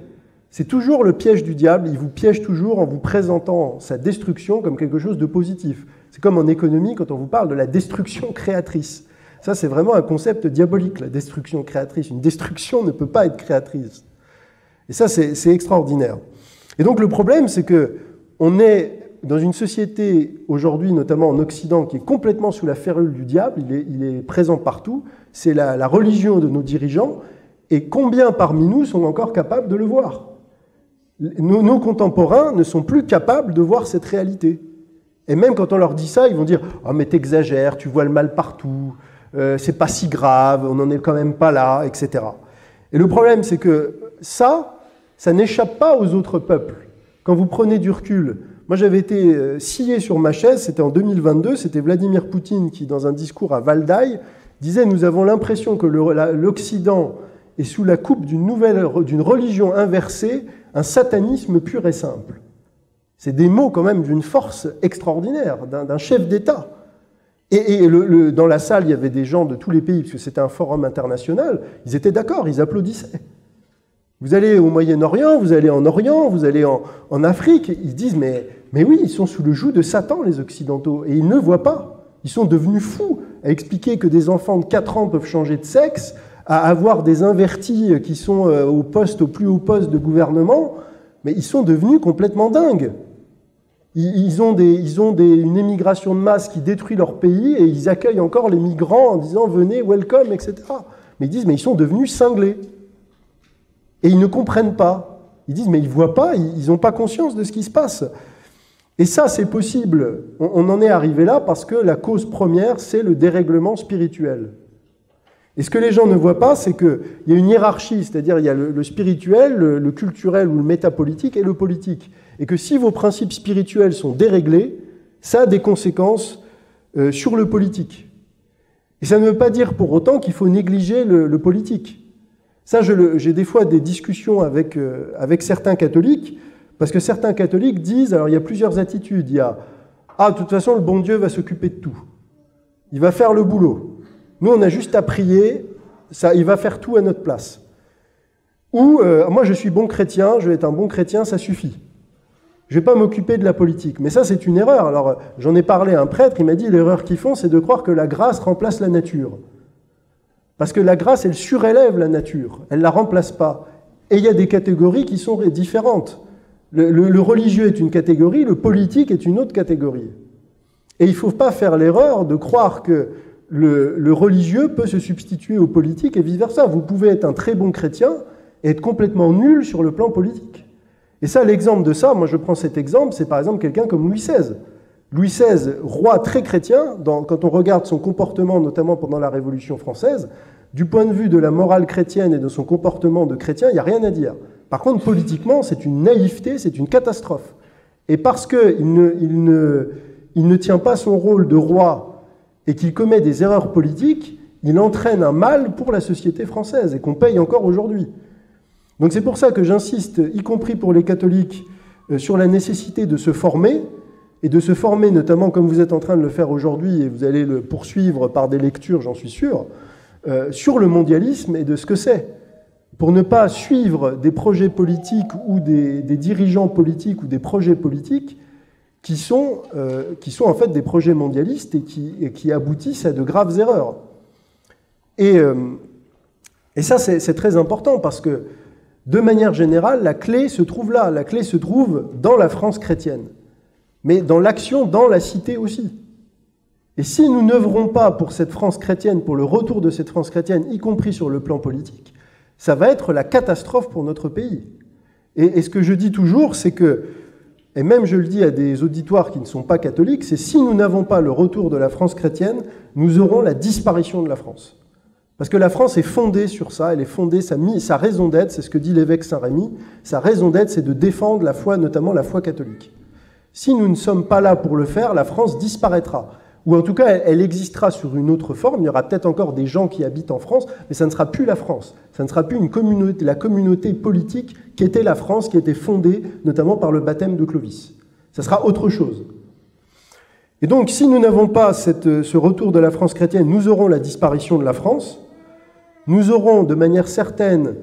C'est toujours le piège du diable, il vous piège toujours en vous présentant sa destruction comme quelque chose de positif. C'est comme en économie quand on vous parle de la destruction créatrice. Ça, c'est vraiment un concept diabolique, la destruction créatrice. Une destruction ne peut pas être créatrice. Et ça, c'est extraordinaire. Et donc le problème, c'est qu'on est dans une société aujourd'hui, notamment en Occident, qui est complètement sous la férule du diable, il est présent partout, c'est la religion de nos dirigeants, et combien parmi nous sont encore capables de le voir? Nos contemporains ne sont plus capables de voir cette réalité. Et même quand on leur dit ça, ils vont dire « Ah, mais t'exagères, tu vois le mal partout, c'est pas si grave, on n'en est quand même pas là, etc. » Et le problème, c'est que ça n'échappe pas aux autres peuples. Quand vous prenez du recul, moi j'avais été scié sur ma chaise, c'était en 2022, c'était Vladimir Poutine qui, dans un discours à Valdaï, disait « Nous avons l'impression que l'Occident est sous la coupe d'une religion inversée, un satanisme pur et simple. » C'est des mots quand même d'une force extraordinaire, d'un chef d'État. Et dans la salle, il y avait des gens de tous les pays, parce que c'était un forum international, ils étaient d'accord, ils applaudissaient. Vous allez au Moyen-Orient, vous allez en Orient, vous allez en Afrique, ils disent mais oui, ils sont sous le joug de Satan, les Occidentaux, et ils ne voient pas. Ils sont devenus fous à expliquer que des enfants de 4 ans peuvent changer de sexe, à avoir des invertis qui sont au plus haut poste de gouvernement, mais ils sont devenus complètement dingues. Ils ont une émigration de masse qui détruit leur pays et ils accueillent encore les migrants en disant « venez, welcome », etc. Mais ils disent « mais ils sont devenus cinglés ». Et ils ne comprennent pas. Ils disent « mais ils ne voient pas, ils n'ont pas conscience de ce qui se passe ». Et ça, c'est possible. On en est arrivé là parce que la cause première, c'est le dérèglement spirituel. Et ce que les gens ne voient pas, c'est qu'il y a une hiérarchie, c'est-à-dire il y a le spirituel, le culturel ou le métapolitique et le politique. Et que si vos principes spirituels sont déréglés, ça a des conséquences sur le politique. Et ça ne veut pas dire pour autant qu'il faut négliger le politique. Ça, j'ai des fois des discussions avec certains catholiques, parce que certains catholiques disent, alors il y a plusieurs attitudes, il y a « Ah, de toute façon, le bon Dieu va s'occuper de tout. Il va faire le boulot. Nous, on a juste à prier, il va faire tout à notre place. » Ou « Moi, je suis bon chrétien, je vais être un bon chrétien, ça suffit. Je ne vais pas m'occuper de la politique. » Mais ça, c'est une erreur. Alors, j'en ai parlé à un prêtre, il m'a dit « L'erreur qu'ils font, c'est de croire que la grâce remplace la nature. » Parce que la grâce, elle surélève la nature, elle ne la remplace pas. Et il y a des catégories qui sont différentes. Le religieux est une catégorie, le politique est une autre catégorie. Et il ne faut pas faire l'erreur de croire que le religieux peut se substituer au politique et vice-versa. Vous pouvez être un très bon chrétien et être complètement nul sur le plan politique. Et ça, l'exemple de ça, moi je prends cet exemple, c'est par exemple quelqu'un comme Louis XVI. Louis XVI, roi très chrétien, quand on regarde son comportement, notamment pendant la Révolution française, du point de vue de la morale chrétienne et de son comportement de chrétien, il n'y a rien à dire. Par contre, politiquement, c'est une naïveté, c'est une catastrophe. Et parce qu'il ne tient pas son rôle de roi et qu'il commet des erreurs politiques, il entraîne un mal pour la société française et qu'on paye encore aujourd'hui. Donc c'est pour ça que j'insiste, y compris pour les catholiques, sur la nécessité de se former, et de se former notamment comme vous êtes en train de le faire aujourd'hui, et vous allez le poursuivre par des lectures, j'en suis sûr, sur le mondialisme et de ce que c'est. Pour ne pas suivre des projets politiques ou des dirigeants politiques ou des projets politiques qui sont en fait des projets mondialistes et qui aboutissent à de graves erreurs. Et ça, c'est très important parce que, de manière générale, la clé se trouve là. La clé se trouve dans la France chrétienne. mais dans l'action, dans la cité aussi. Et si nous n'œuvrons pas pour cette France chrétienne, pour le retour de cette France chrétienne, y compris sur le plan politique, ça va être la catastrophe pour notre pays. Et ce que je dis toujours, c'est que, et même je le dis à des auditoires qui ne sont pas catholiques, c'est si nous n'avons pas le retour de la France chrétienne, nous aurons la disparition de la France. Parce que la France est fondée sur ça, elle est fondée, sa raison d'être, c'est ce que dit l'évêque Saint-Rémy, sa raison d'être, c'est de défendre la foi, notamment la foi catholique. Si nous ne sommes pas là pour le faire, la France disparaîtra. Ou en tout cas, elle existera sur une autre forme. Il y aura peut-être encore des gens qui habitent en France, mais ça ne sera plus la France. Ça ne sera plus la communauté politique qui était la France, qui était fondée notamment par le baptême de Clovis. Ça sera autre chose. Et donc, si nous n'avons pas ce retour de la France chrétienne, nous aurons la disparition de la France. Nous aurons de manière certaine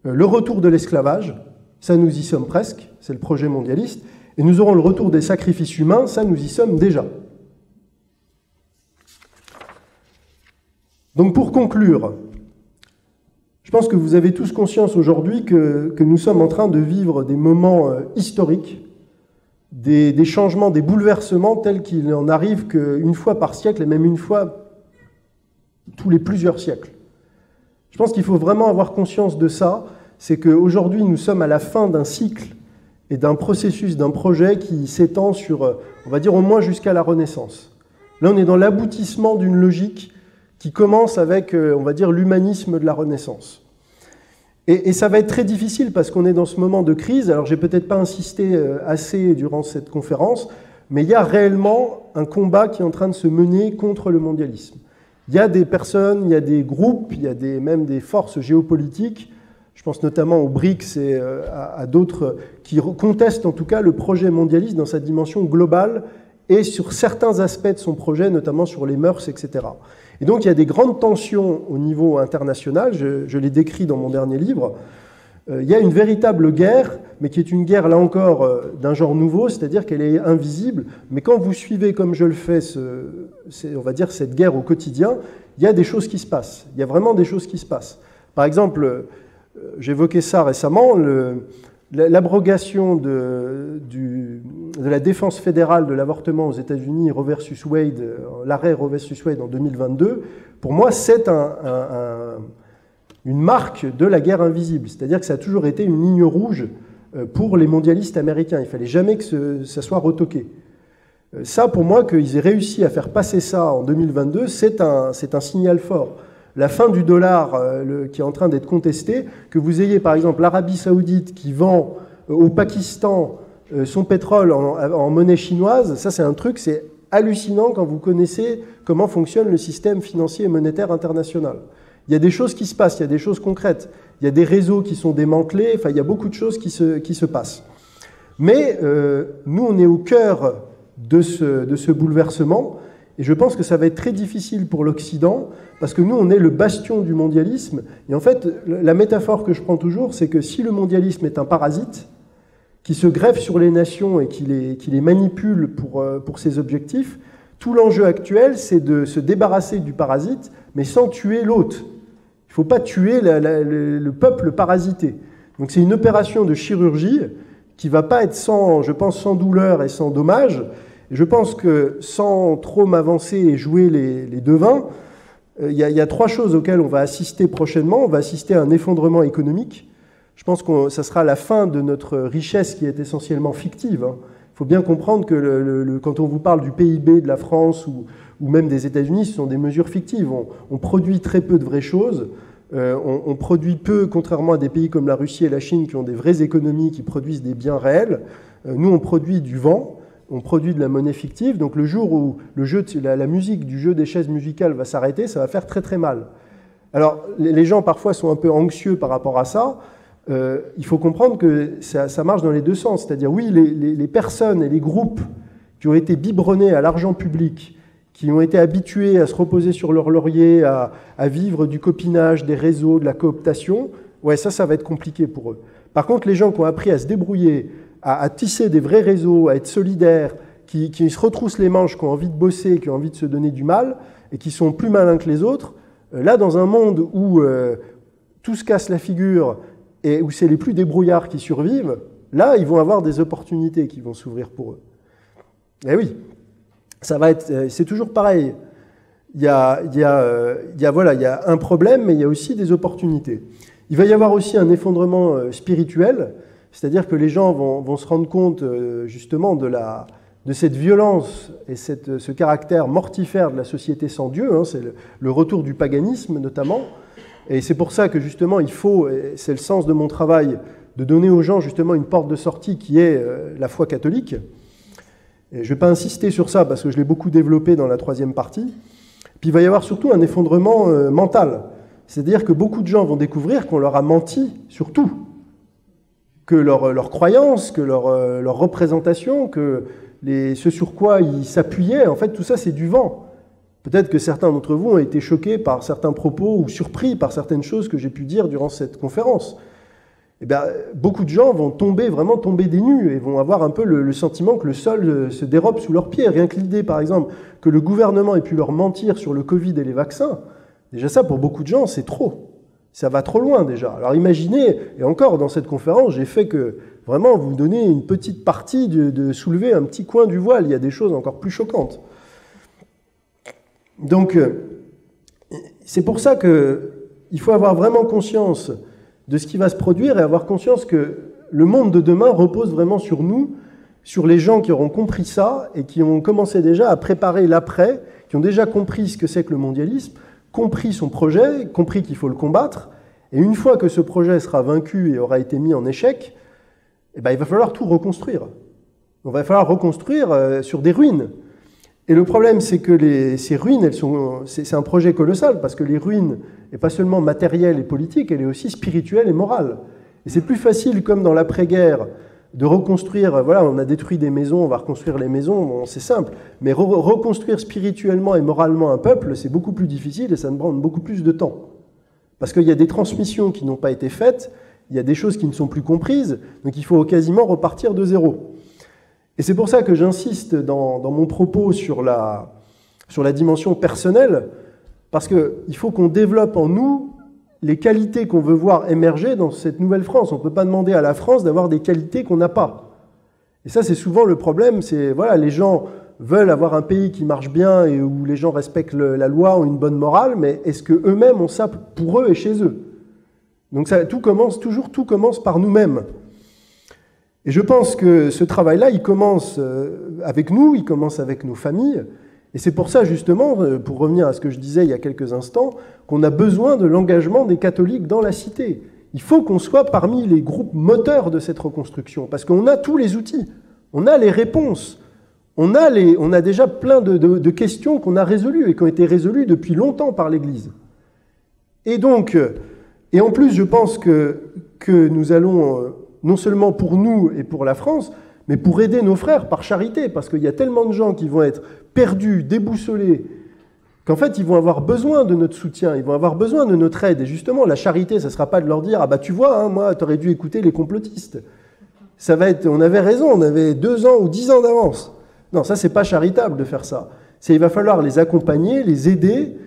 le retour de l'esclavage. Ça, nous y sommes presque. C'est le projet mondialiste. Et nous aurons le retour des sacrifices humains. Ça, nous y sommes déjà. Donc pour conclure, je pense que vous avez tous conscience aujourd'hui que nous sommes en train de vivre des moments historiques, des changements, des bouleversements tels qu'il en arrive qu'une fois par siècle et même une fois tous les plusieurs siècles. Je pense qu'il faut vraiment avoir conscience de ça, c'est qu'aujourd'hui nous sommes à la fin d'un cycle et d'un processus, d'un projet qui s'étend sur, on va dire au moins jusqu'à la Renaissance. Là on est dans l'aboutissement d'une logique qui commence avec, on va dire, l'humanisme de la Renaissance. Et ça va être très difficile parce qu'on est dans ce moment de crise. Alors, j'ai peut-être pas insisté assez durant cette conférence, mais il y a réellement un combat qui est en train de se mener contre le mondialisme. Il y a des personnes, il y a des groupes, il y a même des forces géopolitiques, je pense notamment aux BRICS et à d'autres, qui contestent en tout cas le projet mondialiste dans sa dimension globale et sur certains aspects de son projet, notamment sur les mœurs, etc. Et donc il y a des grandes tensions au niveau international, je l'ai décrit dans mon dernier livre. Il y a une véritable guerre, mais qui est une guerre, là encore, d'un genre nouveau, c'est-à-dire qu'elle est invisible, mais quand vous suivez, comme je le fais, on va dire cette guerre au quotidien, il y a des choses qui se passent. Il y a vraiment des choses qui se passent. Par exemple, j'évoquais ça récemment, l'abrogation de la défense fédérale de l'avortement aux États-Unis, Roe versus Wade, l'arrêt Roe versus Wade en 2022, pour moi, c'est une marque de la guerre invisible. C'est-à-dire que ça a toujours été une ligne rouge pour les mondialistes américains. Il ne fallait jamais que ça soit retoqué. Ça, pour moi, qu'ils aient réussi à faire passer ça en 2022, c'est un signal fort. La fin du dollar qui est en train d'être contestée, que vous ayez par exemple l'Arabie Saoudite qui vend au Pakistan son pétrole en monnaie chinoise, ça c'est un truc, c'est hallucinant quand vous connaissez comment fonctionne le système financier et monétaire international. Il y a des choses qui se passent, il y a des choses concrètes, il y a des réseaux qui sont démantelés, enfin il y a beaucoup de choses qui se passent. Mais nous on est au cœur de ce bouleversement. Et je pense que ça va être très difficile pour l'Occident, parce que nous, on est le bastion du mondialisme. Et en fait, la métaphore que je prends toujours, c'est que si le mondialisme est un parasite, qui se greffe sur les nations et qui les manipule pour ses objectifs, tout l'enjeu actuel, c'est de se débarrasser du parasite, mais sans tuer l'hôte. Il ne faut pas tuer le peuple parasité. Donc c'est une opération de chirurgie qui ne va pas être sans douleur et sans dommage. Je pense que, sans trop m'avancer et jouer les devins, il y a trois choses auxquelles on va assister prochainement. On va assister à un effondrement économique. Je pense que ça sera la fin de notre richesse qui est essentiellement fictive. Il faut bien comprendre que quand on vous parle du PIB de la France ou même des États-Unis, ce sont des mesures fictives. On produit très peu de vraies choses. On produit peu, contrairement à des pays comme la Russie et la Chine qui ont des vraies économies, qui produisent des biens réels. Nous, on produit du vent. On produit de la monnaie fictive, donc le jour où la musique du jeu des chaises musicales va s'arrêter, ça va faire très très mal. Alors, les gens parfois sont un peu anxieux par rapport à ça. Il faut comprendre que ça marche dans les deux sens. C'est-à-dire, oui, les personnes et les groupes qui ont été biberonnés à l'argent public, qui ont été habitués à se reposer sur leur laurier, à vivre du copinage, des réseaux, de la cooptation, ouais, ça va être compliqué pour eux. Par contre, les gens qui ont appris à se débrouiller, à tisser des vrais réseaux, à être solidaires, qui se retroussent les manches, qui ont envie de bosser, qui ont envie de se donner du mal, et qui sont plus malins que les autres, là, dans un monde où tout se casse la figure et où c'est les plus débrouillards qui survivent, là, ils vont avoir des opportunités qui vont s'ouvrir pour eux. Eh oui, ça va être, c'est toujours pareil. Il y a un problème, mais il y a aussi des opportunités. Il va y avoir aussi un effondrement spirituel, c'est-à-dire que les gens vont se rendre compte justement de cette violence et ce caractère mortifère de la société sans Dieu, hein, c'est le retour du paganisme notamment, et c'est pour ça que justement il faut, et c'est le sens de mon travail, de donner aux gens justement une porte de sortie qui est la foi catholique. Et je ne vais pas insister sur ça parce que je l'ai beaucoup développé dans la troisième partie. Puis il va y avoir surtout un effondrement mental, c'est-à-dire que beaucoup de gens vont découvrir qu'on leur a menti sur tout, que leurs croyances, que leur représentation, que ce sur quoi ils s'appuyaient, en fait tout ça c'est du vent. Peut-être que certains d'entre vous ont été choqués par certains propos ou surpris par certaines choses que j'ai pu dire durant cette conférence. Eh bien, beaucoup de gens vont vraiment tomber des nues et vont avoir un peu le sentiment que le sol se dérobe sous leurs pieds. Rien que l'idée, par exemple, que le gouvernement ait pu leur mentir sur le Covid et les vaccins, déjà ça, pour beaucoup de gens, c'est trop. Ça va trop loin déjà. Alors imaginez, et encore dans cette conférence, j'ai fait que vraiment vous donner une petite partie de soulever un petit coin du voile. Il y a des choses encore plus choquantes. Donc, c'est pour ça qu'il faut avoir vraiment conscience de ce qui va se produire et avoir conscience que le monde de demain repose vraiment sur nous, sur les gens qui auront compris ça et qui ont commencé déjà à préparer l'après, qui ont déjà compris ce que c'est que le mondialisme, compris son projet, compris qu'il faut le combattre. Et une fois que ce projet sera vaincu et aura été mis en échec, eh ben, il va falloir tout reconstruire. Il va falloir reconstruire sur des ruines. Et le problème, c'est que ces ruines, c'est un projet colossal, parce que les ruines n'est pas seulement matérielle et politique, elle est aussi spirituelle et morale. Et c'est plus facile, comme dans l'après-guerre, de reconstruire, voilà, on a détruit des maisons, on va reconstruire les maisons, bon, c'est simple. Mais reconstruire spirituellement et moralement un peuple, c'est beaucoup plus difficile et ça demande beaucoup plus de temps. Parce qu'il y a des transmissions qui n'ont pas été faites, il y a des choses qui ne sont plus comprises, donc il faut quasiment repartir de zéro. Et c'est pour ça que j'insiste dans mon propos sur la dimension personnelle, parce qu'il faut qu'on développe en nous les qualités qu'on veut voir émerger dans cette nouvelle France. On ne peut pas demander à la France d'avoir des qualités qu'on n'a pas. Et ça, c'est souvent le problème, c'est voilà, les gens veulent avoir un pays qui marche bien et où les gens respectent la loi, ont une bonne morale, mais est-ce qu'eux-mêmes ont ça pour eux et chez eux? Donc tout commence par nous-mêmes. Et je pense que ce travail-là, il commence avec nous, il commence avec nos familles. Et c'est pour ça, justement, pour revenir à ce que je disais il y a quelques instants, qu'on a besoin de l'engagement des catholiques dans la cité. Il faut qu'on soit parmi les groupes moteurs de cette reconstruction, parce qu'on a tous les outils, on a les réponses, on a déjà plein de questions qu'on a résolues et qui ont été résolues depuis longtemps par l'Église. Et donc, et en plus, je pense que nous allons... non seulement pour nous et pour la France, mais pour aider nos frères par charité, parce qu'il y a tellement de gens qui vont être perdus, déboussolés, qu'en fait, ils vont avoir besoin de notre soutien, ils vont avoir besoin de notre aide. Et justement, la charité, ça ne sera pas de leur dire « Ah bah tu vois, hein, moi, tu aurais dû écouter les complotistes. » Ça va être « On avait raison, on avait 2 ans ou 10 ans d'avance. » Non, ça, c'est pas charitable de faire ça. Il va falloir les accompagner, les aider,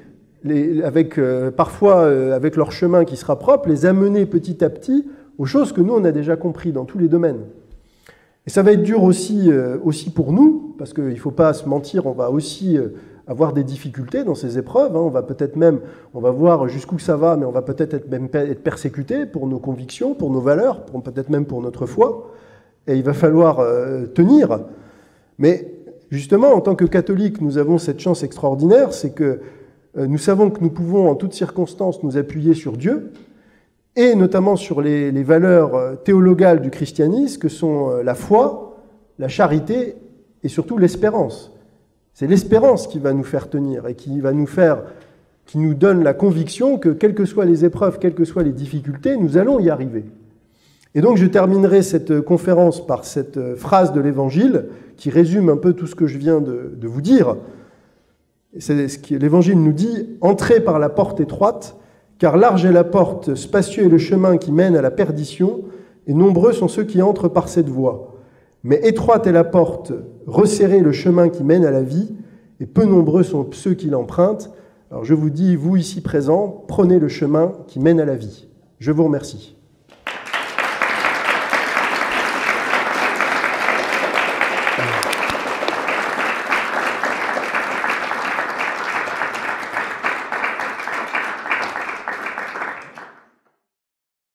parfois avec leur chemin qui sera propre, les amener petit à petit aux choses que nous, on a déjà compris dans tous les domaines. Et ça va être dur aussi pour nous, parce qu'il ne faut pas se mentir, on va aussi avoir des difficultés dans ces épreuves. Hein. On va voir jusqu'où ça va, mais on va peut-être être persécuté pour nos convictions, pour nos valeurs, peut-être même pour notre foi. Et il va falloir tenir. Mais justement, en tant que catholiques, nous avons cette chance extraordinaire, c'est que nous savons que nous pouvons en toutes circonstances nous appuyer sur Dieu, et notamment sur les valeurs théologales du christianisme, que sont la foi, la charité et surtout l'espérance. C'est l'espérance qui va nous faire tenir et qui nous donne la conviction que, quelles que soient les épreuves, quelles que soient les difficultés, nous allons y arriver. Et donc je terminerai cette conférence par cette phrase de l'Évangile qui résume un peu tout ce que je viens de vous dire. C'est ce que l'Évangile nous dit « Entrez par la porte étroite ». Car large est la porte, spacieux est le chemin qui mène à la perdition, et nombreux sont ceux qui entrent par cette voie. Mais étroite est la porte, resserré le chemin qui mène à la vie, et peu nombreux sont ceux qui l'empruntent. Alors je vous dis, vous ici présents, prenez le chemin qui mène à la vie. Je vous remercie.